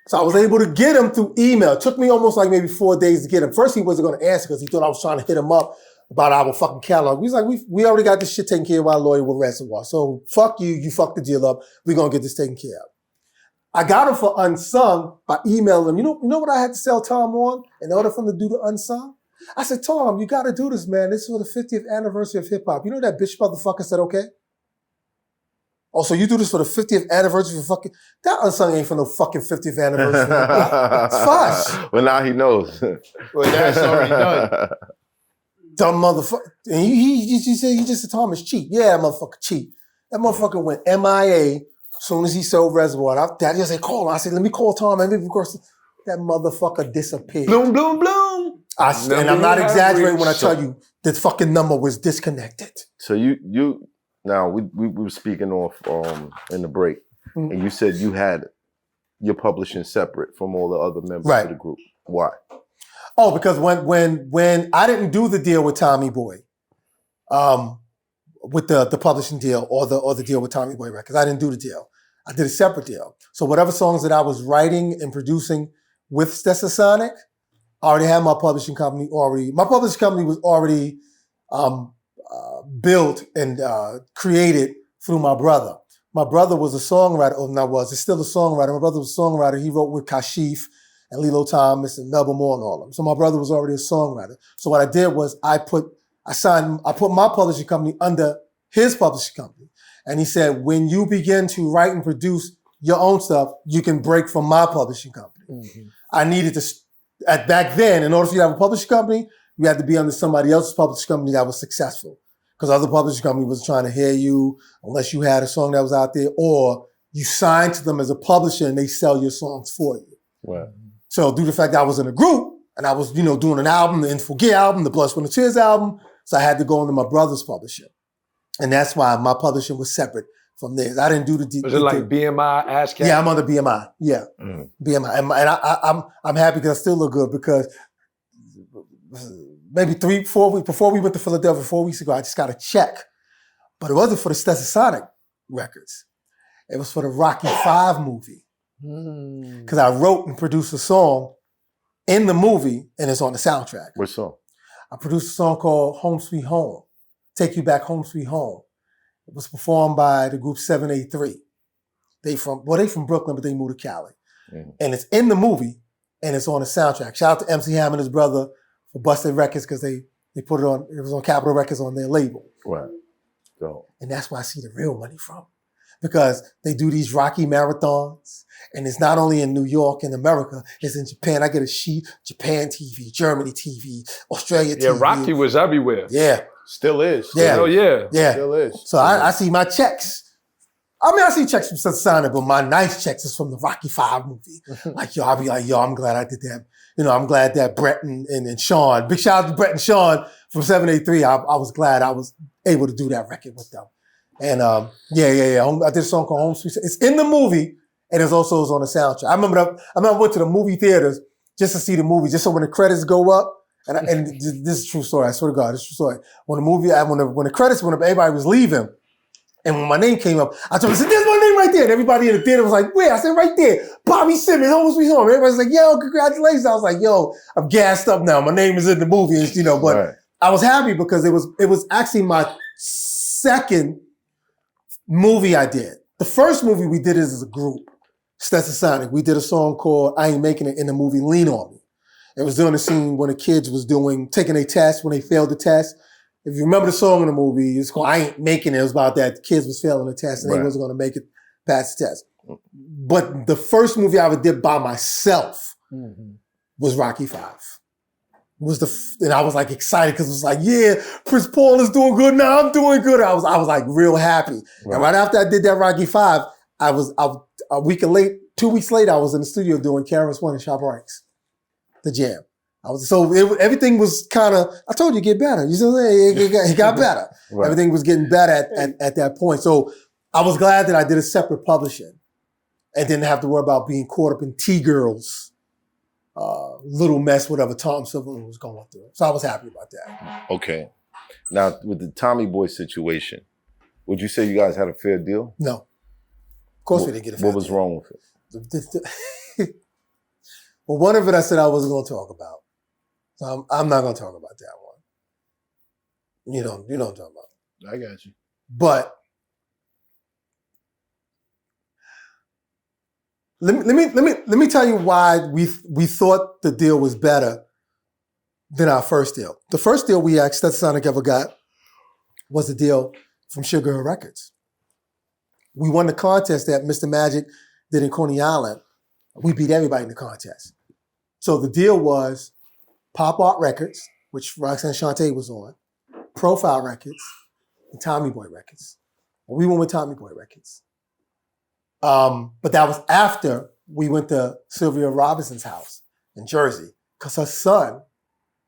so I was able to get him through email. It took me almost like maybe 4 days to get him. First, he wasn't going to answer because he thought I was trying to hit him up about our fucking catalog. He was like, we already got this shit taken care of by a lawyer with Reservoir. So fuck you, you fucked the deal up. We're going to get this taken care of. I got him for Unsung by emailing him. You know what I had to sell Tom on in order for him to do the Unsung? I said, Tom, you got to do this, man. This is for the 50th anniversary of hip hop. You know that bitch motherfucker said, okay? Oh, so you do this for the 50th anniversary of fucking... That Unsung ain't for no fucking 50th anniversary. It's fush. Well, now he knows. Well, that's already done. Dumb motherfucker. And he just said, Tom is cheap. Yeah, that motherfucker cheap. That motherfucker went MIA as soon as he sold Reservoir. Daddy just said, call him. I said, let me call Tom. And of course, that motherfucker disappeared. Bloom, bloom, bloom. And I'm not exaggerating when I tell you the fucking number was disconnected. So you now we were speaking off in the break, and you said you had your publishing separate from all the other members of the group. Why? Oh, because when I didn't do the deal with Tommy Boy, with the publishing deal or the deal with Tommy Boy Records, I didn't do the deal. I did a separate deal. So whatever songs that I was writing and producing with Stetsa Sonic, I already had my publishing company already. My publishing company was already built and created through my brother. My brother was a songwriter, it's still a songwriter. My brother was a songwriter. He wrote with Kashif and Lilo Thomas and Melba Moore and all of them. So my brother was already a songwriter. So what I did was I put my publishing company under his publishing company. And he said, when you begin to write and produce your own stuff, you can break from my publishing company. Mm-hmm. I needed to, back then, in order for you to have a publishing company, you had to be under somebody else's publishing company that was successful. Because other publishing company was trying to hear you unless you had a song that was out there, or you signed to them as a publisher and they sell your songs for you. Right. So due to the fact that I was in a group and I was, doing an album, the In Forget album, the Blood, Sweat, and Tears album, so I had to go into my brother's publisher. And that's why my publishing was separate from theirs. I didn't do the... Was it like BMI, ASCAP? Yeah, I'm under BMI. Yeah, BMI. And I'm happy because I still look good because maybe 3-4 weeks before we went to Philadelphia 4 weeks ago, I just got a check. But it wasn't for the Stetsa Sonic records. It was for the Rocky V movie. Because I wrote and produced a song in the movie and it's on the soundtrack. What song? I produced a song called Home Sweet Home. Take You Back Home Sweet Home. It was performed by the group 783. They from Brooklyn, but they moved to Cali. And it's in the movie and it's on the soundtrack. Shout out to MC Ham and his brother for Busted Records because they put it on, it was on Capitol Records on their label. Right. So. And that's where I see the real money from. Because they do these Rocky marathons, and it's not only in New York and America, it's in Japan. I get a sheet, Japan TV, Germany TV, Australia TV. Yeah, Rocky was everywhere. Yeah. Still is. Yeah. Oh, yeah. Yeah. Still is. So I see my checks. I see checks from Stetsa Sonic, but my nice checks is from the Rocky V movie. Like, I'll be like, I'm glad I did that. I'm glad that Brett and Sean, big shout out to Brett and Sean from 783. I was glad I was able to do that record with them. And I did a song called Home Sweet. It's in the movie, and it's also on the soundtrack. I remember I went to the movie theaters just to see the movie, just so when the credits go up, and this is a true story. I swear to God, it's a true story. When the credits went up, everybody was leaving, and when my name came up, I told them, I said, "There's my name right there." And everybody in the theater was like, "Where?" I said, "Right there, Bobby Simmons, Home Sweet Home." Everybody's like, "Yo, congratulations!" I was like, "Yo, I'm gassed up now. My name is in the movie," But right. I was happy because it was actually my second movie I did. The first movie we did as a group, Stetsa Sonic. We did a song called I Ain't Making It in the movie Lean On Me. It was doing the scene when the kids was taking a test when they failed the test. If you remember the song in the movie, it's called I Ain't Making It. It was about that the kids was failing the test and they wasn't going to make it past the test. But the first movie I ever did by myself was Rocky V. And I was like excited because it was like, yeah, Prince Paul is doing good now. I'm doing good. I was like real happy. Right. And right after I did that Rocky V, I was 2 weeks later, I was in the studio doing Karen's One and Shop Ranks, the jam. Everything was kind of, I told you, get better. You see what I'm saying? It got better. Right. Everything was getting better at that point. So I was glad that I did a separate publishing and didn't have to worry about being caught up in T-Girls. Little mess, whatever Tom Silverman was going through. So I was happy about that. Okay. Now, with the Tommy Boy situation, would you say you guys had a fair deal? No. Of course we didn't get a fair deal. What was wrong with it? Well, one of it I said I wasn't going to talk about. So I'm not going to talk about that one. You know what I'm talking about. I got you. But let me tell you why we thought the deal was better than our first deal. The first deal we Stetsa Sonic ever got was a deal from Sugar Hill Records. We won the contest that Mr. Magic did in Coney Island. We beat everybody in the contest. So the deal was Pop Art Records, which Roxanne Shante was on, Profile Records, and Tommy Boy Records. We went with Tommy Boy Records. But that was after we went to Sylvia Robinson's house in Jersey because her son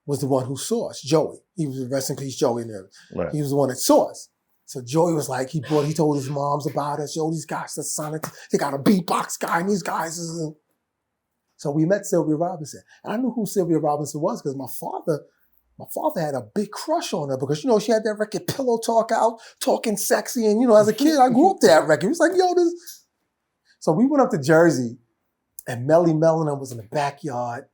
was the one who saw us, Joey. He was, rest in peace, Joey. Right. He was the one that saw us. So Joey was like, he told his moms about us. Yo, these guys, that's Sonic. They got a beatbox guy, and these guys is. So we met Sylvia Robinson. And I knew who Sylvia Robinson was because my father had a big crush on her because, she had that record Pillow Talk out, Talking Sexy. And, as a kid, I grew up to that record. He was like, yo, this. So we went up to Jersey, and Melly Melanin was in the backyard.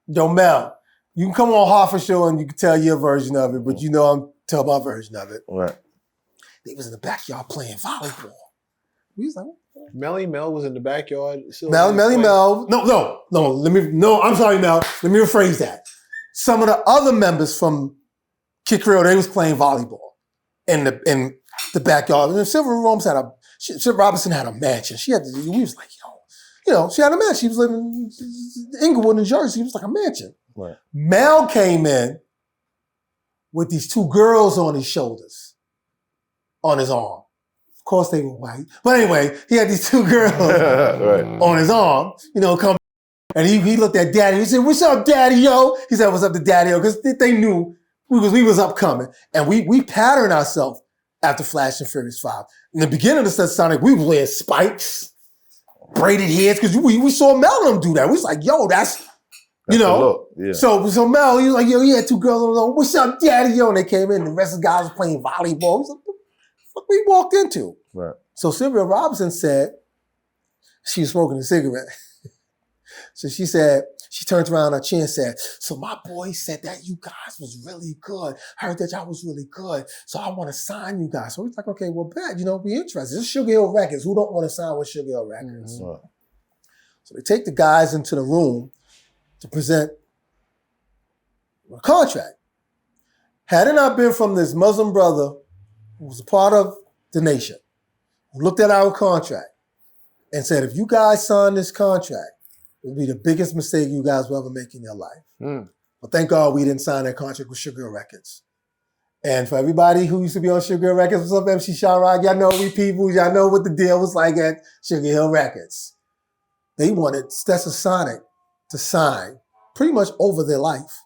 Yo, Mel, you can come on Hoffa show and you can tell your version of it, but I'm tell my version of it. Right. They was in the backyard playing volleyball. We was like, Melly Mel was in the backyard. Melly Mel. No, I'm sorry, Mel. Let me rephrase that. Some of the other members from Kid Creole, they was playing volleyball in the backyard. And Sylvia Robinson had a mansion. We was like, she had a mansion. She was living in Inglewood, New Jersey. It was like a mansion. Right. Mel came in with these two girls on his shoulders, on his arm. Of course they were white. But anyway, he had these two girls right. on his arm, come. And he looked at Daddy. He said, "What's up, Daddy, yo?" He said, "What's up to Daddy, yo?" Because they knew we was upcoming. And we patterned ourselves after Flash and Furious 5. In the beginning of the Sonic, we were wearing spikes, braided heads, because we saw Mel and them do that. We was like, yo, that's the look. Yeah. So Mel, he was like, yo, he had two girls on his arm. "What's up, Daddy, yo?" And they came in, and the rest of the guys were playing volleyball. He was like, what the fuck we walked into? Right. So Sylvia Robinson said, she was smoking a cigarette. So she said, she turned around her chin and said, "So my boy said that you guys was really good. Heard that y'all was really good. So I want to sign you guys." So we was like, okay, well, bet, we interested. This is Sugar Hill Records. Who don't want to sign with Sugar Hill Records? Mm-hmm. So they take the guys into the room to present a contract. Had it not been from this Muslim brother who was a part of the nation, who looked at our contract and said, if you guys sign this contract, it would be the biggest mistake you guys will ever make in your life. But thank God we didn't sign that contract with Sugar Hill Records. And for everybody who used to be on Sugar Hill Records, what's up, MC Sharrock? Y'all know we people, y'all know what the deal was like at Sugar Hill Records. They wanted Stetsa Sonic to sign pretty much over their life.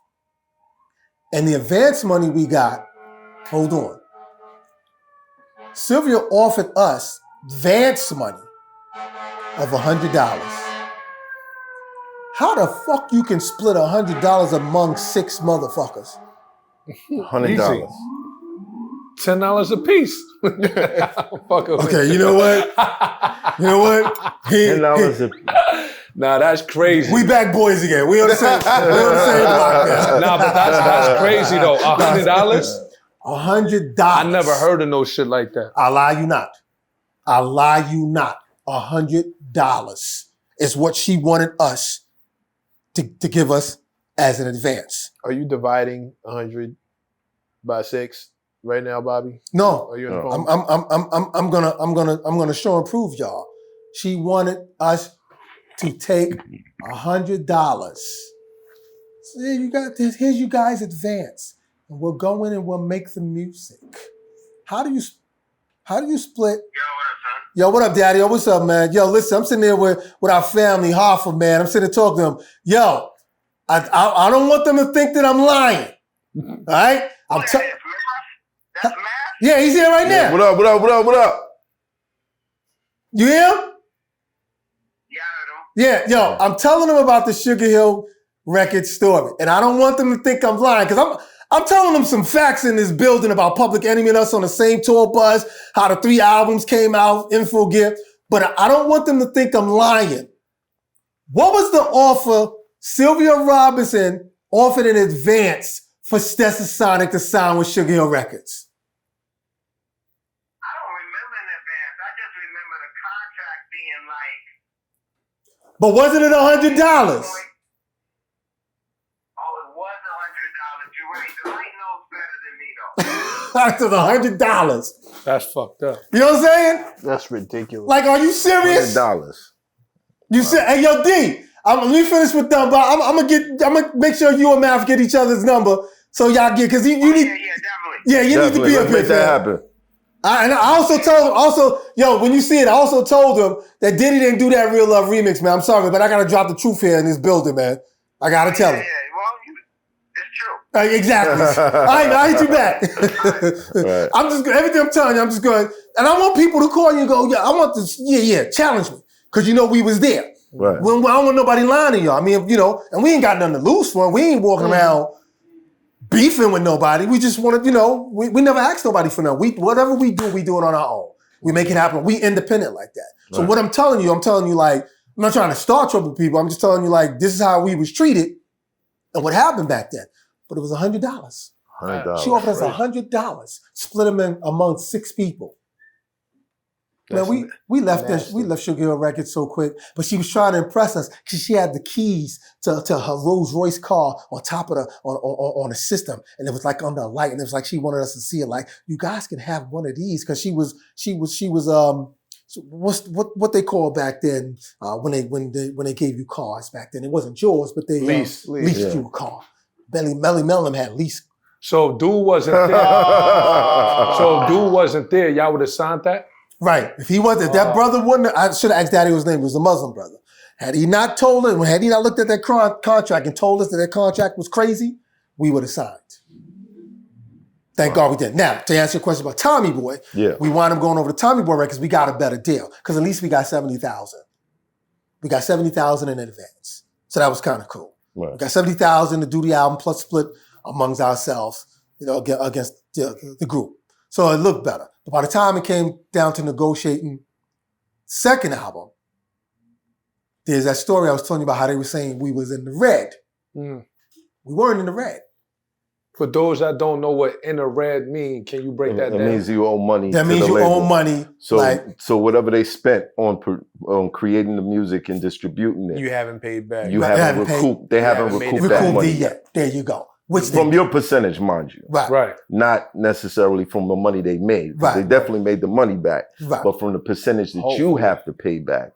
And the advance money we got, hold on. Sylvia offered us advance money of $100. How the fuck you can split $100 among 6 motherfuckers? $100. $10 a piece. Okay, you know what? $10 a piece. Nah, that's crazy. We back boys again. We on the same block now. Nah, but that's crazy though. $100? $100. I never heard of no shit like that. I lie you not. $100 is what she wanted us to give us as an advance. Are you dividing 100 by 6 right now, Bobby? No. Are you on the phone? I'm gonna show and prove y'all. She wanted us to take $100. So here you got this. Here's you guys' advance, and we'll go in and we'll make the music. How do you split? Yo, what up, Daddy? Yo, what's up, man? Yo, listen, I'm sitting there with our family, Hoffa, man. I'm sitting there talking to them. Yo, I don't want them to think that I'm lying. All right? That's Matt? Yeah, he's here right now. What up? You hear him? Yeah, I know. Yeah, yo, I'm telling them about the Sugar Hill Records story. And I don't want them to think I'm lying, because I'm telling them some facts in this building about Public Enemy and us on the same tour bus, how the 3 albums came out, info gift. But I don't want them to think I'm lying. What was the offer Sylvia Robinson offered in advance for Stetsa Sonic to sign with Sugar Hill Records? I don't remember in advance. I just remember the contract being like... But wasn't it $100? To the $100. That's fucked up. You know what I'm saying? That's ridiculous. Like, are you serious? $100. You said, hey, yo, D, let me finish with them, but I'm gonna make sure you and Math get each other's number so y'all get, because you need. Yeah, definitely. Yeah, you need to be up here. Make that happen. And I also told him, when you see it, I also told him that Diddy didn't do that Real Love remix, man. I'm sorry, but I gotta drop the truth here in this building, man. I gotta tell him. Yeah, well, it's true. Exactly. I hit you back. Right. I'm just everything I'm telling you, I'm just going, and I want people to call you and go, yeah, I want this, challenge me. Cause we was there. Right. When I don't want nobody lying to y'all. I mean, and we ain't got nothing to lose for. We ain't walking around beefing with nobody. We just want to, we never ask nobody for nothing. Whatever we do it on our own. We make it happen. We independent like that. So what I'm telling you like, I'm not trying to start trouble with people. I'm just telling you like, this is how we was treated and what happened back then. But it was $100. $100. She offered us $100, split them in among 6 people. Man, we left Sugar Hill Records so quick, but she was trying to impress us because she had the keys to her Rolls Royce car on top of on the system, and it was like under a light, and it was like she wanted us to see it. Like, you guys can have one of these, because she was what they call back then when they gave you cars back then. It wasn't yours, but they leased you a car. Melly Mellum had lease. So dude wasn't there. Y'all would have signed that? Right. If he wasn't, that brother wouldn't. I should have asked Daddy what his name was. A Muslim brother. Had he not looked at that contract and told us that contract was crazy, we would have signed. Thank God we did. Now, to answer your question about Tommy Boy, we wound up going over to Tommy Boy Records. We got a better deal because at least we got $70,000. We got $70,000 in advance, so that was kind of cool. Right. We got $70,000 to do the album plus split amongst ourselves, against the group. So it looked better. But by the time it came down to negotiating second album, there's that story I was telling you about how they were saying we was in the red. We weren't in the red. For those that don't know what in the red mean, can you break that down? It means you owe money. That means you owe money. So whatever they spent on creating the music and distributing it, you haven't paid back. You haven't recouped. They haven't recouped that money yet. There you go. From your percentage, mind you. Right. Not necessarily from the money they made. Right. They definitely made the money back. Right. But from the percentage that you have to pay back,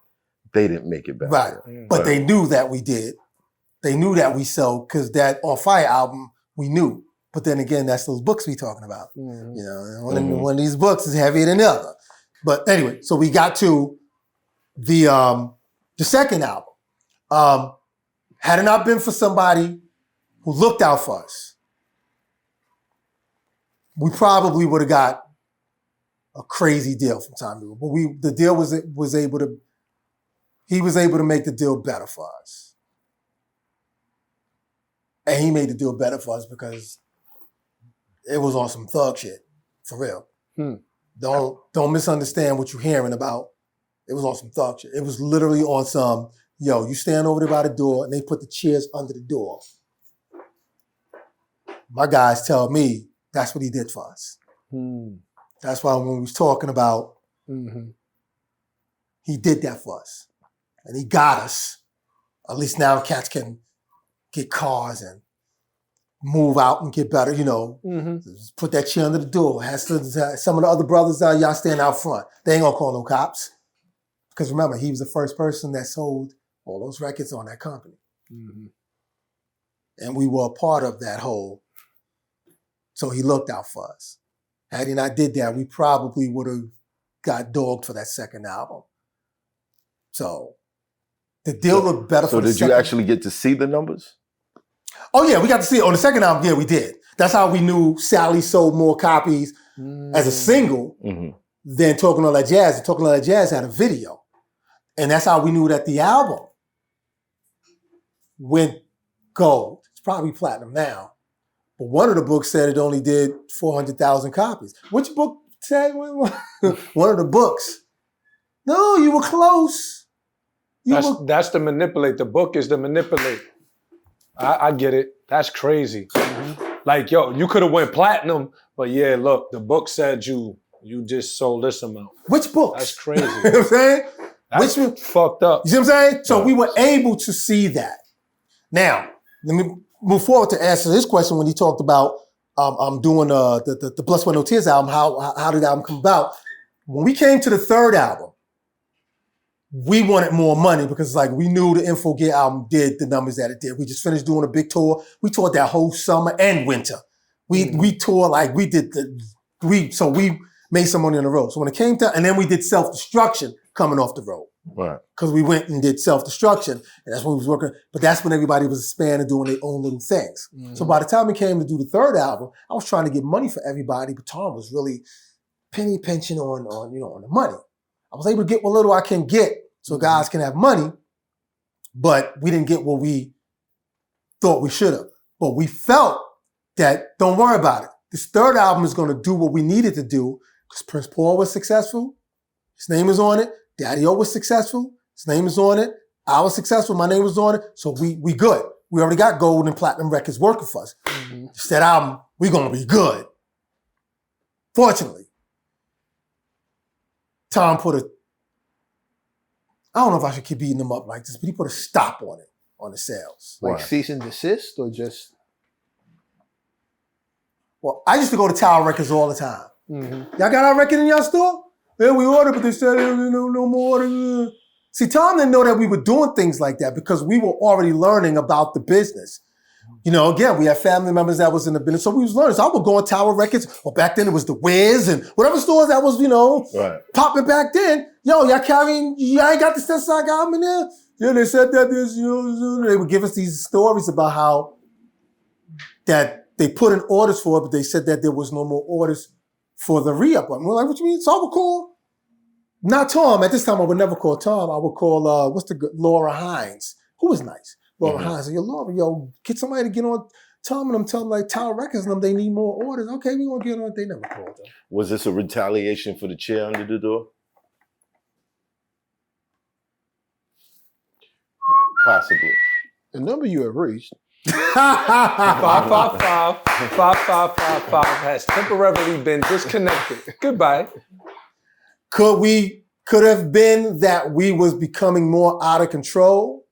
they didn't make it back. Right. But they knew that we did. They knew that we sold, because that On Fire album, we knew. But then again, that's those books we talking about. One of these books is heavier than the other. But anyway, so we got to the second album. Had it not been for somebody who looked out for us, we probably would have got a crazy deal from Tommy. But the deal was able to make the deal better for us. And he made the deal better for us because it was on some thug shit, for real. Don't misunderstand what you're hearing about. It was on some thug shit. It was literally on some, you stand over there by the door and they put the chairs under the door. My guys tell me that's what he did for us. That's why when we was talking about, he did that for us. And he got us. At least now cats can get cars and move out and get better, Just put that chair under the door. Some of the other brothers, y'all stand out front. They ain't gonna call no cops. Because remember, he was the first person that sold all those records on that company. And we were a part of that whole. So he looked out for us. Had he not did that, we probably would have got dogged for that second album. So the deal looked better for the second. So did you actually get to see the numbers? Oh yeah, we got to see it. On the second album, yeah, we did. That's how we knew Sally sold more copies as a single than Talking All That Jazz. And Talking All That Jazz had a video. And that's how we knew that the album went gold. It's probably platinum now. But one of the books said it only did 400,000 copies. Which book said? One of the books. No, you were close. That's the manipulate. The book is the manipulate. I get it. That's crazy. Like, you could have went platinum, but yeah, look, the book said you just sold this amount. Which books? That's crazy. You know what I'm saying? That's fucked up. You see what I'm saying? So we were able to see that. Now, let me move forward to answer his question when he talked about I'm doing the Blood, Sweat, No Tears album. How did the album come about? When we came to the third album, we wanted more money because we knew the Info Gear album did the numbers that it did. We just finished doing a big tour. We toured that whole summer and winter. We toured made some money on the road. So when it came to, and then we did self-destruction coming off the road. Right. Because we went and did self-destruction, and that's when we was working. But that's when everybody was expanding, doing their own little things. So by the time we came to do the third album, I was trying to get money for everybody, but Tom was really penny pinching on the money. I was able to get what little I can get so guys can have money, but we didn't get what we thought we should have. But we felt that, don't worry about it. This third album is going to do what we needed to do because Prince Paul was successful. His name is on it. Daddy-O was successful. His name is on it. I was successful. My name was on it. So we good. We already got gold and platinum records working for us. It's that album, we going to be good. Fortunately, Tom put a, I don't know if I should keep beating him up like this, but he put a stop on it, on the sales. Like cease and desist or just? Well, I used to go to Tower Records all the time. Y'all got our record in y'all store? Yeah, we ordered, but they said no more orders. See, Tom didn't know that we were doing things like that because we were already learning about the business. Again, we had family members that was in the business, so we was learning. So I would go on Tower Records, or back then it was the Wiz and whatever stores that was, popping back then. Yo, y'all carrying, y'all ain't got the Stetsa album in there? Yeah, they said that there's, they would give us these stories about how that they put in orders for it, but they said that there was no more orders for the re-up. I'm like, what you mean? So I would call, not Tom. At this time, I would never call Tom. I would call, Laura Hines, who was nice. Laura Hines, said, Laura, get somebody to get on Tom and them, tell them like Tower Records and them, they need more orders. Okay, we gonna get on it. They never called them. Was this a retaliation for the chair under the door? Possibly. The number you have reached. 555 has temporarily been disconnected. Goodbye. Could have been that we was becoming more out of control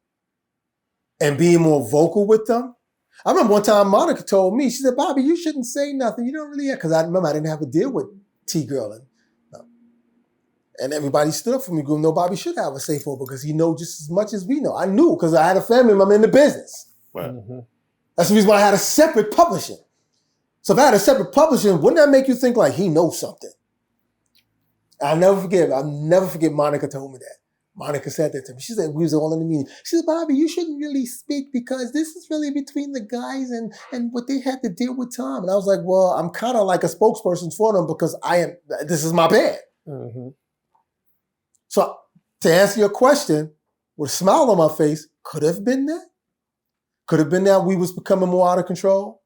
and being more vocal with them? I remember one time Monica told me, she said, Bobby, you shouldn't say nothing. You don't really have, because I remember I didn't have a deal with T-Girl. And everybody stood up for me, going, no, Bobby should have a safe over because he knows just as much as we know. I knew because I had a family member in the business. Right. That's the reason why I had a separate publishing. So if I had a separate publishing, wouldn't that make you think like he knows something? I'll never forget Monica told me that. Monica said that to me. She said, we was all in the meeting. She said, Bobby, you shouldn't really speak because this is really between the guys and what they had to deal with Tom. And I was like, well, I'm kind of like a spokesperson for them because this is my band. So to answer your question, with a smile on my face, could have been that. Could have been that we was becoming more out of control.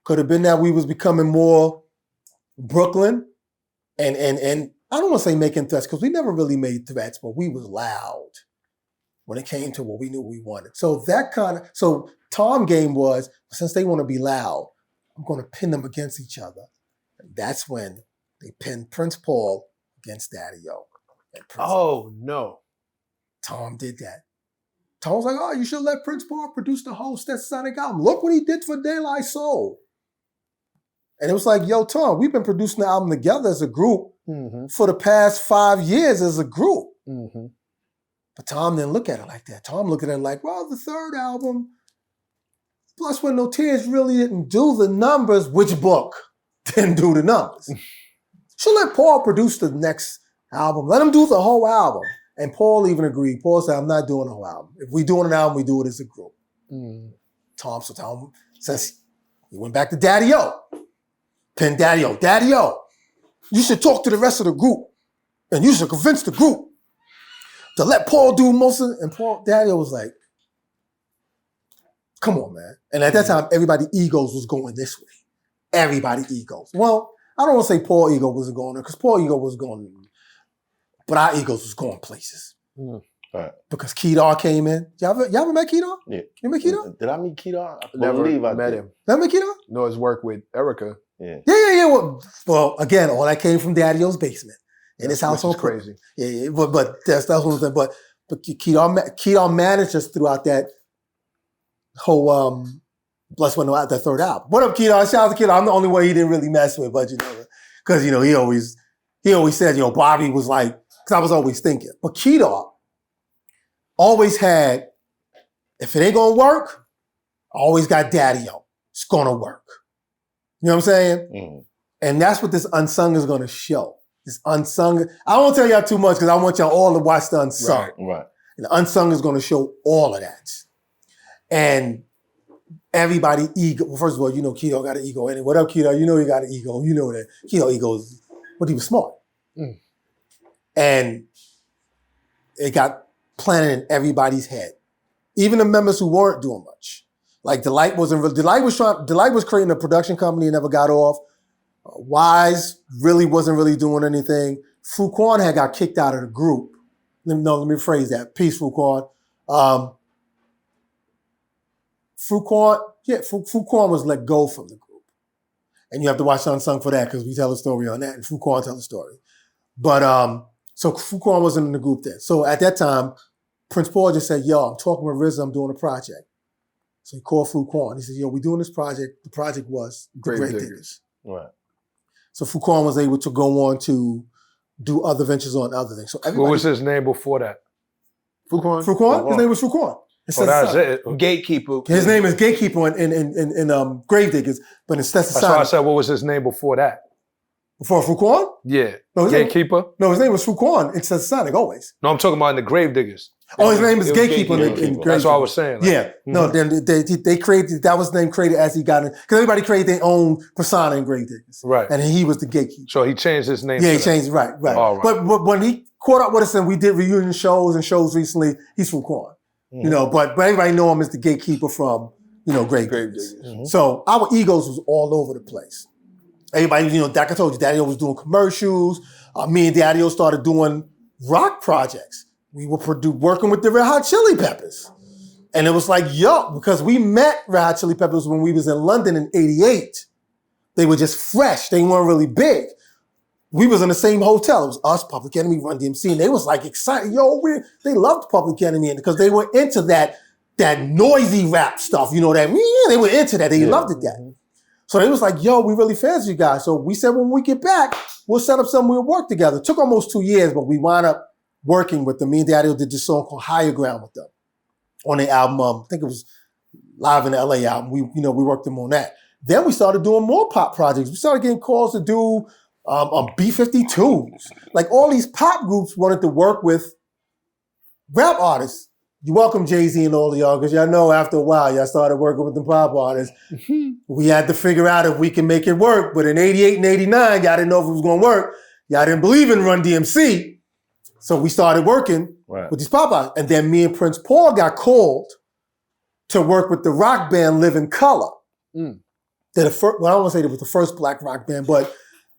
Could have been that we was becoming more Brooklyn. And I don't want to say making threats because we never really made threats, but we was loud when it came to what we knew we wanted. So so Tom game was, since they want to be loud, I'm going to pin them against each other. And that's when they pinned Prince Paul against Daddy-O. Oh, no. Tom did that. Tom was like, oh, you should let Prince Paul produce the whole Stetsasonic album. Look what he did for De La Soul. And it was like, yo, Tom, we've been producing the album together as a group for the past 5 years as a group. But Tom didn't look at it like that. Tom looked at it like, well, the third album, Plus When No Tears really didn't do the numbers. Which book didn't do the numbers? Should let Paul produce the next album. Let him do the whole album. And Paul even agreed. Paul said, I'm not doing the whole album. If we're doing an album, we do it as a group. Tom says, he went back to Daddy-O. Pin Daddy-O. Daddy-O, you should talk to the rest of the group. And you should convince the group to let Paul do most of it. And Daddy-O was like, come on, man. And at that time, everybody's egos was going this way. Everybody egos. Well, I don't want to say Paul ego wasn't going there, because Paul ego was going, but our egos was going places. Right. Because Kedar came in. Y'all ever met Kedar? Yeah. You met Kedar? Did I meet Kedar? I Never believe I met did. him. Never met Kedar? No, his work with Erica. Yeah. Yeah. Well, again, all that came from Daddy-O's basement in his house. Which is crazy. Yeah. But that's one of the things. But Kedar managed us throughout that whole Bless When No, that third album. What up, Kedar? Shout out to Kedar. I'm the only one he didn't really mess with, but because he always said, Bobby was like, because I was always thinking. But Kedar always had, if it ain't gonna work, I always got Daddy-O. It's gonna work. You know what I'm saying? And that's what this Unsung is gonna show. this unsung. I won't tell y'all too much because I want y'all all to watch the unsung. Right. And the unsung is going to show all of that. And everybody ego. Well, first of all, you know Keto got an ego. And what up, Keto? You know he got an ego. You know that. Keto egos, but he was smart. And it got planted in everybody's head. Even the members who weren't doing much. Like Delight was creating a production company and never got off. Wise wasn't really doing anything. Fuquan had got kicked out of the group. Let me rephrase that. Peace, Fuquan. Fuquan was let go from the group. And you have to watch Unsung for that because we tell a story on that and Fuquan tells a story. But so Fuquan wasn't in the group then. So at that time, Prince Paul just said, yo, I'm talking with RZA, I'm doing a project. So he called Fuquan. He said, yo, we're doing this project. The project was The Grave Diggers. Right. So Fuquan was able to go on to do other ventures on other things. So What was his name before that? Fuquan. His name was Fuquan. That's it. Gatekeeper. His name is Gatekeeper in Grave Diggers, but in Stetsa That's why I said, what was his name before that? Before Fuquan? Yeah. No, Gatekeeper? His name was Fuquan in Stetsa Sonic, always. No, I'm talking about in the Grave Diggers. Oh, his name is Gatekeeper in Grave Diggers. That's what I was saying. Like, yeah. No, then they created, that was the name created as he got in, because everybody created their own persona in Grave Diggers. Right. And he was the gatekeeper. So he changed his name. Yeah, he changed it, right. All right. But when he caught up with us and we did reunion shows and shows recently, he's Fuquan. You know, but everybody know him as the gatekeeper from, Grave Diggers. So our egos was all over the place. Everybody, like I told you, Daddy-O was doing commercials. Me and Daddy-O started doing rock projects. We were working with the Red Hot Chili Peppers. And it was like, because we met Red Hot Chili Peppers when we was in London in 88. They were just fresh. They weren't really big. We was in the same hotel. It was us, Public Enemy, Run DMC, and they was like excited. They loved Public Enemy because they were into that noisy rap stuff. They were into that. They loved it that. So they was like, we really fans of you guys. So we said, when we get back, we'll set up something, we'll work together. It took almost 2 years, but we wound up working with them. Me and Daddy did this song called Higher Ground with them on the album. I think it was Live in the LA album. We worked them on that. Then we started doing more pop projects. We started getting calls to do B-52s. Like all these pop groups wanted to work with rap artists. You welcome Jay-Z and all of y'all, because y'all know after a while, y'all started working with the pop artists. We had to figure out if we can make it work. But in 88 and 89, y'all didn't know if it was going to work. Y'all didn't believe in Run DMC. So we started working with these pop artists. And then me and Prince Paul got called to work with the rock band Living Color. They're the first, I don't want to say they was the first black rock band, but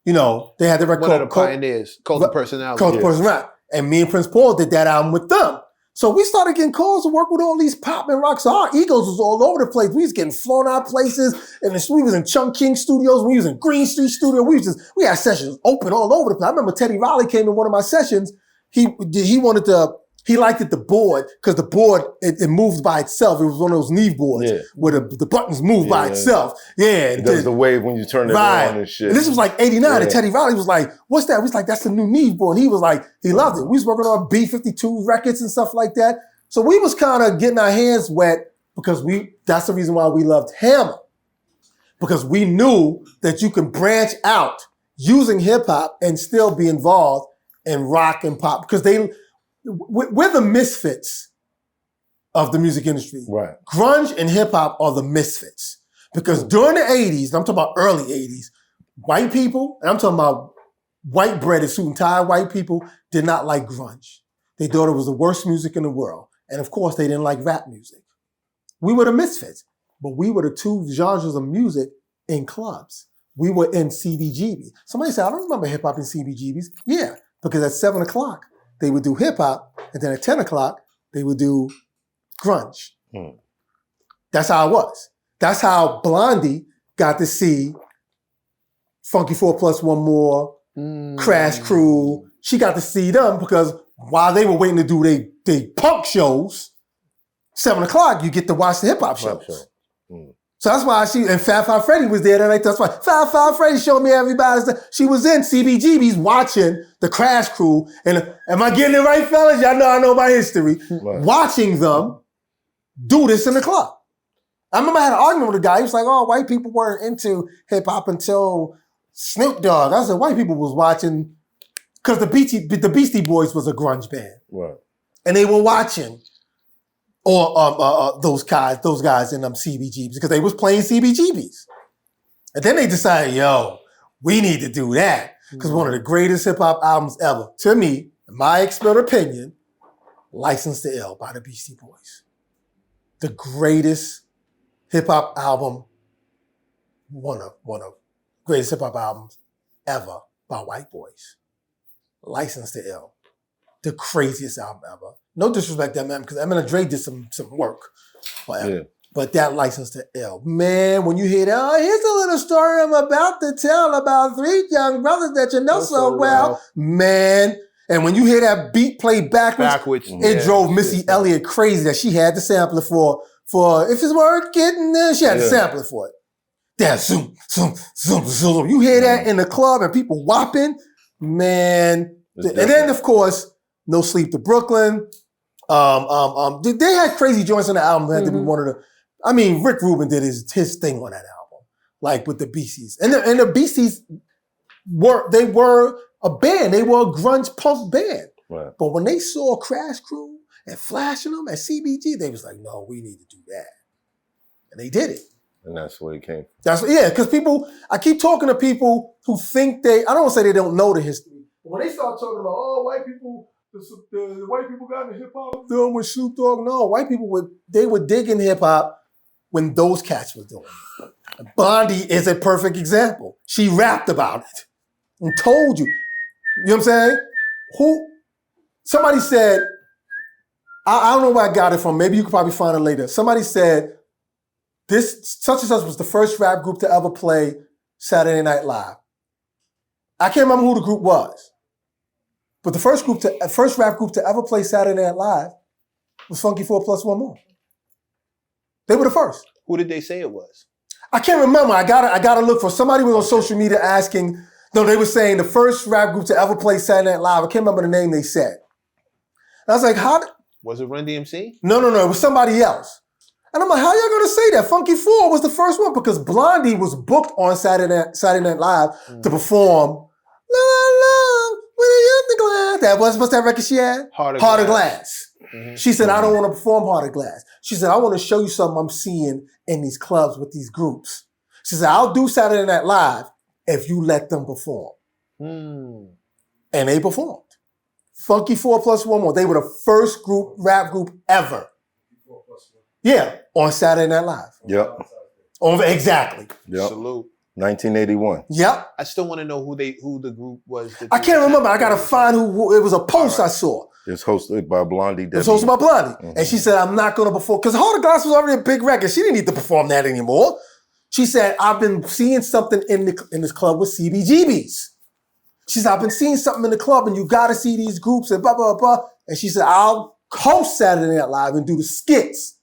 they had the record One of the pioneers, Cult of Personality. Cult of Personality. And me and Prince Paul did that album with them. So we started getting calls to work with all these pop and rock. So our egos was all over the place. We was getting flown out places. And we was in Chung King Studios. We was in Green Street Studio. We had sessions open all over the place. I remember Teddy Riley came in one of my sessions. He liked it, the board, because the board, it moves by itself. It was one of those Neve boards where the buttons move by itself. Yeah. It does the wave when you turn it on and shit. And this was like 89, and Teddy Riley was like, what's that? We was like, that's the new Neve board. And he was like, he loved it. We was working on B-52 records and stuff like that. So we was kind of getting our hands wet because that's the reason why we loved Hammer. Because we knew that you can branch out using hip hop and still be involved in rock and pop. Because we're the misfits of the music industry. Right. Grunge and hip hop are the misfits. Because during the 80s, and I'm talking about early 80s, white people, and I'm talking about white breaded suit and tie white people, did not like grunge. They thought it was the worst music in the world. And of course, they didn't like rap music. We were the misfits, but we were the two genres of music in clubs. We were in CBGB. Somebody said, I don't remember hip hop in CBGBs. Yeah, because at 7 o'clock, they would do hip hop, and then at 10 o'clock, they would do grunge. That's how it was. That's how Blondie got to see Funky 4 Plus One More, Crash Crew. She got to see them because while they were waiting to do they punk shows, 7 o'clock, you get to watch the hip hop shows. So that's why and Fat Five Freddy was there that night. That's why Fat Five Freddy showed me everybody's. She was in CBGB's watching the Crash Crew. And am I getting it right, fellas? Y'all know I know my history. Watching them do this in the club. I remember I had an argument with a guy. He was like, oh, white people weren't into hip hop until Snoop Dogg. I said, white people was watching because the Beastie Boys was a grunge band. Right. And they were watching those guys in them CBGBs because they was playing CBGBs. And then they decided, yo, we need to do that. Because one of the greatest hip-hop albums ever, to me, in my expert opinion, License to Ill by the Beastie Boys. The greatest hip-hop album, one of greatest hip-hop albums ever by white boys. License to Ill. The craziest album ever. No disrespect to Eminem, because Eminem and Dre did some work. But that License to Ill. Man, when you hear that, oh, here's a little story I'm about to tell about 3 young brothers that you know so well. Man. And when you hear that beat play backwards, it drove Missy Elliott crazy that she had to sample it for if it's worth getting there, she had to sample it for it. That zoom, zoom, zoom, zoom. You hear that in the club and people whopping, man. And then, of course, No Sleep to Brooklyn. They had crazy joints on the album. They had to be one of the. I mean, Rick Rubin did his thing on that album, like with the Beasties, and the Beasties were a band. They were a grunge punk band. Right. But when they saw Crash Crew and flashing them at CBG, they was like, no, we need to do that, and they did it. And that's where it came. Because people. I keep talking to people who think I don't want to say they don't know the history, but when they start talking about white people. The white people got into hip hop doing with Snoop Dogg. No, white people were digging hip hop when those cats were doing it. Blondie is a perfect example. She rapped about it and told you. You know what I'm saying? Somebody said, I don't know where I got it from. Maybe you could probably find it later. Somebody said this such and such was the first rap group to ever play Saturday Night Live. I can't remember who the group was. But the first rap group to ever play Saturday Night Live was Funky 4 Plus One More. They were the first. Who did they say it was? I can't remember. I gotta look for somebody was on social media asking. No, they were saying the first rap group to ever play Saturday Night Live. I can't remember the name they said. And I was like, Was it Run DMC? No, it was somebody else. And I'm like, how y'all gonna say that? Funky 4 was the first one because Blondie was booked on Saturday Night Live to perform. That was, what's that record she had? Heart of Glass. Mm-hmm. She said, I don't want to perform Heart of Glass. She said, I want to show you something I'm seeing in these clubs with these groups. She said, I'll do Saturday Night Live if you let them perform. And they performed. Funky 4 Plus One More. They were the first rap group ever. Yeah, on Saturday Night Live. Yep. Exactly. Yep. Salute. 1981. Yep. I still want to know who the group was. I can't remember. I got to find who. It was a post I saw. It's hosted by Blondie. It was hosted by Blondie. Mm-hmm. And she said, I'm not going to perform. Because Heart of Glass was already a big record. She didn't need to perform that anymore. She said, I've been seeing something in this club with CBGBs. She said, I've been seeing something in the club and you got to see these groups and blah, blah, blah. And she said, I'll host Saturday Night Live and do the skits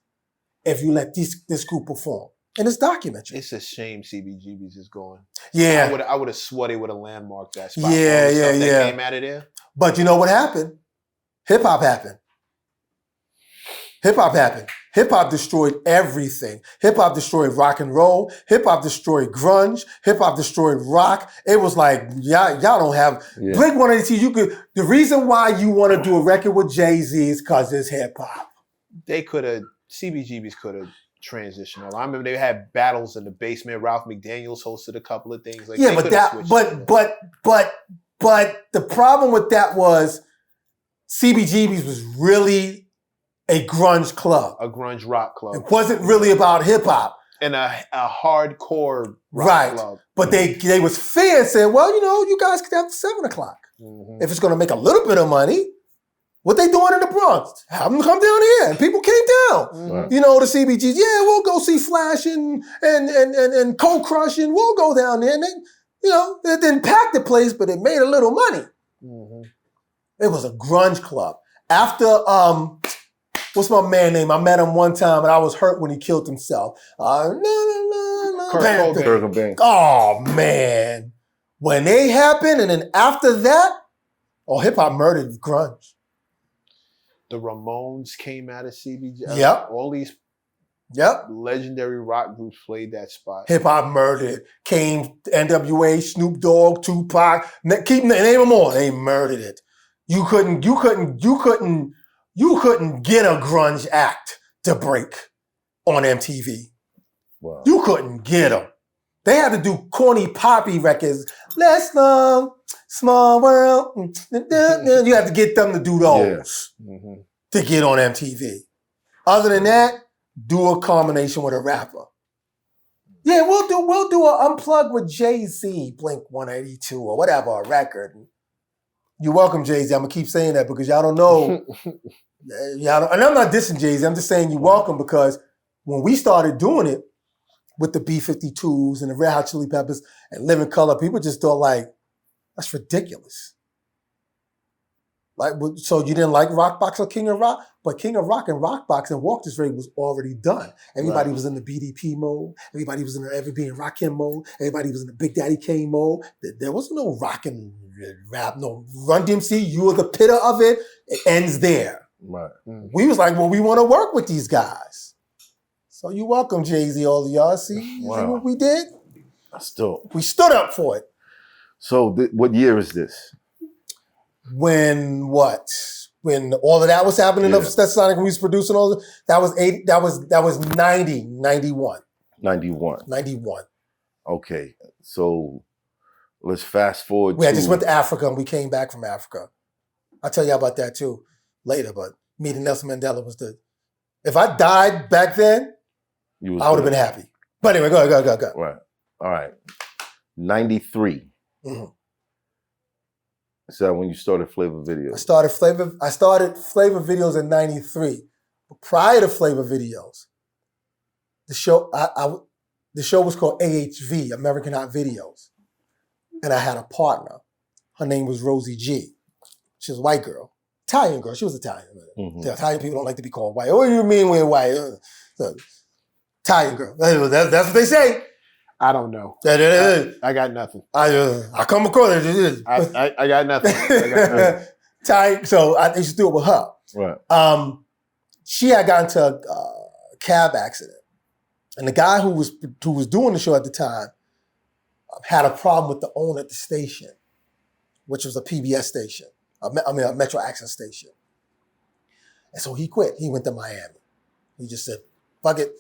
if you let this group perform. And it's documentary. It's a shame CBGB's is going. Yeah. I would have swore they would have landmarked that spot. Yeah. That came out of there. But you know what happened? Hip-hop happened. Hip-hop destroyed everything. Hip-hop destroyed rock and roll. Hip-hop destroyed grunge. Hip-hop destroyed rock. It was like, y'all don't have... Blink-182, the reason why you want to do a record with Jay-Z is because it's hip-hop. CBGB's could have transitional. I remember they had battles in the basement. Ralph McDaniels hosted a couple of things. Like but the problem with that was CBGB's was really a grunge club, a grunge rock club. It wasn't really about hip hop and a hardcore rock club. But they was fair and said, well, you guys could have 7 o'clock if it's going to make a little bit of money. What they doing in the Bronx? Have them come down here. And people came down. Right. The CBGs, we'll go see Flash and Cold Crush and we'll go down there. And it didn't pack the place, but it made a little money. Mm-hmm. It was a grunge club. After, what's my man name? I met him one time and I was hurt when he killed himself. Kurt Cobain. Oh, man. When they happened and then after that, hip-hop murdered grunge. The Ramones came out of CBG. Yep. All these Yep. Legendary rock groups played that spot. Hip hop murdered. Kane, NWA, Snoop Dogg, Tupac. Name them all. They murdered it. You couldn't get a grunge act to break on MTV. Wow. You couldn't get them. They had to do corny poppy records. Let's love, small world. You have to get them to do those to get on MTV. Other than that, do a combination with a rapper. Yeah, we'll do an unplug with Jay-Z, Blink 182 or whatever, a record. You're welcome, Jay-Z. I'm gonna keep saying that because y'all don't know. And I'm not dissing Jay-Z. I'm just saying you're welcome because when we started doing it with the B-52s and the Red Hot Chili Peppers and Living Color, people just thought like, that's ridiculous. Like, so you didn't like Rockbox or King of Rock? But King of Rock and Rockbox and Walk This Way was already done. Everybody was in the BDP mode. Everybody was in the Everyday Rockin' mode. Everybody was in the Big Daddy Kane mode. There was no rock and rap, no Run DMC. You were the pitter of it. It ends there. Right. We was like, well, we want to work with these guys. So you welcome, Jay-Z, all of y'all. See what we did? We stood up for it. So what year is this? When all of that was happening up Stetsonic, when we was producing all that was 91. 91. Okay. So let's fast forward I just went to Africa and we came back from Africa. I'll tell you about that too later, but meeting Nelson Mandela was if I died back then, I would have been happy. But anyway, go. Right. All right. 93. Mm-hmm. Is that when you started Flavor Videos? I started Flavor Videos in 93. But prior to Flavor Videos, the show was called AHV, American Hot Videos. And I had a partner. Her name was Rosie G. She was a white girl. Italian girl. She was Italian. Mm-hmm. The Italian people don't like to be called white. What do you mean we're white? Italian girl. That's what they say. I don't know. I got nothing. I come across it. I got nothing. So I used to do it with her. Right. She had gotten into a cab accident. And the guy who was doing the show at the time had a problem with the owner at the station, which was a PBS station. a Metro Access station. And so he quit. He went to Miami. He just said, fuck it.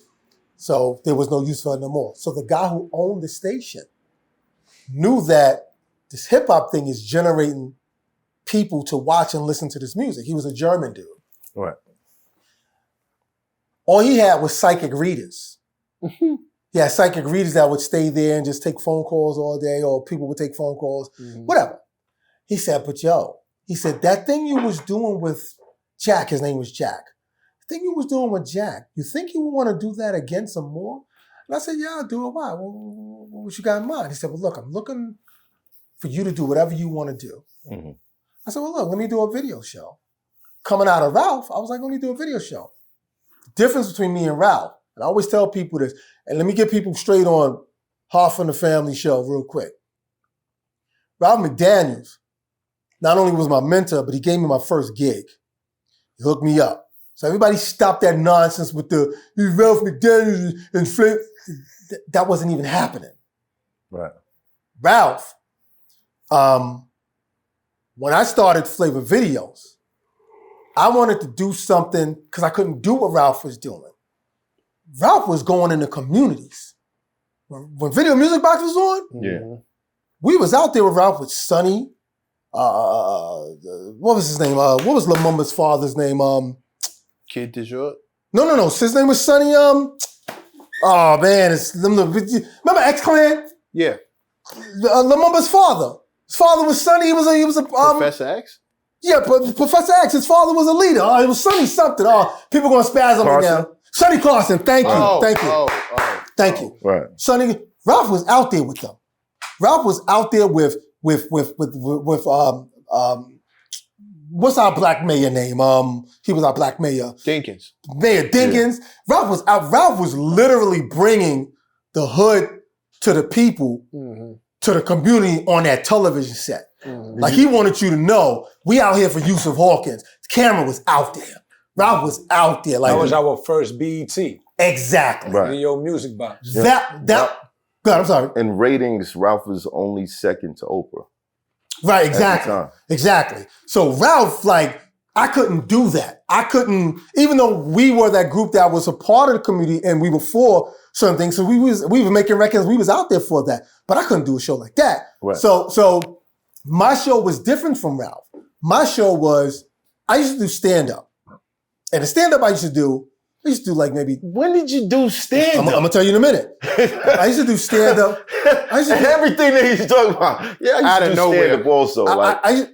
So there was no use for it no more. So the guy who owned the station knew that this hip hop thing is generating people to watch and listen to this music. He was a German dude. Right. All he had was psychic readers. He had psychic readers that would stay there and just take phone calls all day, or people would take phone calls, whatever. He said, but yo, he said, that thing you was doing with Jack, his name was Jack, the thing you was doing with Jack, you think you would want to do that again some more? And I said, yeah, I'll do it. Why? What you got in mind? He said, well, look, I'm looking for you to do whatever you want to do. Mm-hmm. I said, well, look, let me do a video show. Coming out of Ralph, I was like, let me do a video show. The difference between me and Ralph, and I always tell people this, and let me get people straight on Hoffa and the Family Show real quick. Ralph McDaniels not only was my mentor, but he gave me my first gig. He hooked me up. So everybody stop that nonsense with the Ralph McDaniels and Flip. That wasn't even happening. Right. Ralph, when I started Flavor Videos, I wanted to do something because I couldn't do what Ralph was doing. Ralph was going in the communities. When Video Music Box was on, we was out there with Ralph with Sonny. What was his name? What was Lumumba's father's name? Kid de jour? No. His name was Sonny. Oh man, remember X-Clan? Yeah. Lumumba's father. His father was Sonny. He was a Professor X? Yeah, but Professor X, his father was a leader. It was Sonny something. People gonna spaz on me now. Sonny Carson, thank you. Thank you. Right. Sonny, Ralph was out there with them. Ralph was out there with what's our black mayor name? He was our black mayor. Dinkins. Mayor Dinkins. Yeah. Ralph was out. Ralph was literally bringing the hood to the people, to the community on that television set. Like he wanted you to know, we out here for Yusuf Hawkins. The camera was out there. Ralph was out there. Like, that was our first BET. Exactly. Right. In your music box. That. Go ahead, I'm sorry. In ratings, Ralph was only second to Oprah. Right, At the exactly. time. Exactly. So Ralph, like, I couldn't do that. I couldn't, even though we were that group that was a part of the community and we were for certain things, so we were making records, we was out there for that. But I couldn't do a show like that. Right. So my show was different from Ralph. My show was, I used to do stand-up. And the stand-up I used to do like maybe, When did you do I'm stand-up? gonna tell you in a minute. I used to do stand-up. Everything that he's talking about. Yeah, I Out of used to do nowhere. stand-up also.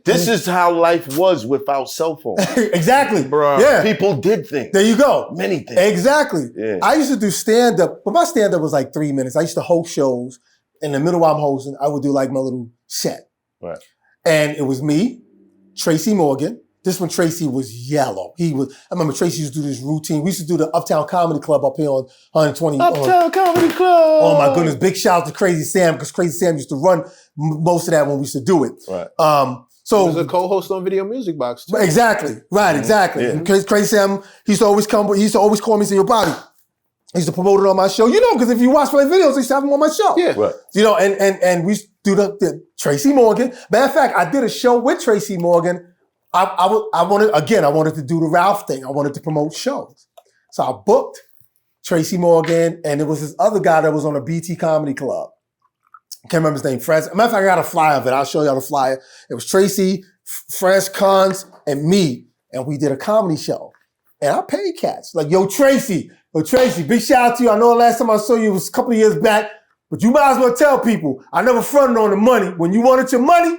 This is how life was without cell phones. Exactly. Bruh. Yeah. People did things. There you go. Many things. Exactly. Yeah. I used to do stand-up, but my stand-up was like 3 minutes. I used to host shows. In the middle while I'm hosting, I would do like my little set. Right. And it was me, Tracy Morgan. This one, Tracy was yellow. I remember Tracy used to do this routine. We used to do the Uptown Comedy Club up here on 120. Uptown Comedy Club. Oh my goodness, big shout out to Crazy Sam, because Crazy Sam used to run most of that when we used to do it. Right. He was a co-host on Video Music Box too. Exactly. Right, exactly. Yeah. And Crazy Sam, he used to always call me and say, yo, Bobby, I used to promote it on my show. You know, because if you watch my videos, I used to have them on my show. Yeah. Right. You know, and we used to do the Tracy Morgan. Matter of fact, I did a show with Tracy Morgan. I wanted to do the Ralph thing. I wanted to promote shows. So I booked Tracy Morgan, and there was this other guy that was on a BT Comedy Club. I can't remember his name. Matter of fact, I got a flyer of it. I'll show y'all the flyer. It was Tracy, Fresh Cons, and me, and we did a comedy show. And I paid cats. Like, yo, Tracy, big shout out to you. I know the last time I saw you was a couple of years back, but you might as well tell people, I never fronted on the money. When you wanted your money,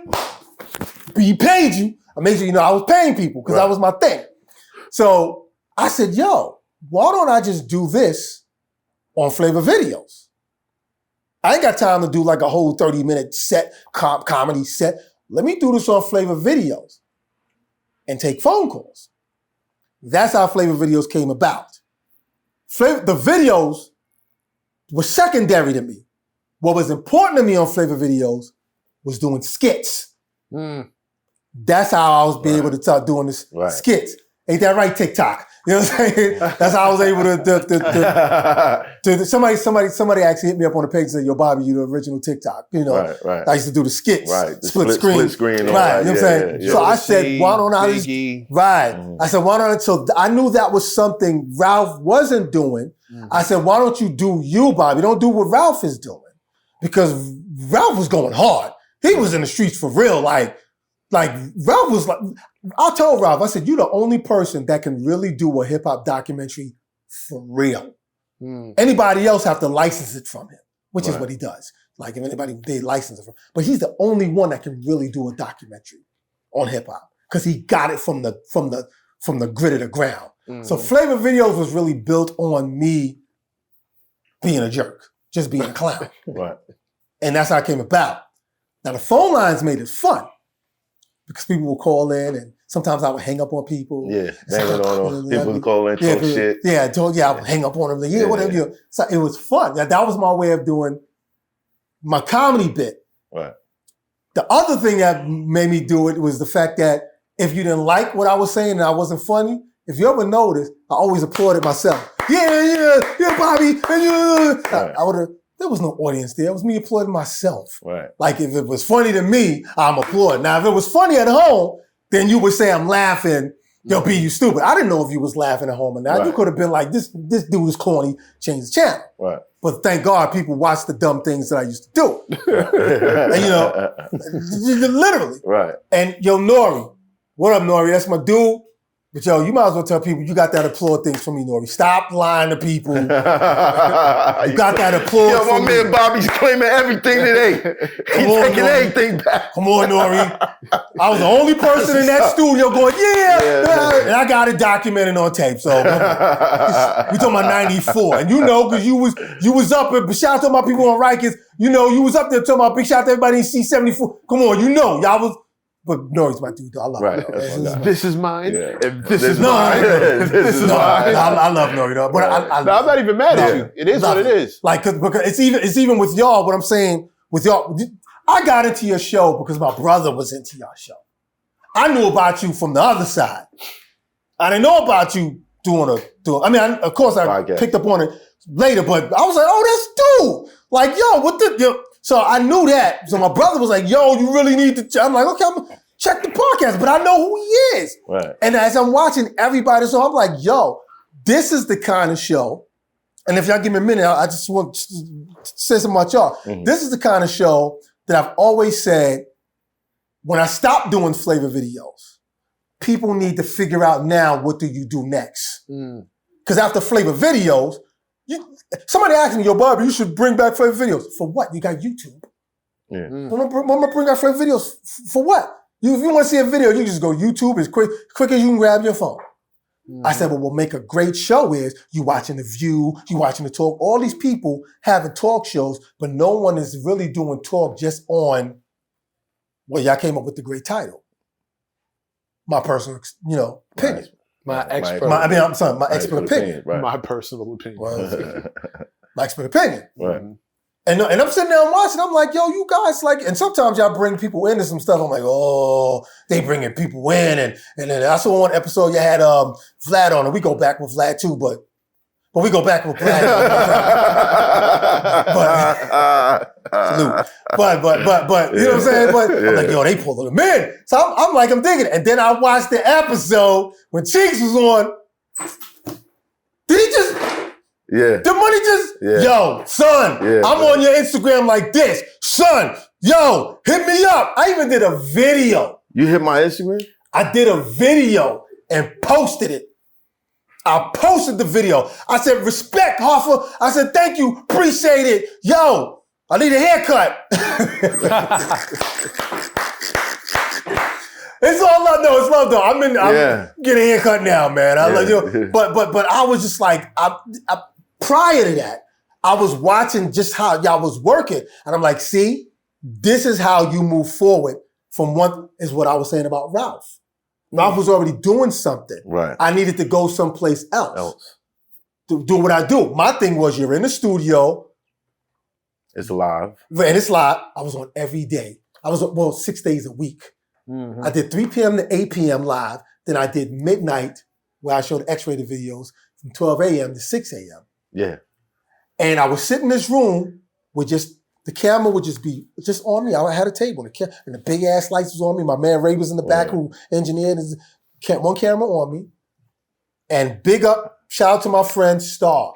he paid you. I made sure you know I was paying people because that was my thing. So I said, yo, why don't I just do this on Flava Videos? I ain't got time to do like a whole 30-minute set, comedy set. Let me do this on Flava Videos and take phone calls. That's how Flava Videos came about. The videos were secondary to me. What was important to me on Flava Videos was doing skits. That's how I was being able to start doing this skits. Ain't that right, TikTok? You know what I'm saying? That's how I was able to somebody actually hit me up on the page and said, yo, Bobby, you the original TikTok. You know, Right. I used to do the skits. Right. The Split screen. Split screen. Right. You know what I'm saying? Yeah. So I said, why don't I just, Biggie. right. I said, why don't I, so I knew that was something Ralph wasn't doing. I said, why don't you do you, Bobby? Don't do what Ralph is doing. Because Ralph was going hard. He was in the streets for real. Like Ralph was like, I told Ralph, I said, you're the only person that can really do a hip hop documentary for real. Anybody else have to license it from him, which is what he does. Like if anybody, they license it from, but he's the only one that can really do a documentary on hip hop because he got it from the grit of the ground. So Flava Videos was really built on me being a jerk, just being a clown. Right. And that's how it came about. Now the phone lines made it fun because people would call in and sometimes I would hang up on people. Yeah, banging on them. People would call in, talk shit. Yeah, I would hang up on them. Like, whatever. You. So it was fun. That was my way of doing my comedy bit. Right. The other thing that made me do it was the fact that if you didn't like what I was saying and I wasn't funny, if you ever noticed, I always applauded myself. Yeah, Bobby. Right. I would have. There was no audience there. It was me applauding myself. Right. Like if it was funny to me, I'm applauding. Now if it was funny at home, then you would say I'm laughing. Yo, B, you stupid. I didn't know if you was laughing at home or not. Right. You could have been like, this dude is corny. Change the channel. Right. But thank God people watch the dumb things that I used to do. And, you know, literally. Right. And yo, Nori, what up, Nori? That's my dude. But yo, you might as well tell people you got that applaud thing for me, Nori. Stop lying to people. You got that applaud Yo, for my me. man Bobby's claiming everything today. He's on, taking Nori. everything back. Come on, Nori. I was the only person in that studio going, yeah. And I got it documented on tape. So we talking about 94. And you know, because you was up, and shout out to my people on Rikers, you know, you was up there talking about big shout out to everybody in C74. Come on, you know, y'all was. But Nori's my dude, though. I love him. This is mine. Yeah. And this is mine. This is mine. I love Nori, though. But I'm not even mad at you. It is what it is. Like, because it's even with y'all, what I'm saying, with y'all, I got into your show because my brother was into your show. I knew about you from the other side. I didn't know about you I mean, of course, I Podcast. picked up on it later, but I was like, oh, that's dude. Like, yo, what the? Yo. So I knew that. So my brother was like, yo, you really need to. I'm like, okay, I'm gonna check the podcast, but I know who he is. Right. And as I'm watching everybody, so I'm like, yo, this is the kind of show. And if y'all give me a minute, I just want to say something about y'all. Mhm. This is the kind of show that I've always said, when I stop doing flavor videos, people need to figure out now, what do you do next? Because after flavor videos, somebody asked me, yo, Bobby, you should bring back flavor videos. For what? You got YouTube. Yeah. I'm gonna bring out flavor videos for what? If you want to see a video, you just go YouTube as quick as you can grab your phone. I said, well, what make a great show is you watching The View, you watching The Talk, all these people having talk shows, but no one is really doing talk just on, well, y'all came up with the great title. My personal, opinion. My expert. My expert opinion. Right. My personal opinion. Well, my expert opinion. Right. And I'm sitting there and watching, I'm like, yo, you guys like, and sometimes y'all bring people into some stuff, I'm like, oh, they bringing people in, and then I saw one episode you had Vlad on, and we go back with Vlad too, but we go back with Vlad. but you know what I'm saying? But I'm like, yo, they pulled him in. So I'm digging it. And then I watched the episode when Cheeks was on. Did he just... Yeah. The money just, yo, son, I'm on your Instagram like this. Son, yo, hit me up. I even did a video. You hit my Instagram? I did a video and posted it. I posted the video. I said, respect, Hoffa. I said, thank you, appreciate it. Yo, I need a haircut. It's all love, no, it's love though. I'm getting a haircut now, man. I love you. But I was just like, prior to that, I was watching just how y'all was working. And I'm like, see, this is how you move forward from what is what I was saying about Ralph. Ralph was already doing something. Right. I needed to go someplace else. To do what I do. My thing was, you're in the studio. It's live. And it's live. I was on every day. I was on, 6 days a week. I did 3 p.m. to 8 p.m. live. Then I did midnight, where I showed X-rated videos from 12 a.m. to 6 a.m. Yeah. And I was sitting in this room with the camera would just be just on me. I had a table and the big ass lights was on me. My man Ray was in the back who engineered one camera on me. And big up, shout out to my friend Star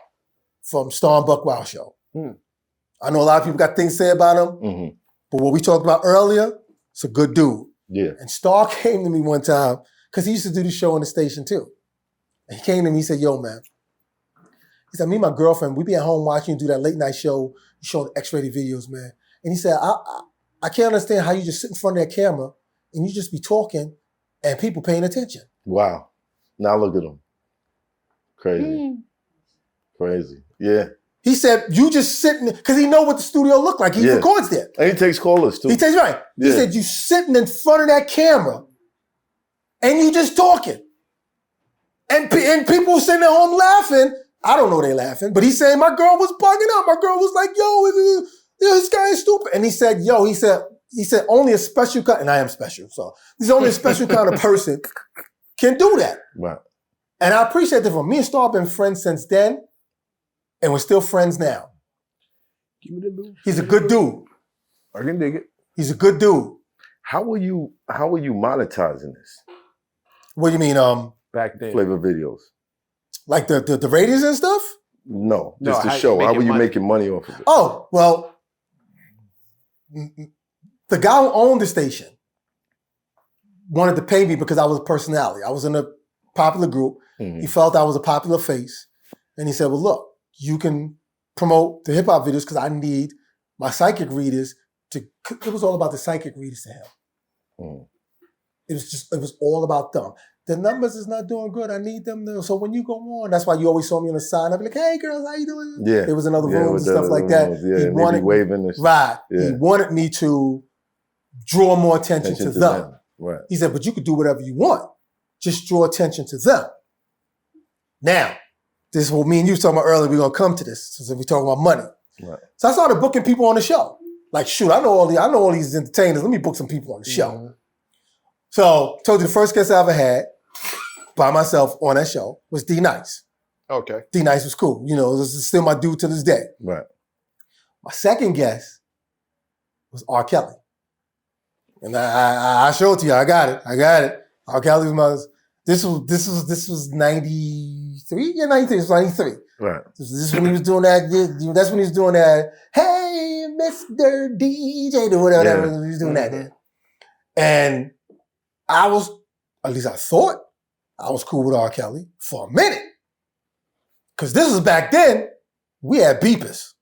from Star and Buck Wild Show. I know a lot of people got things to say about him, but what we talked about earlier, it's a good dude. Yeah. And Star came to me one time, because he used to do the show on the station too. And he came to me, he said, yo, man. He said, me and my girlfriend, we be at home watching you do that late night show, showing X-rated videos, man. And he said, I can't understand how you just sit in front of that camera and you just be talking and people paying attention. Wow. Now look at him. Crazy. Crazy. Yeah. He said, you just sitting, because he know what the studio look like. He records there. And he takes callers too. He takes, right. He said, you sitting in front of that camera and you just talking. And people sitting at home laughing. I don't know they laughing, but he's saying, my girl was bugging out. My girl was like, yo, this guy is stupid. And he said, he said, only a special kind, and I am special, so he's only a special kind of person can do that. Right. And I appreciate that from me and Star have been friends since then, and we're still friends now. Give me the loot. He's a good dude. I can dig it. He's a good dude. How were you monetizing this? What do you mean? Back then. Flavor videos. Like the ratings and stuff? No, No, just the how show. you How were you making money? making money off of it? Oh, well, the guy who owned the station wanted to pay me because I was a personality. I was in a popular group. He felt I was a popular face. And he said, well, look, you can promote the hip hop videos because I need my psychic readers to, it was all about the psychic readers to him. It was all about them. The numbers is not doing good. I need them to, so when you go on, that's why you always saw me on the side. I'd be like, hey girls, how you doing? Yeah. There was another rooms and stuff like that. Yeah, He wanted, waving this. right. Yeah. He wanted me to draw more attention to them. Right. He said, but you could do whatever you want. Just draw attention to them. Now, this is what me and you were talking about earlier. We're going to come to this since we're talking about money. Right. So I started booking people on the show. Like, shoot, I know all these entertainers. Let me book some people on the show. So, told you the first guest I ever had by myself on that show was D Nice. Okay. D Nice was cool. You know, this is still my dude to this day. Right. My second guest was R. Kelly. And I showed it to you. I got it. R. Kelly was my. This was 93? Yeah, 93. It was 93. Right. This is when he was doing that. That's when he was doing that. Hey, Mr. DJ, or whatever. He was doing that then. And I was, at least I thought, I was cool with R. Kelly for a minute. Because this was back then, we had beepers.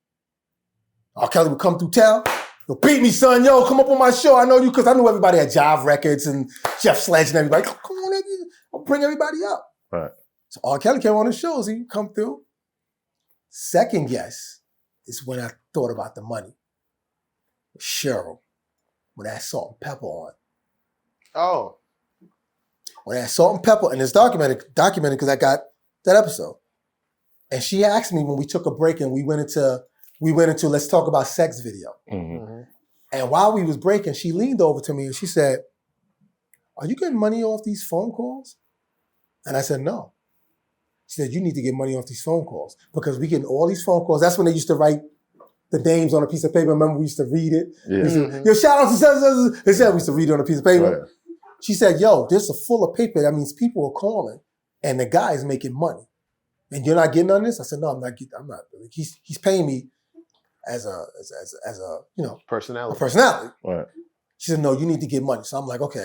R. Kelly would come through town. Yo, beat me, son. Yo, come up on my show. I know you, because I knew everybody had Jive Records and Jeff Sledge and everybody. Come on, I'll bring everybody up. Right. So R. Kelly came on the shows. He come through. Second guess is when I thought about the money. Cheryl, when I had Salt and Pepper on. Oh. When I had Salt and Pepper, and it's documented because I got that episode. And she asked me when we took a break and we went into Let's Talk About Sex video. Mm-hmm. And while we was breaking, she leaned over to me and she said, are you getting money off these phone calls? And I said, no. She said, you need to get money off these phone calls because we getting all these phone calls. That's when they used to write the names on a piece of paper. Remember, we used to read it. Yeah. Yo, shout out to they said we used to read it on a piece of paper. Right. She said, yo, this is full of paper. That means people are calling and the guy is making money. And you're not getting on this? I said, no, I'm not. He's paying me as a Personality. a personality. Right. She said, no, you need to get money. So I'm like, okay,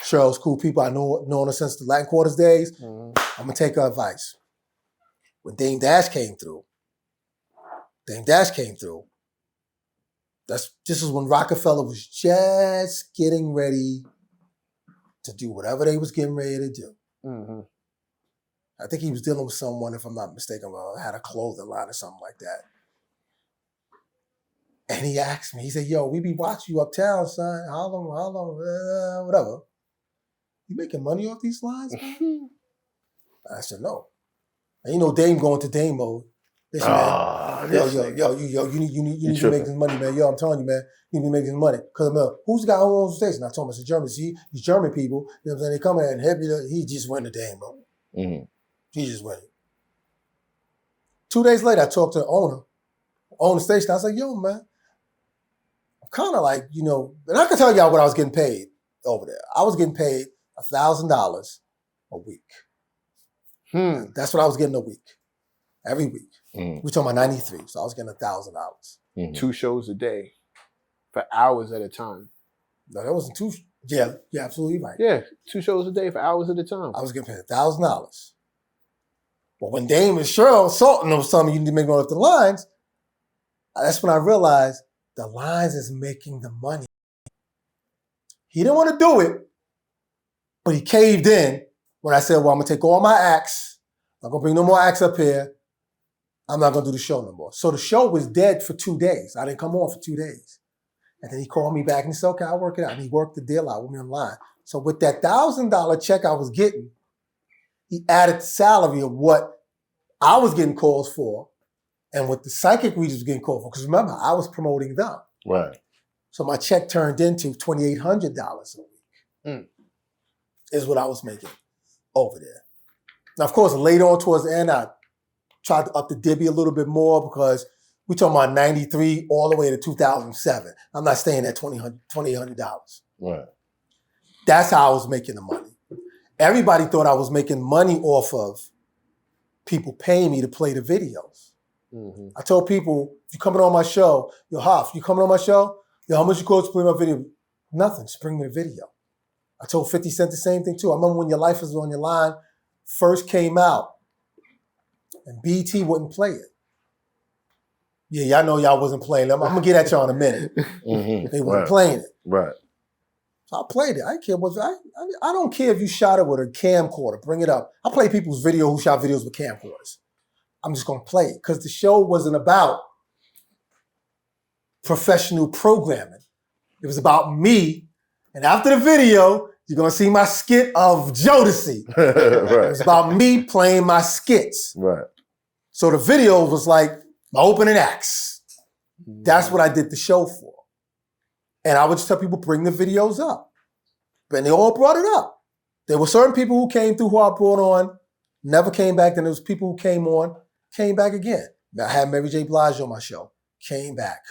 Cheryl's cool people. I know her since the Latin Quarters days. I'm gonna take her advice. When Dame Dash came through, this is when Rockefeller was just getting ready to do whatever they was getting ready to do. Mm-hmm. I think he was dealing with someone, if I'm not mistaken, had a clothing line or something like that. And he asked me, he said, yo, we be watching you uptown, son. How long, whatever. You making money off these lines, man? I said, no. And you know Dame going to Dame mode. Listen, man, you need to make this money, man. Yo, I'm telling you, man, you need to make this money. Because who's the guy who owns the station? I told him, I said, German. See, these German people, you know what I'm saying? They come in and help you. He just went to Dame mode. Mm-hmm. He just went. 2 days later, I talked to the owner the station. I was like, yo, man, I'm kind of like, and I can tell y'all what I was getting paid over there. I was getting paid $1,000 a week. That's what I was getting a week. Every week. Mm-hmm. We're talking about 93, so I was getting $1,000. Mm-hmm. 2 shows a day for hours at a time. No, that wasn't 2. Yeah, you're absolutely right. Yeah, 2 shows a day for hours at a time. I was getting paid $1,000. But when Dame and Cheryl Salton was telling me you need to make money off the lines, that's when I realized the lines is making the money. He didn't want to do it, but he caved in when I said, well, I'm going to take all my acts. I'm going to bring no more acts up here. I'm not going to do the show no more. So the show was dead for 2 days. I didn't come on for 2 days. And then he called me back and he said, okay, I'll work it out. And he worked the deal out with me online. So with that $1,000 check I was getting, he added the salary of what I was getting calls for and what the psychic readers was getting called for. Because remember, I was promoting them. Right. So my check turned into $2,800 a week. Is what I was making over there. Now, of course, later on towards the end, I tried to up the divvy a little bit more because we're talking about 93 all the way to 2007. I'm not staying at $2,800. Right. That's how I was making the money. Everybody thought I was making money off of people paying me to play the videos. Mm-hmm. I told people, if you're coming on my show, yo, Hoff, you coming on my show? Yo, how much you cost to play my video? Nothing, just bring me the video. I told 50 Cent the same thing too. I remember when Your Life Is On Your Line first came out and BT wouldn't play it. Yeah, y'all know y'all wasn't playing it. I'm gonna get at y'all in a minute. Mm-hmm. They weren't playing it. Right. So I played it. I didn't care what I don't care if you shot it with a camcorder. Bring it up. I play people's video who shot videos with camcorders. I'm just gonna play it because the show wasn't about professional programming. It was about me. And after the video, you're gonna see my skit of Jodeci. Right. It was about me playing my skits. Right. So the video was like my opening acts. That's what I did the show for. And I would just tell people, bring the videos up. And they all brought it up. There were certain people who came through who I brought on, never came back. Then there was people who came on, came back again. I had Mary J. Blige on my show, came back.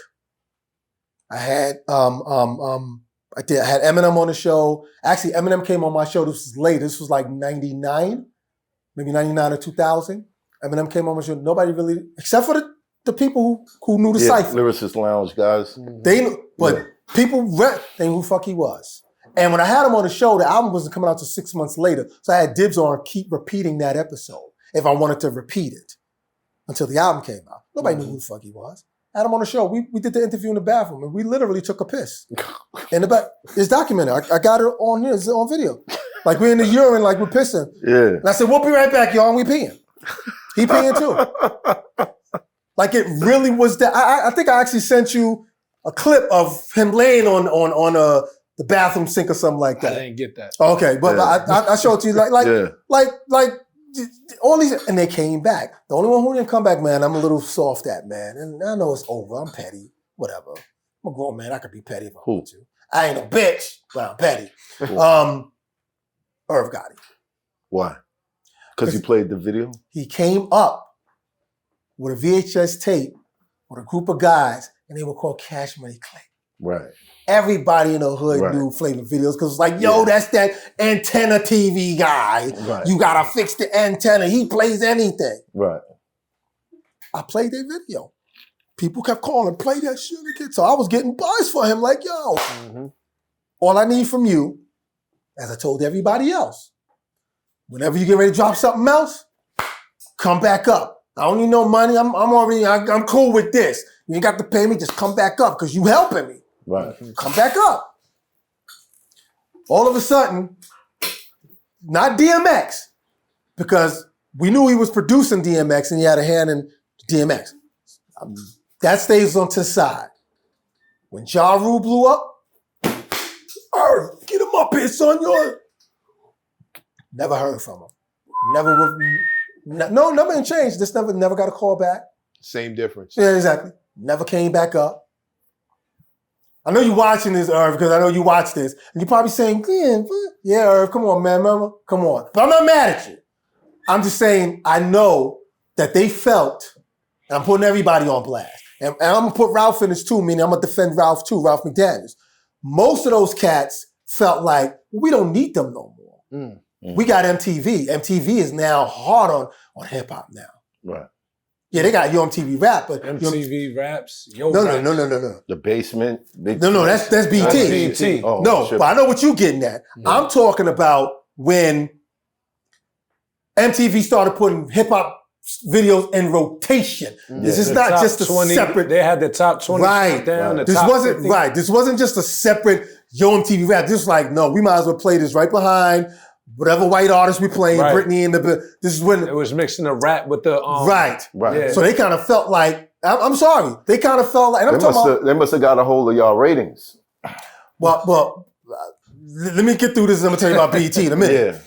I had I had Eminem on the show. Actually, Eminem came on my show. This was late. This was like 99, maybe 99 or 2000. Eminem came on my show. Nobody really, except for the people who knew the cipher. Lyricist Lounge guys. They knew, but people they knew who the fuck he was. And when I had him on the show, the album wasn't coming out till 6 months later. So I had dibs on keep repeating that episode if I wanted to repeat it until the album came out. Nobody knew who the fuck he was. I had him on the show. We did the interview in the bathroom and we literally took a piss. In the back. It's documented. I got it on here. It's on video. Like we're in the urine, like we're pissing. Yeah. And I said, we'll be right back, y'all, and we peeing. He peeing too. Like it really was that. I think I actually sent you a clip of him laying on the bathroom sink or something like that. I didn't get that. Okay, but I showed it to you like all these, and they came back. The only one who didn't come back, man, I'm a little soft at, man. And I know it's over. I'm petty. Whatever. I'm a grown man. I could be petty if I want to. I ain't a bitch, but I'm petty. Irv Gotti. Why? Because he played the video? He came up with a VHS tape with a group of guys, and they were called Cash Money Clay. Right. Everybody in the hood knew Flavor Videos because it's like, yo, that's that antenna TV guy. Right. You gotta fix the antenna. He plays anything. Right. I played their video. People kept calling, play that shit again. So I was getting buzz for him, like, yo, all I need from you, as I told everybody else, whenever you get ready to drop something else, come back up. I don't need no money. I'm cool with this. You ain't got to pay me. Just come back up because you helping me. Right. Come back up. All of a sudden, not DMX, because we knew he was producing DMX and he had a hand in DMX. That stays on to the side. When Ja Rule blew up, get him up here, son. Never heard from him. Nothing changed. This never got a call back. Same difference. Yeah, exactly. Never came back up. I know you're watching this, Irv, because I know you watch this. And you're probably saying, yeah, Irv, come on, man, mama, come on. But I'm not mad at you. I'm just saying I know that they felt, and I'm putting everybody on blast. And I'm going to put Ralph in this too, meaning I'm going to defend Ralph too, Ralph McDaniels. Most of those cats felt like, we don't need them no more. We got MTV. MTV is now hard on hip-hop now. Right. Yeah, they got Yo MTV Rap, but MTV Raps. Yo No. The Basement. No, that's BT. That's BT. Oh, No, shit. but I know what you're getting at. I'm talking about when MTV started putting hip hop videos in rotation. This is not just a 20, separate. They had the top 20 down. The This top wasn't 50. right. This wasn't just a separate Yo MTV Rap. This was like, no, we might as well play this right behind whatever white artist we playing. Right. Britney in the. This is when It was mixing the rap with the right. Yeah. So they kind of felt like. I'm sorry. They kind of felt like. And I'm talking about. They must have got a hold of y'all ratings. Well, let me get through this and I'm going to tell you about BET in a minute. Yeah.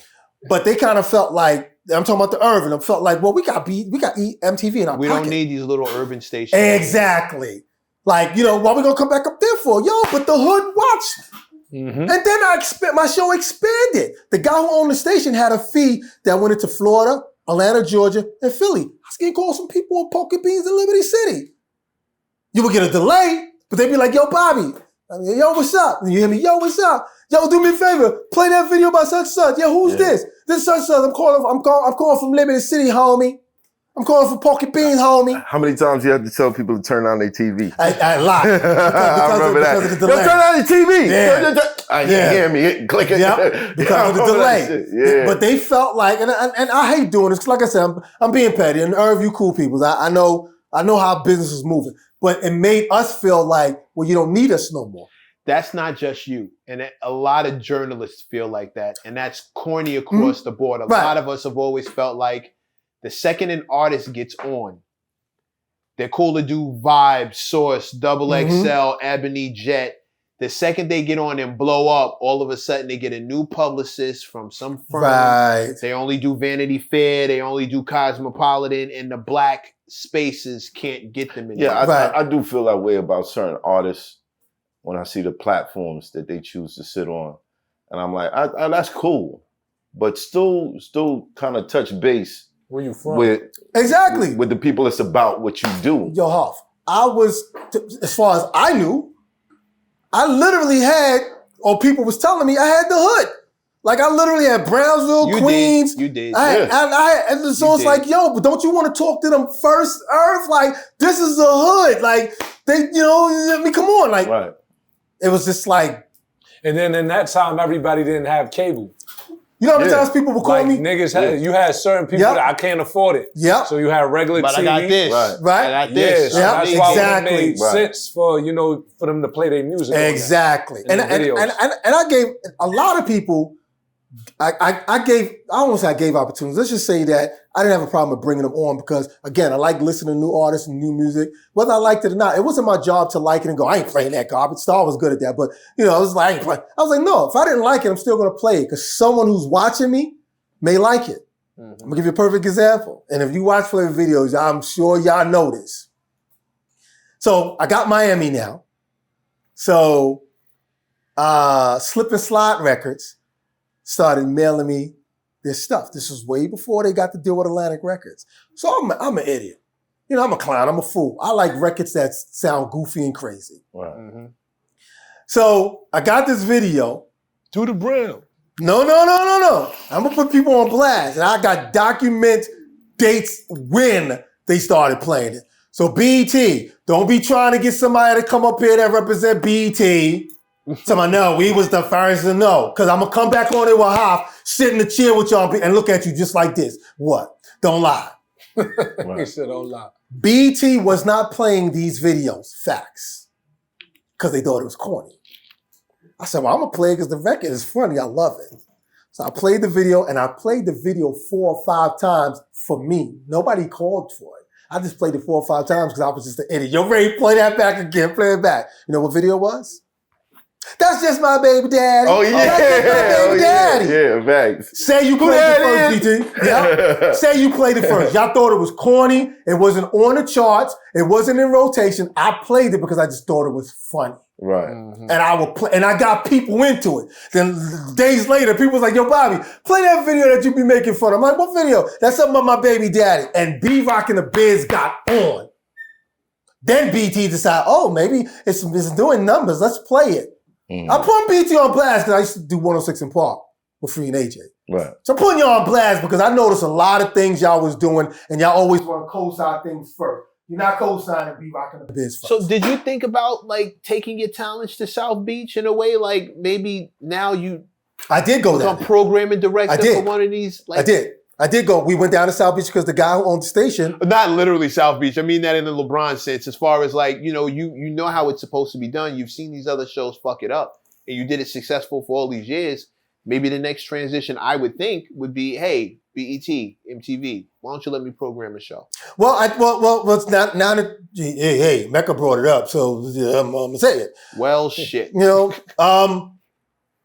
But they kind of felt like, I'm talking about the urban, I felt like, well, we got MTV in our We pocket. don't need these little urban stations. Exactly. Like, why we going to come back up there for? Yo, but the hood watched. And then my show expanded. The guy who owned the station had a fee that went into Florida, Atlanta, Georgia, and Philly. I was getting calls from people on Poker Beans in Liberty City. You would get a delay, but they'd be like, yo, Bobby, yo, what's up? And you hear me, yo, what's up? Yo, do me a favor, play that video by such such. Yo, who's this? This such such. I'm calling from Liberty City, homie. I'm calling from Pocket Beans, homie. How many times you have to tell people to turn on their TV? I lie. I remember that. Because of the delay. Yo, turn on your TV. Yeah. I can hear me clicking. Yeah, because of the delay. Yeah. But they felt like, and I hate doing this, because like I said, I'm being petty, and Irv, you cool people. I know how business is moving. But it made us feel like, well, you don't need us no more. That's not just you. And a lot of journalists feel like that. And that's corny across the board. A lot of us have always felt like the second an artist gets on, they're cool to do Vibe, Source, Double XL, Ebony, Jet. The second they get on and blow up, all of a sudden they get a new publicist from some firm. Right. They only do Vanity Fair. They only do Cosmopolitan. And the black spaces can't get them in. Yeah, I do feel that way about certain artists when I see the platforms that they choose to sit on. And I'm like, that's cool. but still kind of touch base Where you from? with Exactly. with the people it's about what you do. Yo, Hoff, as far as I knew, I literally had, or people was telling me, I had the hood. Like, I literally had Brownsville, You Queens. did. You did. And so it's like, yo, but don't you want to talk to them first, Earth? Like, this is the hood. Like, come on. Like, Right. it was just like, And then in that time, everybody didn't have cable. you know how many Yeah. times people would call Like me? niggas had, you had certain people Yep. that I can't afford it. Yep. So you had regular But TV. I got this. Right. Right? I got Yeah, this. so Yeah, that's why exactly. it made Right. sense for for them to play their music. on that. Exactly. In And the videos. I gave a lot of people, I don't want to say I gave opportunities. Let's just say that I didn't have a problem with bringing them on because, again, I like listening to new artists and new music, whether I liked it or not. It wasn't my job to like it and go, I ain't playing that garbage. Star was good at that. But, I was like, I ain't playing. I was like, no, if I didn't like it, I'm still going to play it because someone who's watching me may like it. I'm going to give you a perfect example. And if you watch Flava videos, I'm sure y'all know this. So I got Miami now. So Slip and Slide Records started mailing me this stuff. This was way before they got to deal with Atlantic Records. So I'm an idiot. I'm a clown. I'm a fool. I like records that sound goofy and crazy. Right. So I got this video. To the brim. No. I'm gonna put people on blast. And I got document dates when they started playing it. So BET, don't be trying to get somebody to come up here that represent BET. Somebody, no, we was the first to know. Because I'm going to come back on it with Hoff, sit in the chair with y'all and look at you just like this. What? Don't lie. He said, don't lie. BET was not playing these videos. Facts. Because they thought it was corny. I said, well, I'm going to play it because the record is funny. I love it. So I played the video, and I played the video 4 or 5 times for me. Nobody called for it. I just played it 4 or 5 times because I was just an idiot. Yo, Ray, play that back again. Play it back. You know what video it was? That's just my baby daddy. Oh, yeah. That's just my baby daddy. Yeah, facts. Say you played it first, BT. Yeah. Say you played it first. Y'all thought it was corny. It wasn't on the charts. It wasn't in rotation. I played it because I just thought it was funny. Right. And I would play, and I got people into it. Then days later, people was like, yo, Bobby, play that video that you be making fun of. I'm like, what video? That's something about my baby daddy. And B-Rock and the Biz got on. Then BT decided, oh, maybe it's doing numbers. Let's play it. I put BT on blast because I used to do 106 in Park with Free and AJ. Right. So I'm putting y'all on blast because I noticed a lot of things y'all was doing, and y'all always want to co-sign things first. You're not co-signing B-Rock and the Biz first. So did you think about like taking your talents to South Beach in a way, like maybe now you I did go become there. programming director I did. for one of these? Like, I did go. We went down to South Beach because the guy who owned the station. Not literally South Beach. I mean that in the LeBron sense, as far as like, you know how it's supposed to be done. You've seen these other shows fuck it up, and you did it successful for all these years. Maybe the next transition, I would think, would be, hey, BET, MTV, why don't you let me program a show? Well, it's now that hey, Mecca brought it up, so I'm gonna say it. Well, shit.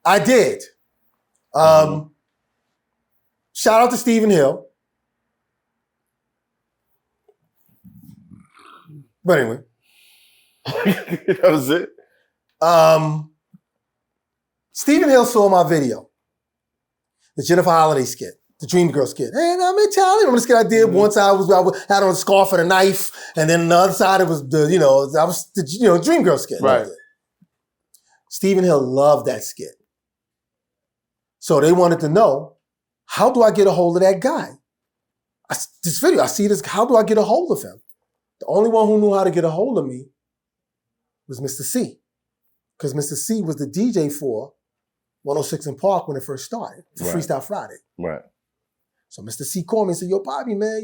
I did. Shout out to Stephen Hill. But anyway. That was it. Stephen Hill saw my video, the Jennifer Holiday skit, the Dream Girl skit. And I'm Italian. Remember the skit I did? One side I had on a scarf and a knife, and then the other side it was the Dream Girl skit. Right. Stephen Hill loved that skit. So they wanted to know, how do I get a hold of that guy? I see this, how do I get a hold of him? The only one who knew how to get a hold of me was Mr. C. Because Mr. C was the DJ for 106 in Park when it first started, for Right. Freestyle Friday. Right. So Mr. C called me and said, yo, Bobby, man,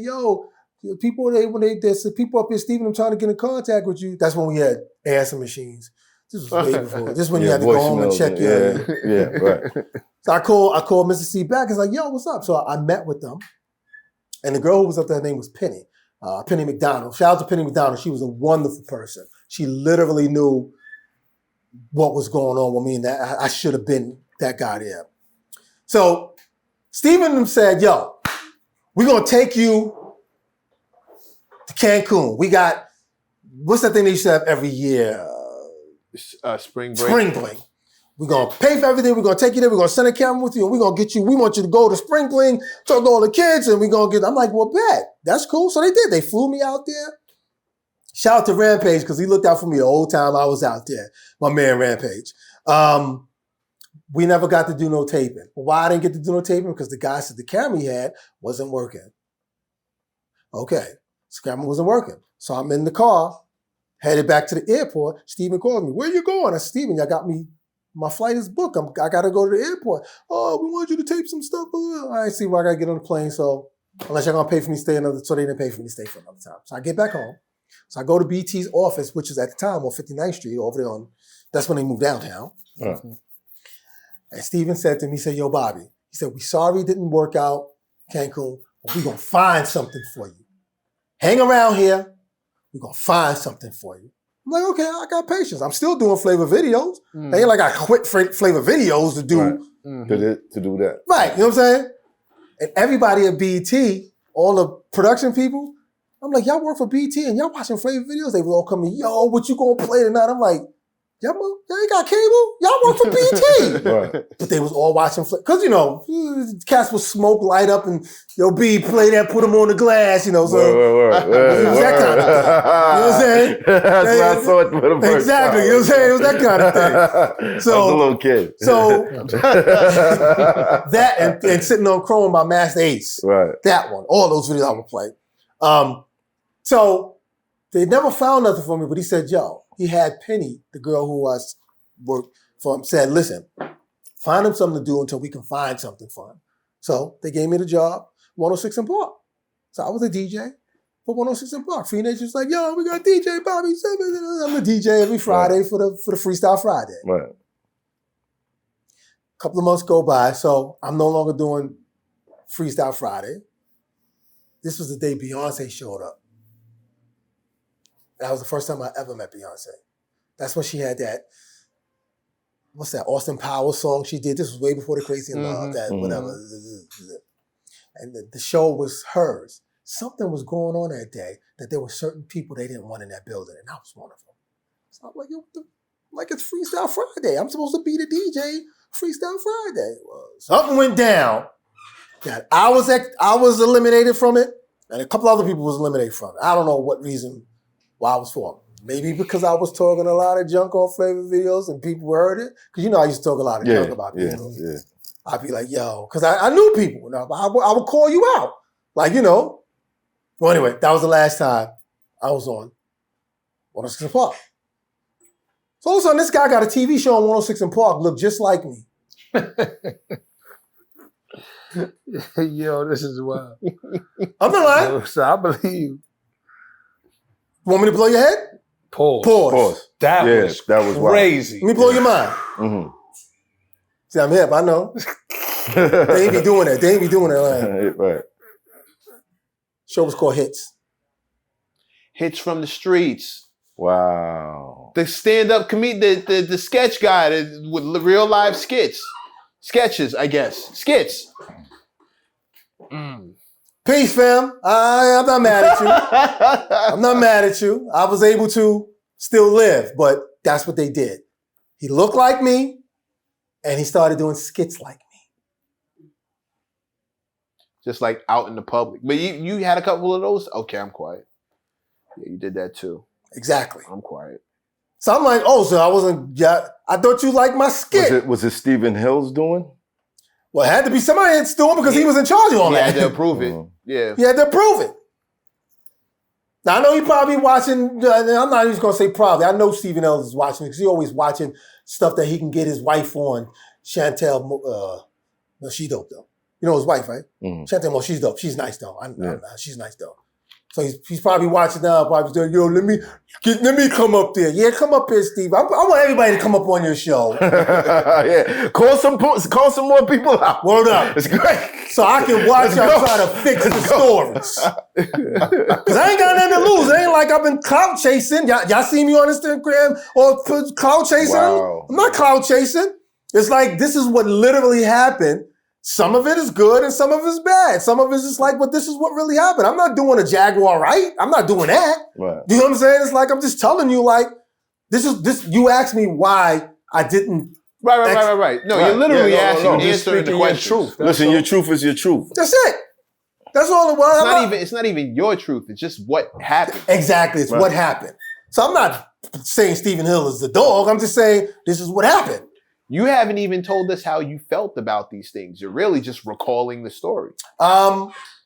people, there's people up here, Stephen, I'm trying to get in contact with you. That's when we had answer machines. This was way before. This is when you had to go home and check your... Yeah, right. So I called Mr. C back. It's like, yo, what's up? So I met with them. And the girl who was up there, her name was Penny. Penny McDonald. Shout out to Penny McDonald. She was a wonderful person. She literally knew what was going on with me, and that I should have been that guy there. So Stephen said, yo, we're going to take you to Cancun. We got, what's that thing they used to have every year? Spring break. Spring break. We're gonna pay for everything. We're gonna take you there. We're gonna send a camera with you, and we're gonna get you. We want you to go to sprinkling, talk to all the kids, and we're gonna get. I'm like, well, bet that's cool. So they did. They flew me out there. Shout out to Rampage because he looked out for me the whole time I was out there. My man Rampage. We never got to do no taping. Why I didn't get to do no taping? Because the guy said the camera he had wasn't working. Okay, so the camera wasn't working. So I'm in the car, headed back to the airport. Steven called me. Where you going? I said, Steven, y'all got me. My flight is booked. I got to go to the airport. Oh, we want you to tape some stuff. I see why I got to get on the plane. So unless y'all going to pay for me to stay another, so they didn't pay for me to stay for another time. So I get back home. So I go to BT's office, which is at the time on 59th Street over there on, that's when they moved downtown. And Steven said to me, he said, yo, Bobby, he said, we sorry it didn't work out, Cancun, but we're going to find something for you. Hang around here. We're going to find something for you. I'm like, okay, I got patience. I'm still doing flavor videos. It ain't like I quit flavor videos to do. To do that. Right, you know what I'm saying? And everybody at BT, all the production people, I'm like, y'all work for BT and y'all watching flavor videos? They would all come to me, yo, what you gonna play tonight? I'm like, y'all ain't got cable? Y'all work for BT. Right. But they was all watching, because, you know, cats would smoke, light up, and yo, B, play that, put them on the glass, you know, so. Word. That kind of thing. You know what I'm saying? That's what I saw it for the first Exactly, time. you know what I'm saying? It was that kind of thing. So, I was a little kid. So, that and sitting on Chrome by Master Ace. Right. That one. All those videos I would play. So, they never found nothing for me, but he said, yo, he had Penny, the girl who I worked for him, said, listen, find him something to do until we can find something for him. So they gave me the job, 106 in Park. So I was a DJ for 106 in Park. Free Nation was like, yo, we got DJ Bobby Simmons. I'm a DJ every Friday for the Freestyle Friday. Right. A couple of months go by, so I'm no longer doing Freestyle Friday. This was the day Beyonce showed up. That was the first time I ever met Beyonce. That's when she had that, what's that, Austin Powers song she did. This was way before the Crazy in Love, that whatever. And the show was hers. Something was going on that day that there were certain people they didn't want in that building, and I was one of them. So I'm like, yo, like it's Freestyle Friday. I'm supposed to be the DJ Freestyle Friday. Well, something went down that I was eliminated from it, and a couple other people was eliminated from it. I don't know what reason why I was for it. Maybe because I was talking a lot of junk on flavor videos and people heard it. Because you know I used to talk a lot of junk about people. Yeah. I'd be like, yo, because I knew people. Now, I would call you out. Like, you know. Well, anyway, that was the last time I was on 106 in Park. So all of a sudden, this guy got a TV show on 106 in Park, looked just like me. Yo, this is wild. I'm not lying. So I believe you. Want me to blow your head? Pause. That was crazy. Let me blow your mind. Mm-hmm. See, I'm hip, I know. They ain't be doing that. Right. Show was called Hits. Hits from the streets. Wow. The stand-up comedian, the sketch guy with real live skits. Sketches, I guess. Skits. Peace, fam. I'm not mad at you. I'm not mad at you. I was able to still live, but that's what they did. He looked like me, and he started doing skits like me. Just like out in the public. But you had a couple of those? Okay, I'm quiet. Yeah, you did that too. Exactly. I'm quiet. So I'm like, oh, so I wasn't, I thought you liked my skit. Was it Stephen Hill's doing? Well, it had to be somebody that's doing because he was in charge of all that. He had to approve it. Yeah. He had to approve it. Now, I know he probably watching, I'm not even going to say probably. I know Stephen Ellis is watching because he's always watching stuff that he can get his wife on. Chantel, no, she dope though. You know his wife, right? Mm-hmm. Chantel, well, she's dope. She's nice though. She's nice though. So he's probably watching now. Probably saying, yo, let me come up there. Yeah, come up here, Steve. I want everybody to come up on your show. Yeah, call some more people out. Word up. It's great. So I can watch y'all try to fix the stories. Because I ain't got nothing to lose. It ain't like I've been clout chasing. Y'all see me on Instagram or clout chasing? Wow. I'm not clout chasing. It's like this is what literally happened. Some of it is good and some of it is bad. Some of it is just like, but this is what really happened. I'm not doing a Jaguar right. I'm not doing that. Right. You know what I'm saying? It's like I'm just telling you, like, this. You asked me why I didn't Right. No, you're literally asking, You're answering the speaking your question. truth. Listen, your truth is your truth. That's it. That's all it was. It's not even your truth. It's just what happened. Exactly. It's Right. what happened. So I'm not saying Stephen Hill is the dog. I'm just saying this is what happened. You haven't even told us how you felt about these things. You're really just recalling the story.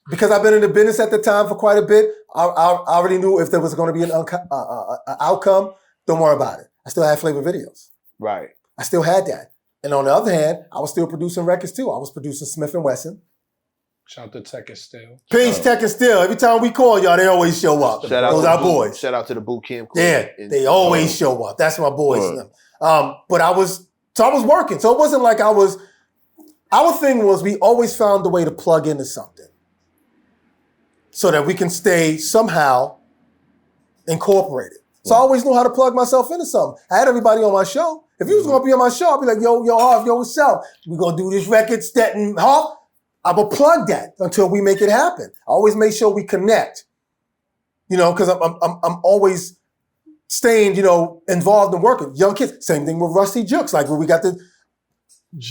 Because I've been in the business at the time for quite a bit, I already knew if there was going to be an outcome. Don't worry about it. I still had flavor videos. Right. I still had that. And on the other hand, I was still producing records too. I was producing Smith & Wesson. Shout to Tech and Steel. Peace, Tech and Steel. Every time we call y'all, they always show up. Shout out Those to our the boys. Shout out to the boot camp. Yeah, they always show up. That's my boys. But I was working. So it wasn't like our thing was we always found a way to plug into something so that we can stay somehow incorporated. So I always knew how to plug myself into something. I had everybody on my show. If you was going to be on my show, I'd be like, yo, Hoff, yo, what's up? We're going to do this record, Stettin, Hoff. I will plug that until we make it happen. I always make sure we connect, because I'm always staying, involved in working. Young kids, same thing with Rusty Jukes. Like when we got the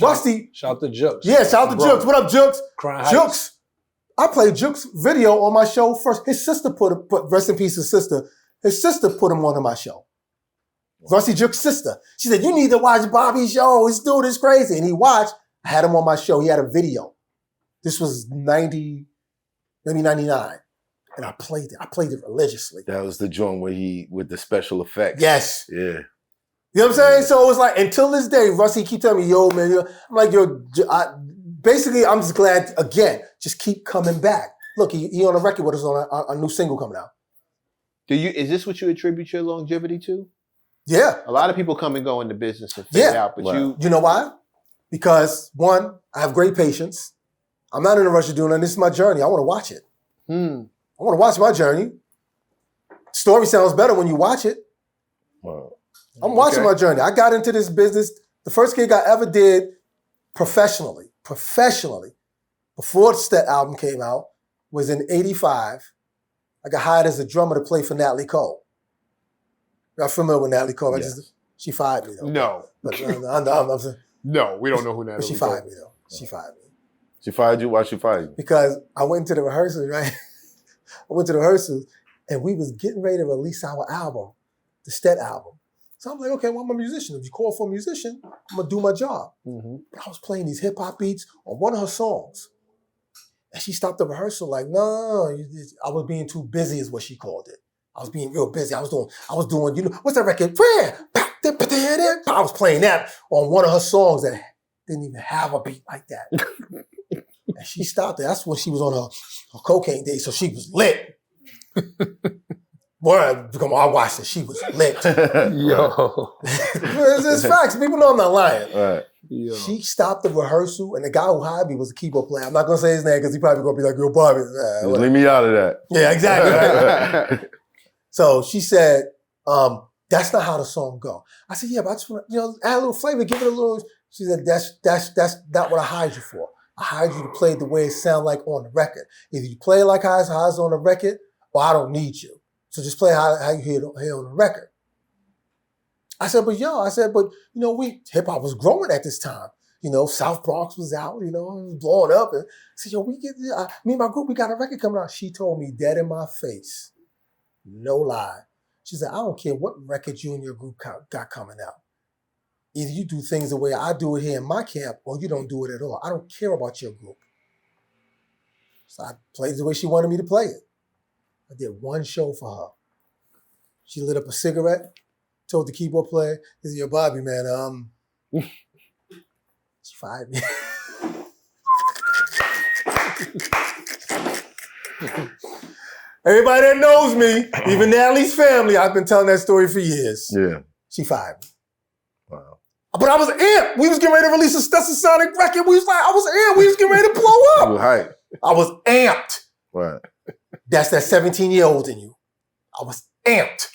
Rusty. Shout to Jukes. Yeah, shout out to Jukes. What up, Jukes? Crying Jukes. I played Jukes' video on my show first. His sister put rest in peace, his sister. His sister put him onto my show. Rusty Jukes' sister. She said, you need to watch Bobby's show. This dude is crazy. And he watched. I had him on my show. He had a video. This was 90, maybe 99. And I played it. I played it religiously. That was the joint with the special effects. Yes. Yeah. You know what I'm saying? So it was like, until this day, Rusty keep telling me, yo, man, I'm like, basically, I'm just glad, again, just keep coming back. Look, he on a record with us on a new single coming out. Is this what you attribute your longevity to? Yeah. A lot of people come and go in the business and fade out, but You know why? Because, one, I have great patience. I'm not in a rush of doing it. This is my journey. I want to watch it. I want to watch my journey. Story sounds better when you watch it. Wow. I'm watching my journey. I got into this business. The first gig I ever did professionally, before the Stet album came out, was in 85. I got hired as a drummer to play for Natalie Cole. Y'all familiar with Natalie Cole? Yes. She fired me, though. No. But, No, we don't know who that but is. she fired me, though. She fired me. She fired you? Why she fired you? Because I went into the rehearsals, right? I went to the rehearsals, and we was getting ready to release our album, the Stet album. So I'm like, okay, well, I'm a musician. If you call for a musician, I'm going to do my job. But I was playing these hip-hop beats on one of her songs. And she stopped the rehearsal like, no, I was being too busy is what she called it. I was being real busy. I was doing, what's that record? I was playing that on one of her songs that didn't even have a beat like that. And she stopped it. That's when she was on her cocaine day, so she was lit. Boy, I watched it. She was lit. Yo. It's facts. People know I'm not lying. Right. Yo. She stopped the rehearsal, and the guy who hired me was a keyboard player. I'm not going to say his name because he probably going to be like, yo, Bobby. Leave me out of that. Yeah, exactly. Right? So she said, that's not how the song go. I said, yeah, but I just want to, add a little flavor, give it a little. She said, that's not what I hired you for. I hired you to play it the way it sounds like on the record. Either you play it like how it's on the record, or I don't need you. So just play how you hear it on the record. I said, but hip hop was growing at this time. South Bronx was out, it was blowing up. And I said, me and my group, we got a record coming out. She told me dead in my face, no lie. She said, I don't care what record you and your group got coming out. Either you do things the way I do it here in my camp, or you don't do it at all. I don't care about your group. So I played it the way she wanted me to play it. I did one show for her. She lit up a cigarette, told the keyboard player, he said, yo, Bobby, man, she fired me. Everybody that knows me, even Natalie's family, I've been telling that story for years. Yeah. She fired me. Wow. But I was amped. We was getting ready to release a Stetsa Sonic record. I was amped. We was getting ready to blow You up. were hype. I was amped. Right. That's that 17-year-old in you. I was amped.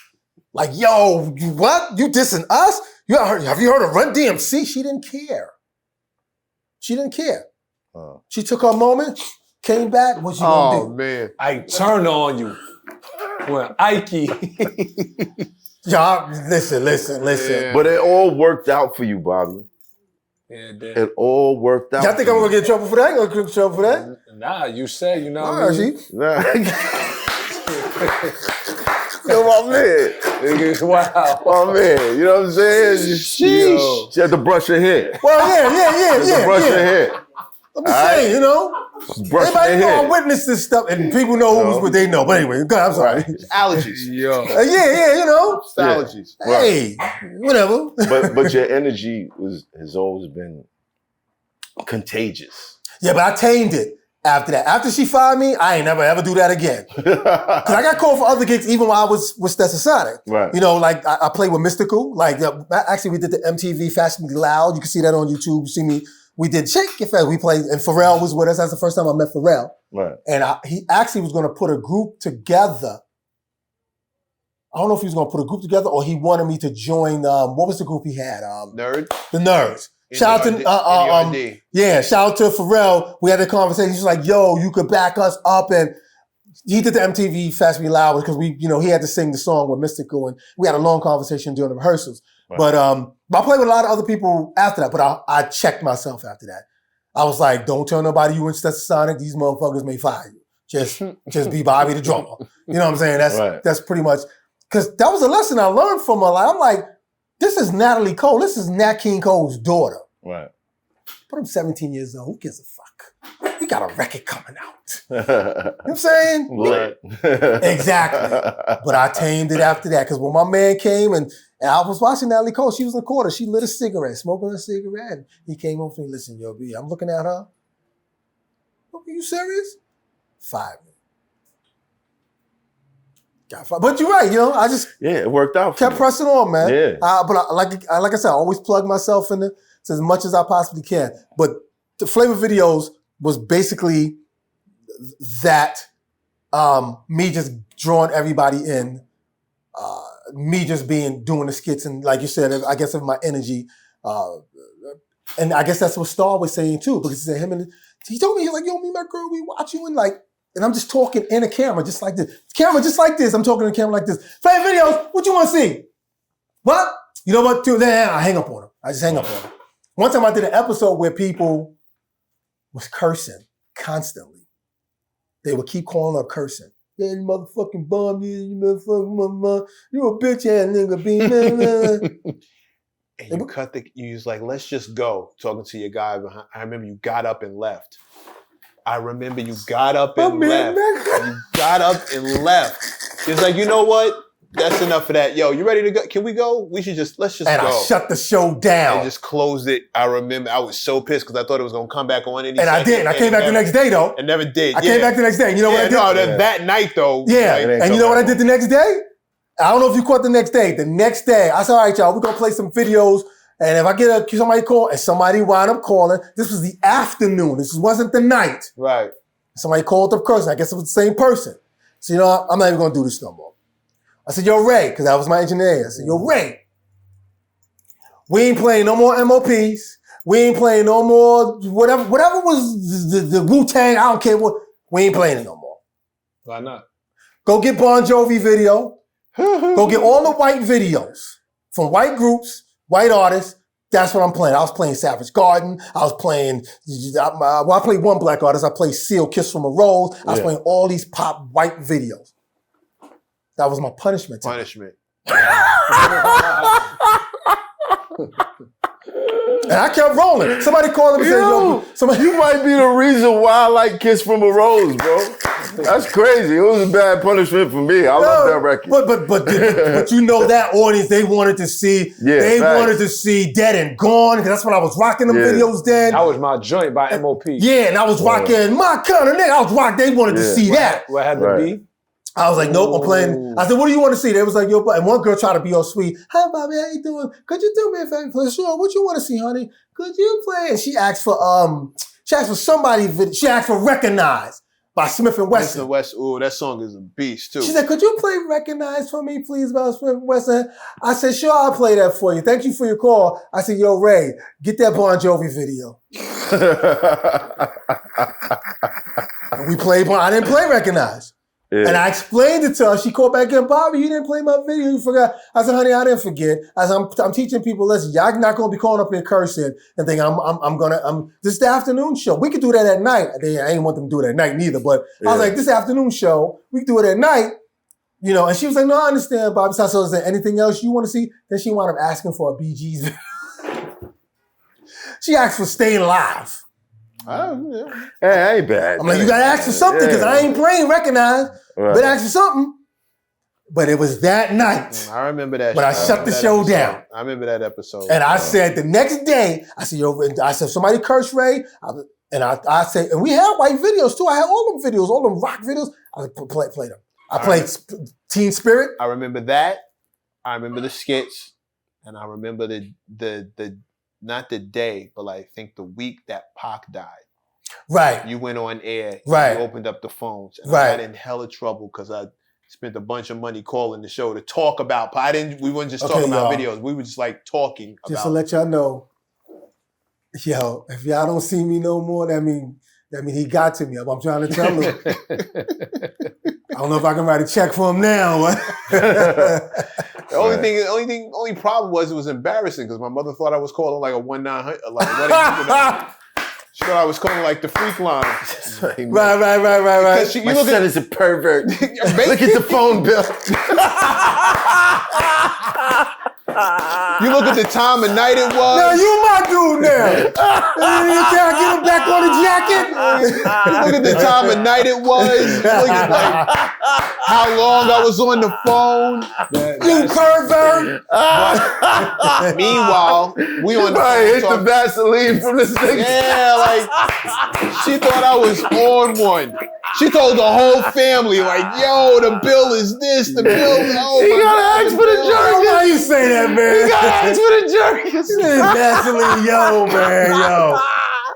Like, yo, you what? You dissing us? Have you heard of Run DMC? She didn't care. She didn't care. She took her moment, came back. What you gonna do? Oh, man. I turned on you. When Ike. Y'all, listen. Yeah. But it all worked out for you, Bobby. Yeah, it did. It all worked out. Y'all think I'm gonna get in trouble for that? Gonna get in trouble for that? Nah, you said, you know All what I right, mean? see? Nah. Yo, my man. Nigga, wow. My man, you know what I'm saying? Sheesh. You have to brush your hair. Well, yeah. Brush your hair. I'm just saying, you know. Brush Everybody your know hair. I witnessed this stuff, and people know who was what they know. But anyway, go ahead, I'm sorry. Allergies. Yo. Yeah, you know. It's allergies. Hey, whatever. But your energy has always been contagious. Yeah, but I tamed it after that. After she fired me, I ain't never ever do that again. Because I got called for other gigs even while I was with Stetsa Sonic. Right. You know, like I played with Mystical. Like actually, we did the MTV Fashionably Loud. You can see that on YouTube. You see me. We did Shake It Fast. We played, and Pharrell was with us. That's the first time I met Pharrell. Right. And he actually was going to put a group together. I don't know if he was going to put a group together or he wanted me to join. What was the group he had? Nerd. The Nerds. Shout out to shout out to Pharrell. We had a conversation. He's like, "Yo, you could back us up," and he did the MTV Fast Me Loud because he had to sing the song with Mystical, and we had a long conversation during the rehearsals. Right. But I played with a lot of other people after that. But I checked myself after that. I was like, "Don't tell nobody you in Stetsa Sonic. These motherfuckers may fire you. Just be Bobby the drummer." You know what I'm saying? That's pretty much because that was a lesson I learned from her. Like, I'm like, this is Natalie Cole. This is Nat King Cole's daughter. Right. But I'm 17 years old. Who gives a fuck? We got a record coming out. You know what I'm saying? Lit. Exactly. But I tamed it after that because when my man came and I was watching Natalie Cole, she was in the corner. She lit a cigarette, smoking a cigarette. And he came over to me, listen, yo, B, I'm looking at her. Are you serious? 5 minutes. But you're right, you know. I just it worked out. Kept pressing on, man. Yeah. But like I said, I always plug myself in it as much as I possibly can. But the Flavor videos was basically that me just drawing everybody in, me just doing the skits, and like you said, I guess of my energy, and I guess that's what Star was saying too, because he said he told me, he's like, yo, me and my girl, we watch you, and like. And I'm just talking in a camera, just like this. Camera, just like this. I'm talking in a camera like this. Flavor videos, what you want to see? What? You know what? Then I hang up on him. I just hang up on him. One time I did an episode where people was cursing constantly. They would keep calling up cursing. Yeah, you motherfucking bum, you motherfucking mama. You a bitch ass nigga, B. And you was like, let's just go. Talking to your guy behind. I remember you got up and left. You got up and left. It's like, you know what? That's enough of that. Yo, you ready to go? Can we go? Let's just go. And I shut the show down. And just closed it. I remember I was so pissed because I thought it was going to come back on any And I didn't. I came back the next day, though. It never did. I came back the next day. You know what I did? That night, though. Yeah. And you know what I did the next day? I don't know if you caught the next day. The next day, I said, all right, y'all, we're going to play some videos. And if I get somebody call, and somebody wound up calling, this was the afternoon. This wasn't the night. Right. Somebody called up cursing. I guess it was the same person. So, you know, I'm not even going to do this no more. I said, yo, Ray, because that was my engineer. I said, yo, Ray, we ain't playing no more MOPs. We ain't playing no more whatever was the Wu-Tang, I don't care what. We ain't playing it no more. Why not? Go get Bon Jovi video. Go get all the white videos from white groups, white artists. That's what I'm playing. I was playing Savage Garden. I played one black artist. I played Seal, Kiss from a Rose. I was playing all these pop white videos. That was my punishment. And I kept rolling. Somebody called him and said, yo, you might be the reason why I like Kiss from a Rose, bro. That's crazy. It was a bad punishment for me. I love that record. But you know that audience, they wanted to see, wanted to see Dead and Gone, because that's when I was rocking them videos then. That was my joint by MOP. Yeah, and I was rocking my kind of nigga. I was rocking, they wanted to see that. What had to be? I was like, nope, I'm playing. I said, what do you want to see? They was like, yo, and one girl tried to be all sweet. Hi, Bobby, how you doing? Could you do me a favor, play? Sure, what you want to see, honey? Could you play? And she asked for somebody, she asked for Recognize by Smith & Wesson. Ooh, that song is a beast, too. She said, could you play Recognize for me, please, by Smith & Wesson? I said, sure, I'll play that for you. Thank you for your call. I said, yo, Ray, get that Bon Jovi video. And we played, I didn't play Recognize. Yeah. And I explained it to her. She called back in, Bobby, you didn't play my video. You forgot. I said, honey, I didn't forget. I said, I'm teaching people, listen, y'all not going to be calling up here cursing and think this is the afternoon show. We could do that at night. I ain't want them to do it at night neither, but I was like, this afternoon show, we could do it at night. You know, and she was like, no, I understand, Bobby. So I said, is there anything else you want to see? Then she wound up asking for a BG's video. She asked for Staying Alive. Hey, I ain't bad. I'm like, you gotta ask for something because I ain't playing Recognize, but ask for something. But it was that night. I remember that. But I shut the show down. I remember that episode. And I said the next day, I said, somebody curse Ray. I said, and we had white videos too. I had all them videos, all them rock videos. I play them. I played Teen Spirit. I remember that. I remember the skits, and I remember the not the day, but I think the week that Pac died. Right. You went on air. Right. You opened up the phones. And I got in hella trouble because I spent a bunch of money calling the show to talk about Pac. We weren't just talking about videos. We were just like talking about. Just to let y'all know, yo, if y'all don't see me no more, that mean he got to me. I'm trying to tell him. I don't know if I can write a check for him now. The only problem was it was embarrassing because my mother thought I was calling like a 1-900, like she thought I was calling like the freak line. Right. My son is a pervert. Look at the phone bill. You look at the time of night it was. No, you my dude now. Can I get him back on the jacket? You look at the time of night it was. Look at like how long I was on the phone. You pervert. Meanwhile, we on the phone. Hit the Vaseline from this thing. Yeah, like she thought I was on one. She told the whole family, like, yo, the bill is this, the bill. Oh, you gotta ask for the jerk. Why you say that, man? You gotta ask for the jerk. Vaseline, yo, man, yo.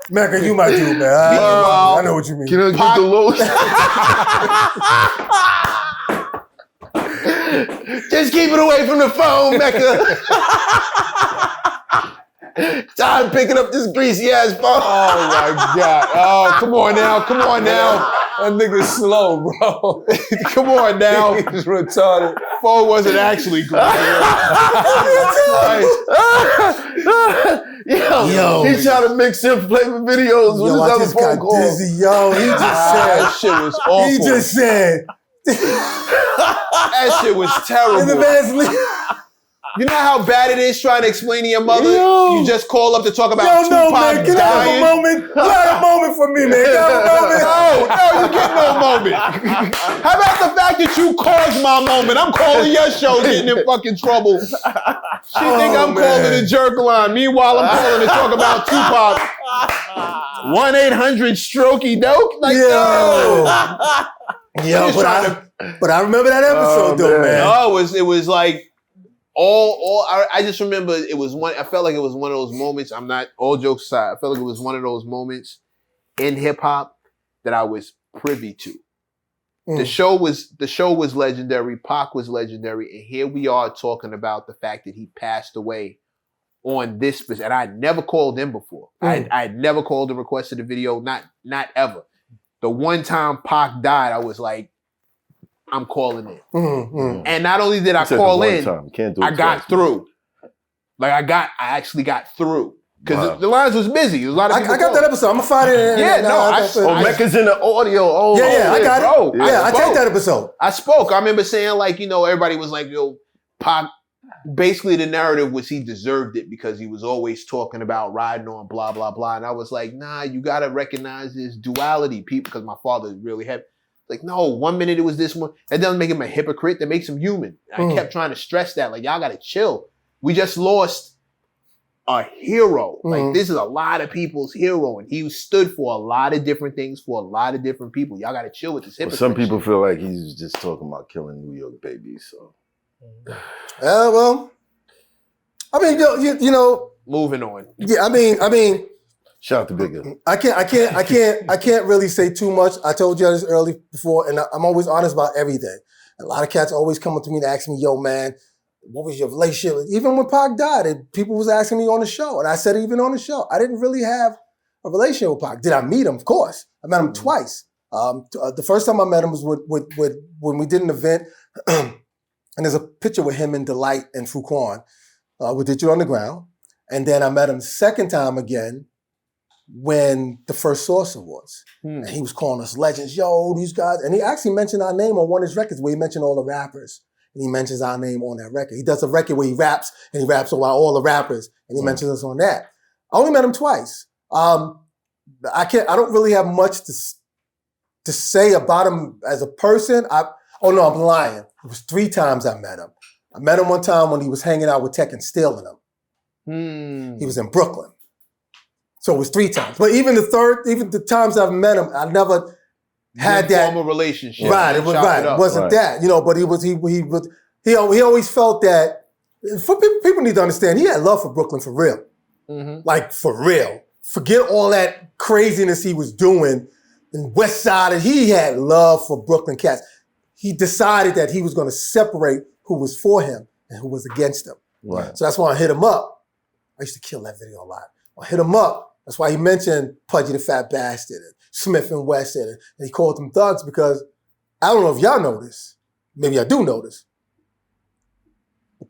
Mecca, you my dude, man. I know what you mean. Can I get the lotion? Just keep it away from the phone, Mecca. Time picking up this greasy ass phone. Oh my God. Oh, come on now. That nigga's slow, bro. Come on now. He's retarded. Phone wasn't actually good. Yo, he's trying to mix in flavor videos with his other phone calls. Dizzy, yo, he just said that shit was awful. He just said that shit was terrible. In the Vaseline. You know how bad it is trying to explain to your mother? Yo. You just call up to talk about Tupac man, can I have a moment? Can I have a moment for me, man? Can I have a moment? No, you get no moment. How about the fact that you caused my moment? I'm calling your show, getting in fucking trouble. She think I'm calling the jerk line. Meanwhile, I'm calling to talk about Tupac. 1-800-STROKEY-DOKE? Like, Yo, but I remember that episode though, man. No, it was like I just remember it was one. I felt like it was one of those moments. I'm not, all jokes aside, I felt like it was one of those moments in hip hop that I was privy to. The show was legendary. Pac was legendary, and here we are talking about the fact that he passed away on this. And I had never called him before. I had never called and requested a video. Not ever. The one time Pac died, I was like, I'm calling in. And not only did I call in, I got through. Like I actually got through. Because the lines was busy. There was a lot of people I got that episode. I'm gonna find it. Mecca's in the audio. Yeah, I got it. Bro, I take that episode. I spoke. I remember saying like, everybody was like, yo, Pac, basically the narrative was he deserved it because he was always talking about riding on blah, blah, blah. And I was like, nah, you gotta recognize this duality, people, because my father is really heavy. Like, no, 1 minute it was this one. That doesn't make him a hypocrite. That makes him human. I kept trying to stress that. Like, y'all got to chill. We just lost a hero. Like, this is a lot of people's hero. And he stood for a lot of different things for a lot of different people. Y'all got to chill with this hypocrite. Some people feel like he's just talking about killing New York babies. So, well, I mean, you know. Moving on. Yeah, I mean. Shout out to Bigger. I can't really say too much. I told you this early before, and I'm always honest about everything. A lot of cats always come up to me to ask me, yo, man, what was your relationship? Even when Pac died, people was asking me on the show, and I said even on the show, I didn't really have a relationship with Pac. Did I meet him? Of course. I met him twice. The first time I met him was with when we did an event, and there's a picture with him and Delight and Fuquan with Digital Underground. And then I met him second time again when the first Source Awards. And he was calling us legends. Yo, these guys. And he actually mentioned our name on one of his records where he mentioned all the rappers. And he mentions our name on that record. He does a record where he raps, and he raps about all the rappers, and he mentions us on that. I only met him twice. I don't really have much to say about him as a person. I'm lying. It was 3 times I met him. I met him one time when he was hanging out with Tech and stealing him. He was in Brooklyn. So it was 3 times. But even the times I've met him, I never had that formal relationship. Right, it wasn't that. But he always felt that. For people need to understand, he had love for Brooklyn for real. Like for real. Forget all that craziness he was doing in West Side, and he had love for Brooklyn cats. He decided that he was going to separate who was for him and who was against him. Right. So that's why I hit him up. I used to kill that video a lot. I hit him up. That's why he mentioned Pudgy the Fat Bastard and Smith and Wesson, and he called them thugs because I don't know if y'all know this. Maybe I do know this.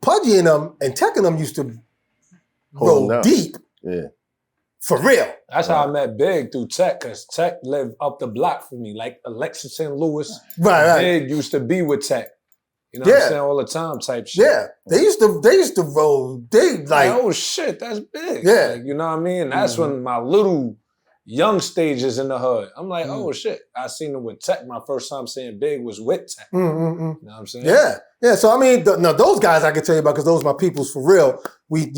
Pudgy and them and Tech and them used to roll deep. Yeah. For real. That's how I met Big through Tech, because Tech lived up the block from me, like Alexis St. Louis. Right. Big used to be with Tech. You know what I'm saying? All the time type shit. Yeah. They used to roll. They like, oh shit, that's Big. Yeah. Like, you know what I mean? That's when my little young stages in the hood. I'm like, oh shit. I seen him with Tech. My first time seeing Big was with Tech. You know what I'm saying? Yeah. Yeah. So I mean, those guys I can tell you about because those are my peoples for real. We,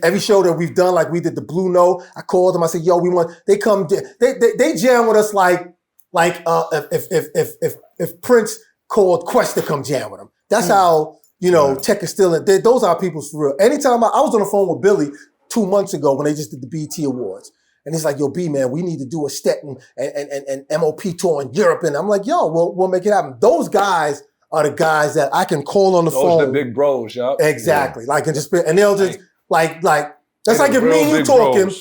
every show that we've done, like we did the Blue Note, I called them. I said, yo, they come, they jam with us like if Prince called Quest to come jam with him. That's how, Tech is still in. Those are people's for real. Anytime I was on the phone with Billy 2 months ago when they just did the BET Awards. And he's like, yo, B, man, we need to do a Stettin and MOP tour in Europe. And I'm like, yo, we'll make it happen. Those guys are the guys that I can call on the phone. Those the big bros, yup. Exactly. Yeah. And they'll just like that's like if me and you talking,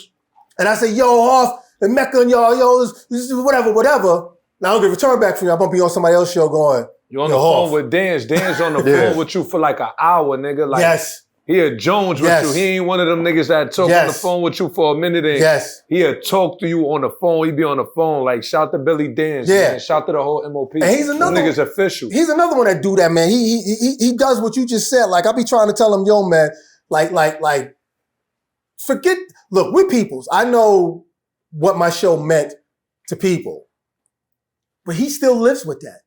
and I say, yo, Hoff, and MECC and y'all, yo, this is whatever. Now I don't get a return back from you. I'm gonna be on somebody else's show going. You're on the phone with Dan's. Dan's on the phone with you for like an hour, nigga. Like, yes. He had Jones with you. He ain't one of them niggas that talk on the phone with you for a minute. And he had talk to you on the phone. He be on the phone. Like, shout to Billy Dan's. Man. Shout to the whole MOP. And he's another nigga's official. He's another one that do that, man. He does what you just said. Like, I be trying to tell him, yo, man, like, forget, look, we peoples. I know what my show meant to people. But he still lives with that.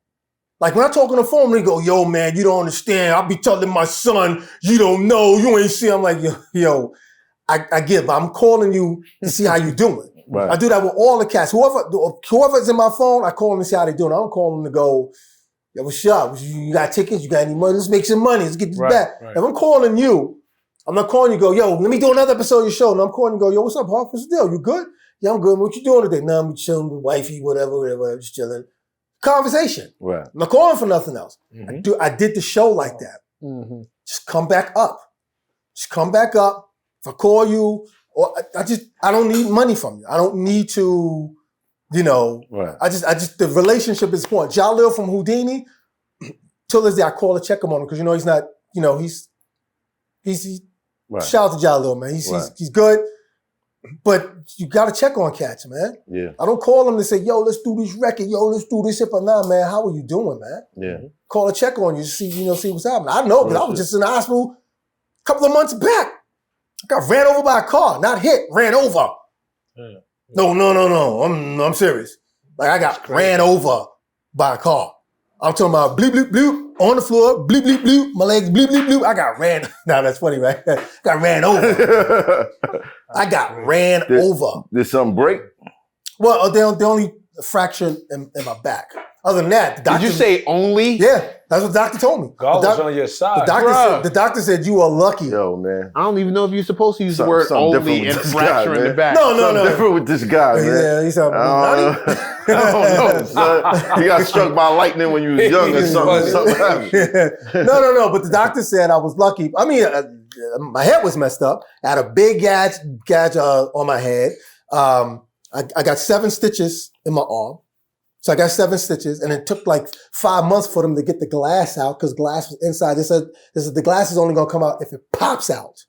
Like when I talk on the phone, they go, yo, man, you don't understand. I'll be telling my son, you don't know, you ain't see. I'm like, yo, I get it, but I'm calling you to see how you doing. Right. I do that with all the cats. Whoever's in my phone, I call them to see how they doing. I don't call them to go, yo, what's up? You got tickets? You got any money? Let's make some money. Let's get this back. Right. If I'm calling you, I'm not calling you go, yo, let me do another episode of your show. And I'm calling you go, yo, what's up, Hoff? What's the deal? You good? Yeah, I'm good. What you doing today? Nah, I'm chilling with wifey, whatever, just chilling. Conversation. Right. I'm not calling for nothing else. I did the show like that. Just come back up. If I call you, or I don't need money from you. I don't need to, right. I just the relationship is important. Jalil from Houdini, till this day I call to check him on him because he's not, he's right. Shout out to Jalil, man. He's good. But you gotta check on cats, man. Yeah. I don't call them to say, yo, let's do this record, yo, let's do this shit. But nah, man, how are you doing, man? Yeah. Call a check on you to see, see what's happening. I know, but I was just in the hospital a couple of months back. I got ran over by a car, not hit, ran over. Yeah. No. I'm serious. Like I got ran over by a car. I'm talking about bloop, bloop, bloop, on the floor, bloop, bloop, bloop, my legs, bloop, bloop, bloop. I got ran. Nah, that's funny, right? Got ran over. I got ran over. Did something break? Well, they only fractured in my back. Other than that, the doctor... Did you say only? Yeah, that's what the doctor told me. God was on your side. The doctor said you are lucky. Yo, man. I don't even know if you're supposed to use the word only and fracture in the back. No. Different with this guy, man. Yeah, he's something. I don't know, son. You got struck by lightning when you was young or something happened. No. But the doctor said I was lucky. I mean, my head was messed up. I had a big gouge on my head. I got 7 stitches in my arm. So I got 7 stitches, and it took like 5 months for them to get the glass out because glass was inside. They said the glass is only gonna come out if it pops out.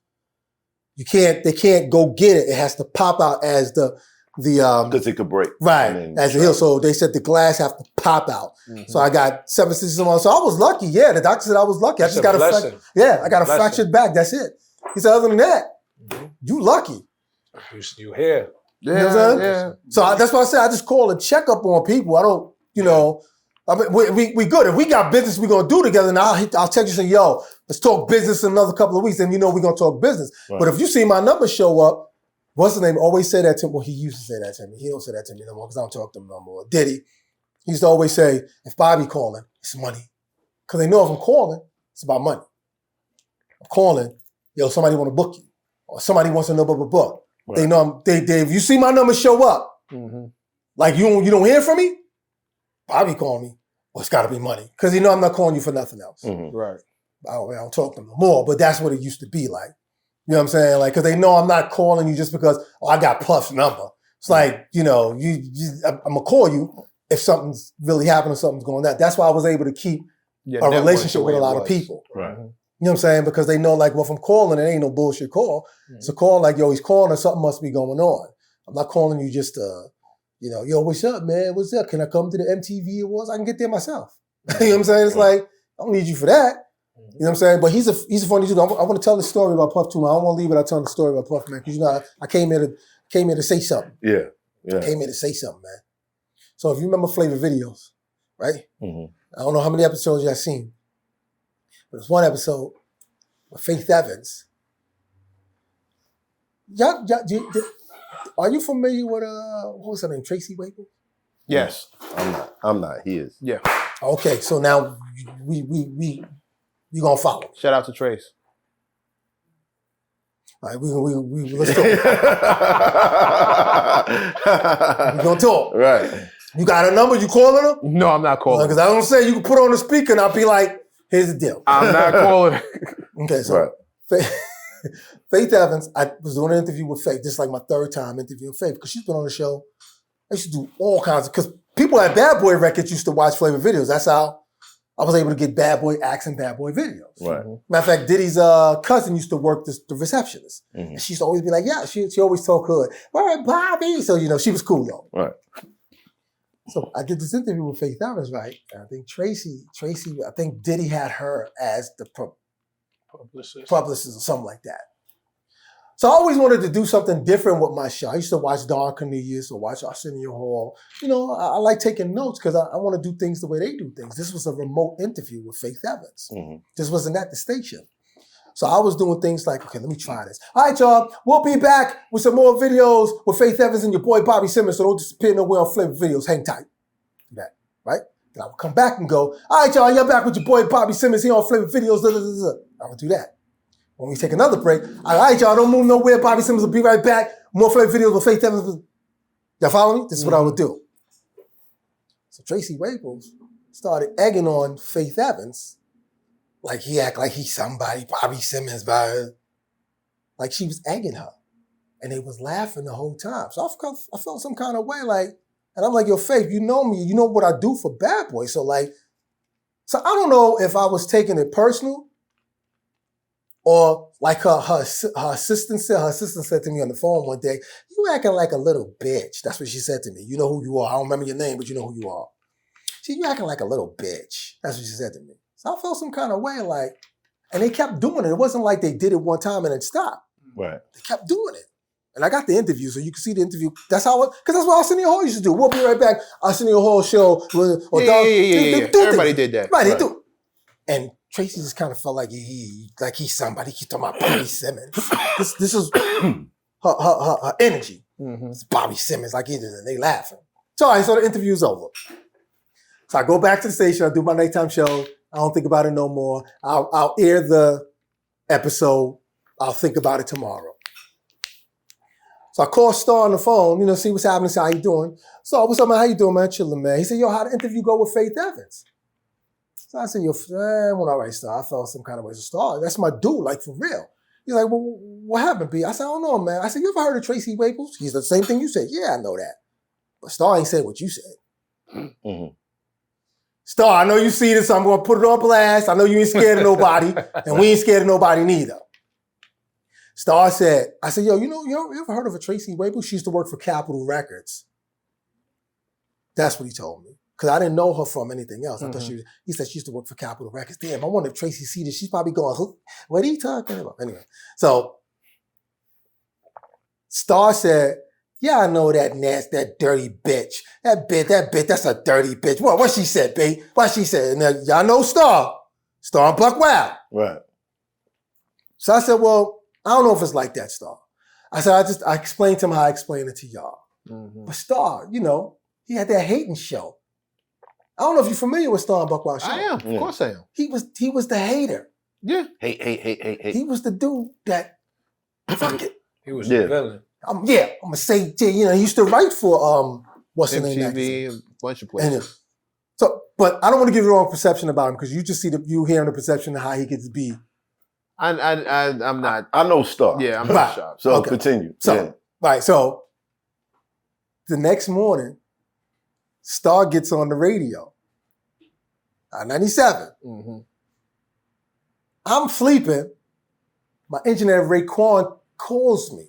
They can't go get it. It has to pop out as the Because it could break. right, And then as the heel. So they said the glass have to pop out. Mm-hmm. So I got 7 stitches on. So I was lucky. Yeah, the doctor said I was lucky. I That's just a got a blessing. I got a Blessing. fractured back. That's it. He said, other than that, you lucky. You here. You know what I'm saying? So that's why I said I just call and check up on people. I don't, I mean, we good. If we got business we're gonna do together, and I'll text you and say, yo, let's talk business in another couple of weeks, and we're gonna talk business. Right. But if you see my number show up, what's his name? Always say that to me. Well, he used to say that to me. He don't say that to me no more because I don't talk to him no more. Did he? He used to always say, if Bobby calling, it's money. Because they know if I'm calling, it's about money. I'm calling, yo, somebody want to book you. Or somebody wants to know about a book. Right. They know if you see my number show up, like you don't hear from me, Bobby call me. Well, it's got to be money. Because I'm not calling you for nothing else. Right. I don't talk to them no more, but that's what it used to be like. You know what I'm saying? Like, because they know I'm not calling you just because, I got Puff's number. It's like, I'm going to call you if something's really happening, something's going on. That's why I was able to keep a relationship with a lot of people. Right. You know what I'm saying? Because they know, like, well, if I'm calling, it ain't no bullshit call. It's a call like, yo, he's calling or something must be going on. I'm not calling you just yo, what's up, man? What's up? Can I come to the MTV Awards? I can get there myself. You know what I'm saying? It's like, I don't need you for that. You know what I'm saying? But he's a funny dude. I want to tell the story about Puff too, man. I don't want to leave without telling the story about Puff, man. Because I came here to say something. Yeah. I came here to say something, man. So if you remember Flava videos, right? Mm-hmm. I don't know how many episodes y'all seen, but there's one episode with Faith Evans. Are you familiar with what was her name? Tracy Waple? Yes. I'm not. He is. Yeah. Okay, so now we gonna follow. Shout out to Trace. All right, let's talk. We gonna talk. Right. You got a number? You calling her? No, I'm not calling. Because I don't say you can put on the speaker and I'll be like, here's the deal. I'm not calling. Okay, so Faith Evans, I was doing an interview with Faith. This is like my 3rd time interviewing Faith because she's been on the show. I used to do all kinds of, because people at Bad Boy Records used to watch Flava videos. That's how I was able to get Bad Boy acts and Bad Boy videos. Right. Matter of fact, Diddy's cousin used to work the receptionist. Mm-hmm. And she used to always be like, yeah, she always talk hood. All right, Bobby. So, she was cool, though. Right. So I did this interview with Faith Evans, right? And I think Tracy, I think Diddy had her as the publicist or something like that. So I always wanted to do something different with my show. I used to watch Don Cornelius or watch Arsenio Hall. I like taking notes because I want to do things the way they do things. This was a remote interview with Faith Evans. Mm-hmm. This wasn't at the station. So I was doing things like, okay, let me try this. All right, y'all, we'll be back with some more videos with Faith Evans and your boy Bobby Simmons, so don't disappear nowhere on Flava videos. Hang tight. Do that, right? Then I would come back and go, all right, y'all back with your boy Bobby Simmons here on Flava videos. I would do that. When we take another break, all right, y'all, don't move nowhere. Bobby Simmons will be right back. More Flava videos with Faith Evans. Y'all follow me? This is what I would do. So Tracy Waple started egging on Faith Evans. Like he act like he's somebody, Bobby Simmons, like she was egging her. And they was laughing the whole time. So I felt some kind of way, and I'm like, yo, Faith, you know me, you know what I do for Bad Boy. So I don't know if I was taking it personal or like her assistant said to me on the phone one day, you acting like a little bitch. That's what she said to me. You know who you are. I don't remember your name, but you know who you are. She, you acting like a little bitch. That's what she said to me. So I felt some kind of way, and they kept doing it. It wasn't like they did it one time and then stopped. Right. They kept doing it. And I got the interview, so you can see the interview. That's how, because that's what Arsenio Hall used to do. We'll be right back. Arsenio Hall show. Yeah. Everybody did that. Right, they do. And Tracy just kind of felt like he's somebody. He's talking about Bobby Simmons. This is her energy. Mm-hmm. It's Bobby Simmons, like either, and they laughing. So all right, so the interview's over. So I go back to the station. I do my nighttime show. I don't think about it no more. I'll air the episode. I'll think about it tomorrow. So I call Star on the phone, see what's happening, see how you doing. So what's up, man? How you doing, man? Chilling, man. He said, yo, how'd the interview go with Faith Evans? So I said, yo, well, all right, Star. I felt some kind of way. So Star, that's my dude, like for real. He's like, well, what happened, B? I said, I don't know, man. I said, you ever heard of Tracy Waple? He's the same thing you said. Yeah, I know that. But Star ain't said what you said. Mhm. Star, I know you see this, so I'm gonna put it on blast. I know you ain't scared of nobody, and we ain't scared of nobody neither. Star said, I said, yo, you ever heard of a Tracy Waybull? She used to work for Capitol Records. That's what he told me. Because I didn't know her from anything else. I thought he said she used to work for Capitol Records. Damn, I wonder if Tracy see this. She's probably going, what are you talking about? Anyway, so Star said, yeah, I know that nasty, that dirty bitch. That bitch, that's a dirty bitch. What she said, babe? What she said? Now, y'all know Star and Buck Wild. Right. So I said, well, I don't know if it's like that, Star. I said, I explained to him how I explained it to y'all. But Star, he had that hating show. I don't know if you're familiar with Star and Buck Wild show. I am. Of course I am. He was the hater. Yeah. Hate. He was the dude that, fuck it. He was the villain. I'm gonna say, he used to write for what's the name? MTV, a bunch of places. So, but I don't want to give you the wrong perception about him because you just see you hearing the perception of how he gets be. I'm not. I know Star. Yeah, I'm not shocked. So Okay. continue. So, right. So the next morning, Star gets on the radio. 97. Mm-hmm. I'm sleeping. My engineer Raekwon calls me.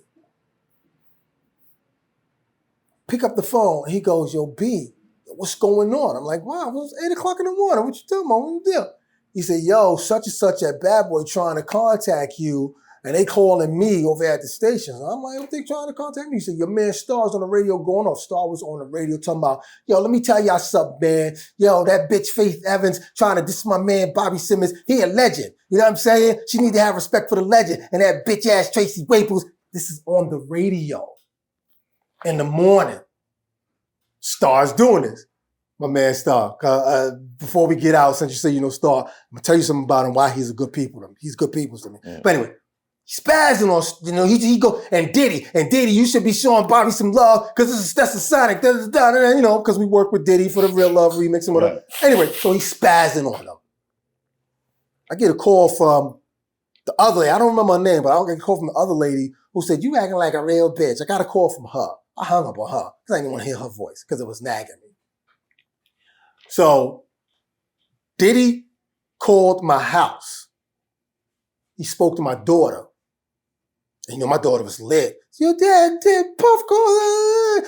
Pick up the phone. And he goes, yo, B, what's going on? I'm like, wow, it was 8 o'clock in the morning. What you doing, man? What you doing? He said, yo, such and such at Bad Boy trying to contact you, and they calling me over at the station. So I'm like, what they trying to contact me? He said, your man Star's on the radio going off. Star was on the radio talking about, yo, let me tell y'all something, man. Yo, that bitch Faith Evans trying to diss my man Bobby Simmons. He a legend. You know what I'm saying? She need to have respect for the legend. And that bitch ass Tracy Waples, this is on the radio. In the morning, Star's doing this. My man Star. Before we get out, since you say you know Star, I'm gonna tell you something about him, why he's a good people to me. He's good people to me. Yeah. But anyway, he's spazzing on, he go, and Diddy, you should be showing Bobby some love, because that's a Sonic, because we work with Diddy for the Real Love remix and whatever. Right. Anyway, so he's spazzing on him. I get a call from the other lady, I don't remember her name, but I get a call from the other lady who said, you acting like a real bitch. I got a call from her. I hung up on her because I didn't want to hear her voice because it was nagging me. So Diddy called my house. He spoke to my daughter. And my daughter was lit. Your dad did Puff call.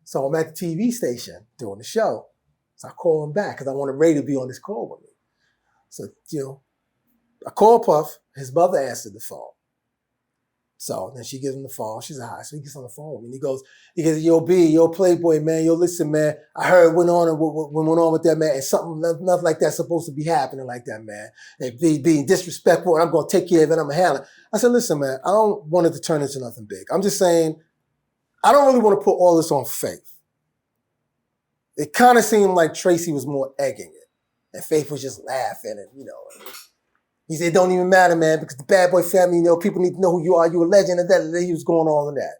So I'm at the TV station doing the show. So I call him back because I wanted Ray to be on this call with me. So, I called Puff. His mother answered the phone. So then she gives him the phone. She's like, hi. So he gets on the phone with me. And he goes, yo, B, yo, Playboy, man. Yo, listen, man. I heard what went on with that, man. And nothing like that's supposed to be happening like that, man. And being disrespectful, and I'm going to take care of it. I'm going to handle it. I said, listen, man, I don't want it to turn into nothing big. I'm just saying, I don't really want to put all this on Faith. It kind of seemed like Tracy was more egging it. And Faith was just laughing and, He said, it don't even matter, man, because the Bad Boy family, people need to know who you are. You're a legend. And that he was going on in that.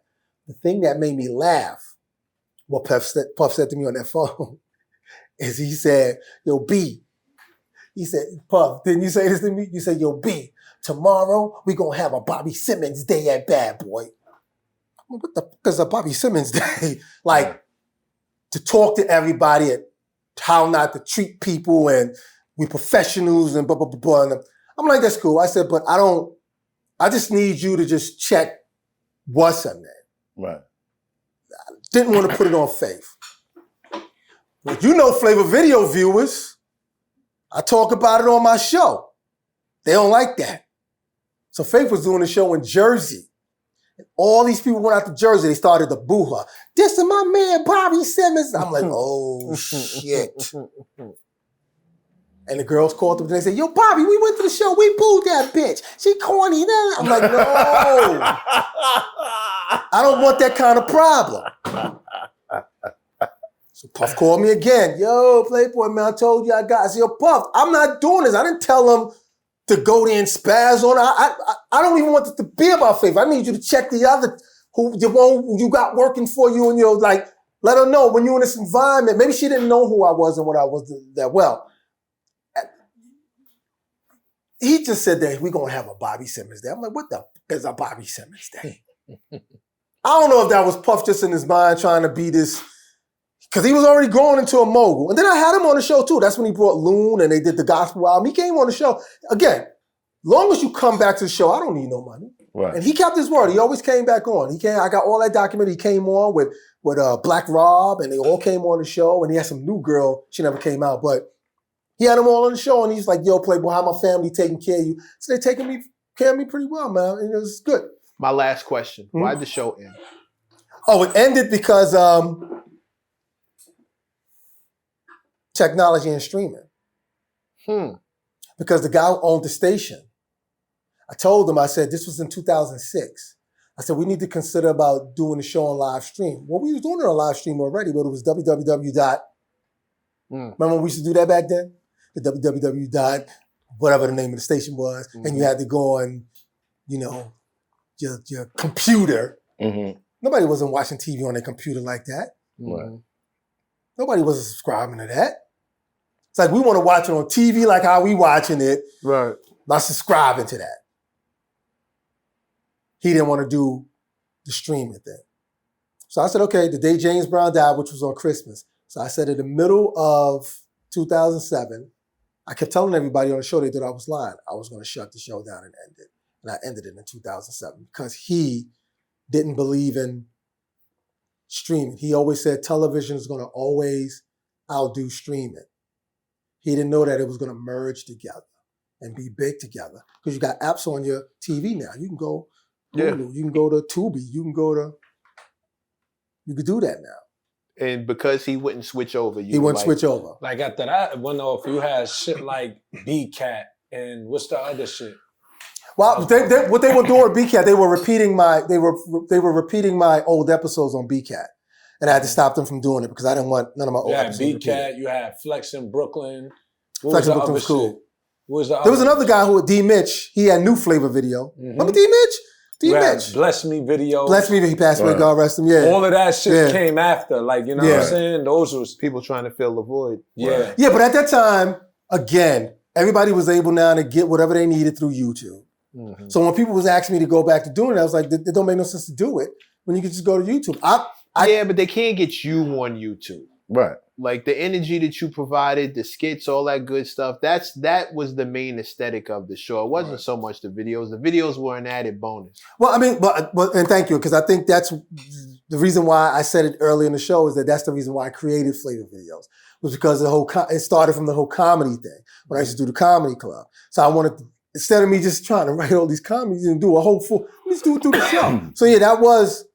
The thing that made me laugh, what Puff said to me on that phone, is he said, yo, B. He said, Puff, didn't you say this to me? You said, yo, B, tomorrow we going to have a Bobby Simmons day at Bad Boy. What the fuck is a Bobby Simmons day? To talk to everybody and how not to treat people and we professionals and blah, blah, blah, blah. And I'm like, that's cool. I said, but I just need you to just check what's her name. Right. I didn't want to put it on Faith. But Flavor Video viewers, I talk about it on my show. They don't like that. So Faith was doing a show in Jersey. And all these people went out to Jersey. They started to boo her. This is my man, Bobby Simmons. I'm like, oh, shit. And the girls called them and they said, yo, Bobby, we went to the show. We booed that bitch. She corny. I'm like, no. I don't want that kind of problem. So Puff called me again. Yo, Playboy, man, I told you I got. I said, yo, Puff, I'm not doing this. I didn't tell him to go there and spaz on her. I don't even want it to be about Faith. I need you to check the other, the one you got working for you, and let her know when you're in this environment. Maybe she didn't know who I was and what I was that well. He just said that we're going to have a Bobby Simmons day. I'm like, what the fuck is a Bobby Simmons day? I don't know if that was Puff just in his mind trying to be this Because he was already growing into a mogul. And then I had him on the show too. That's when he brought Loon and they did the gospel album. He came on the show. Again, long as you come back to the show, I don't need no money. Right. And he kept his word. He always came back on. I got all that documented. He came on with Black Rob, and they all came on the show. And he had some new girl. She never came out, but he had them all on the show. And he's like, "Yo, Playboy, how my family taking care of you?" So they're taking care of me pretty well, man. And it was good. My last question: why'd the show end? Oh, it ended because technology and streaming. Because the guy who owned the station, I told him, I said, this was in 2006. I said, we need to consider about doing the show on live stream. Well, we was doing it on live stream already, but it was www. Remember when we used to do that back then? The www. Whatever the name of the station was. And you had to go on, your computer. Nobody wasn't watching TV on their computer like that. Nobody wasn't subscribing to that. It's like we want to watch it on TV like how we watching it. Right. Not subscribing to that. He didn't want to do the streaming thing. So I said, okay, the day James Brown died, which was on Christmas. So I said in the middle of 2007, I kept telling everybody on the show they thought I was lying. I was going to shut the show down and end it. And I ended it in 2007 because he didn't believe in streaming. He always said television is going to always outdo streaming. He didn't know that it was going to merge together and be big together because you got apps on your TV now. You can go Hulu, you can go to Tubi, you can do that now. And because he wouldn't switch over, he wouldn't switch over. Like after that, went off. You had shit like BCAT and what's the other shit? Well, what they were doing with BCAT, they were repeating my old episodes on BCAT, and I had to stop them from doing it because I didn't want none of my old episodes. You had BCAT, you had Flex in Brooklyn. Flex in Brooklyn was cool. There was another guy who D Mitch. He had new flavor video. Remember D Mitch? D Mitch. Bless Me video. Bless Me, he passed away. God rest him. Yeah. All of that shit came after. Like, you know what I'm saying? Those was people trying to fill the void. Yeah. Yeah, but at that time, again, everybody was able now to get whatever they needed through YouTube. So when people was asking me to go back to doing it, I was like, it don't make no sense to do it when you can just go to YouTube. Yeah, but they can't get you on YouTube. Right. Like the energy that you provided, the skits, all that good stuff, that was the main aesthetic of the show. It wasn't so much the videos. The videos were an added bonus. Well, I mean, but and thank you, because I think that's the reason why I said it early in the show is that's the reason why I created flavor videos, was because it started from the whole comedy thing when I used to do the comedy club. So I wanted to, instead of me just trying to write all these comedies and do a whole full, let's do it through the show. So yeah, that was.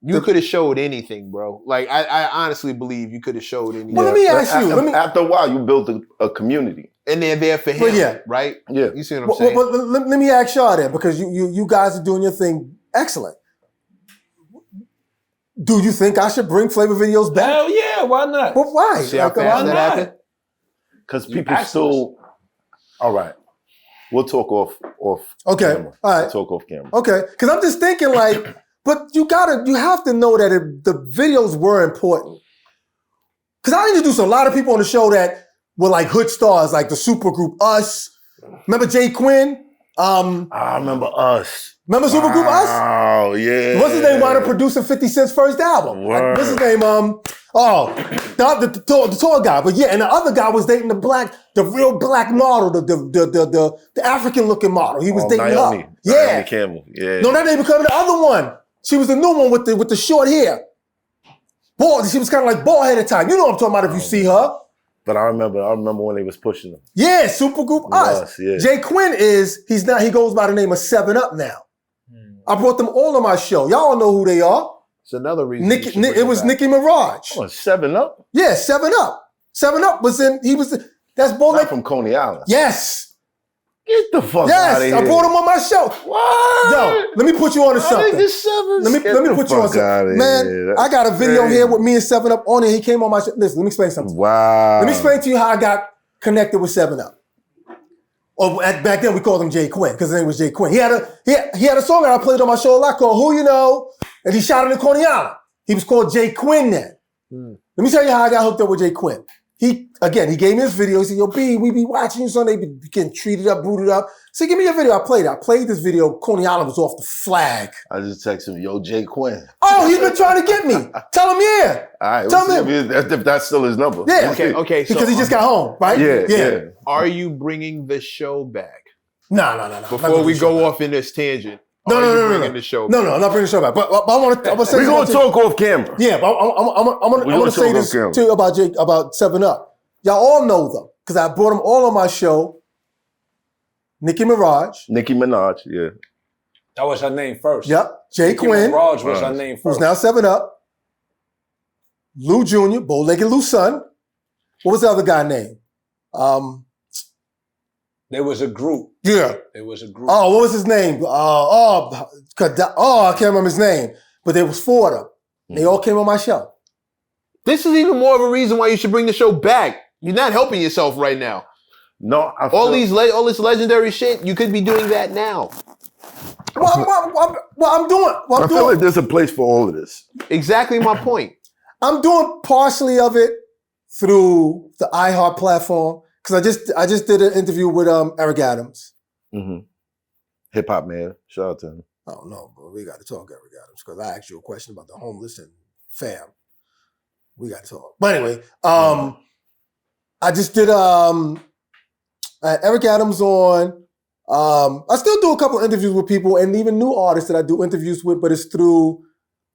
You could have showed anything, bro. Like, I honestly believe you could have showed anything. Well, let me ask you. After a while, you built a community. And they're there for him, right? Yeah. You see what I'm saying? Well, let me ask y'all then, because you guys are doing your thing excellent. Do you think I should bring flavor videos back? Hell yeah, why not? Well, why? See how fast that happened? Because people still... All right. We'll talk off okay. camera. All right. We'll talk off camera. Okay. Because I'm just thinking like... But you have to know that the videos were important. Because I introduced a lot of people on the show that were like hood stars, like the supergroup Us. Remember Jay Quinn? I remember Us. Remember supergroup Us? Oh, yeah. What's his name? Wound up producing 50 Cent's first album. Word. What's his name? The tall guy. But yeah, and the other guy was dating the real black model, the African looking model. He was dating Naomi. her. Yeah. Naomi Campbell. Yeah. No, that didn't become the other one. She was the new one with the short hair. Bald. She was kind of like bald head at the time. You know what I'm talking about if you see her. But I remember when they was pushing them. Yeah, supergroup Us. Yeah. Jay Quinn he goes by the name of 7up now. I brought them all on my show. Y'all know who they are. It's another reason. It was Nicki Minaj. Oh, 7up? Yeah, 7up. 7up was that's both Not from Coney Island. Yes. Get the fuck out of here. I brought him on my show. What? Yo, let me put you on to something. Let me put you on something. Man, I got a video here with me and 7up on it. He came on my show. Listen, let me explain something. Wow. Let me explain to you how I got connected with 7up. Or back then we called him Jay Quinn because his name was Jay Quinn. He had a song that I played on my show a lot called Who You Know, and he shot it in Coney Island. He was called Jay Quinn then. Let me tell you how I got hooked up with Jay Quinn. he gave me his video. He said, yo, B, we be watching you Sunday, be getting treated up, booted up. So give me your video. I played it. I played this video. Coney Island was off the flag. I just texted him, yo, Jay Quinn. Oh, he's been trying to get me. Tell him, yeah. All right, Tell we'll him. see if that's still his number. Yeah. Okay. So Because he just got home, right? Yeah. are you bringing the show back? No. Before we go off in this tangent, No. bringing the show back? No, I'm not bringing the show back. But I want to say We're going to talk off camera. Yeah, but I'm going to say this too about 7-Up. Y'all all know them because I brought them all on my show. Nicki Minaj. Yeah. That was her name first. Yep. Jay Nicki Quinn. Minaj was her name Who's first. now 7-Up. Lou Jr., bow-legged Lou's son. What was the other guy name? There was a group. Yeah. There was a group. Oh, what was his name? I can't remember his name. But there was 4 of them. They all came on my show. This is even more of a reason why you should bring the show back. You're not helping yourself right now. No, All this legendary shit, you could be doing that now. I'm doing. I feel like there's a place for all of this. Exactly my point. I'm doing partially of it through the iHeart platform because I just did an interview with Eric Adams. Mm-hmm. Hip hop man, shout out to him. Oh no, but we got to talk Eric Adams because I asked you a question about the homeless and fam. We got to talk. But anyway, I just did Eric Adams on. I still do a couple of interviews with people and even new artists that I do interviews with, but it's through.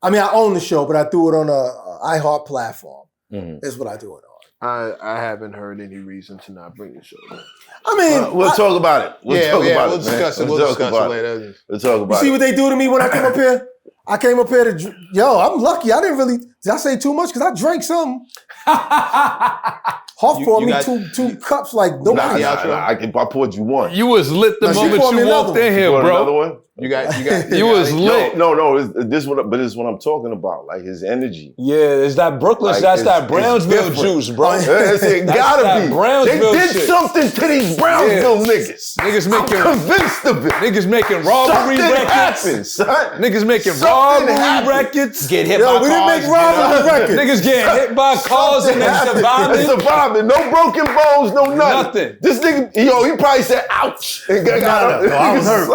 I mean, I own the show, but I do it on a iHeart platform. Mm-hmm. Is what I do it on. I haven't heard any reason to not bring the show back. I mean, we'll talk about it. We'll discuss it. We'll discuss it later. We'll talk about it. You see what they do to me when I come up here? I came up here to, I'm lucky. I didn't really, did I say too much? Because I drank some. Hoffa poured me two cups like nobody. I poured you one. You was lit the moment you walked in here, bro. Another one? You was lit. No. This is what I'm talking about. Like his energy. Yeah, it's that Brooklyn. Like, that's that Brownsville juice, bro. It gotta be. Brownsville they did shit. something to these Brownsville niggas. Niggas making I'm convinced of it. Niggas making robbery records. Niggas making robbery records. Get hit by cars. We didn't make robbery records. Niggas getting hit by cars and then surviving. No broken bones, no nothing. This nigga, he probably said, ouch. No, I was hurt.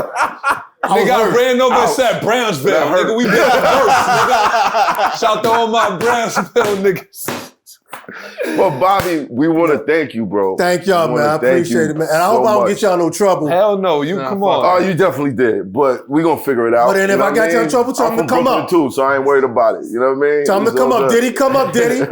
Nigga, I ran over and said Brownsville. Nigga, we been first, nigga. Shout to all my Brownsville niggas. Well, Bobby, we want to thank you, bro. Thank y'all, man. I appreciate it, man. And I hope I don't get y'all no trouble. Hell no, come on. Oh, you definitely did, but we gonna figure it out. But then if I got y'all in trouble, tell them to come up. Too, so I ain't worried about it. You know what I mean? Tell them to come up. Diddy, come up, Diddy.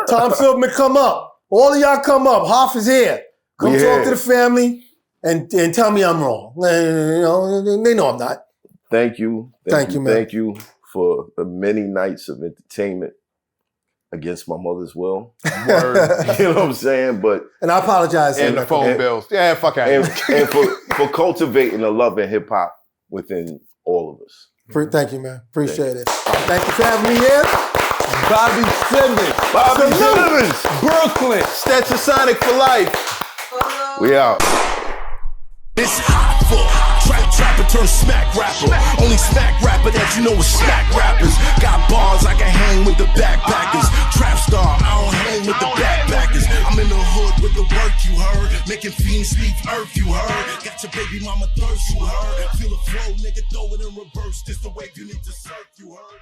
Tom Silverman, come up. All of y'all come up. Hoff is here. Come talk to the family and tell me I'm wrong. They know I'm not. Thank you. Thank you, man. Thank you for the many nights of entertainment against my mother's will. Word. You know what I'm saying? And I apologize. And the phone bills. Yeah, fuck out. And for cultivating a love in hip hop within all of us. Thank you, man. Appreciate it. Thank you for having me here. Bobby Simmons. Bobby Simmons. Brooklyn. Stetsa Sonic for life. We out. It's Hoffa. Trapper turn smack rapper. Only smack rapper that you know is smack rappers. Got bars, I can hang with the backpackers. Trap star, I don't hang with the backpackers. I'm in the hood with the work, you heard. Making fiends leave earth, you heard. Got your baby mama thirst, you heard. Feel the flow, nigga, throw it in reverse. This the way you need to surf, you heard.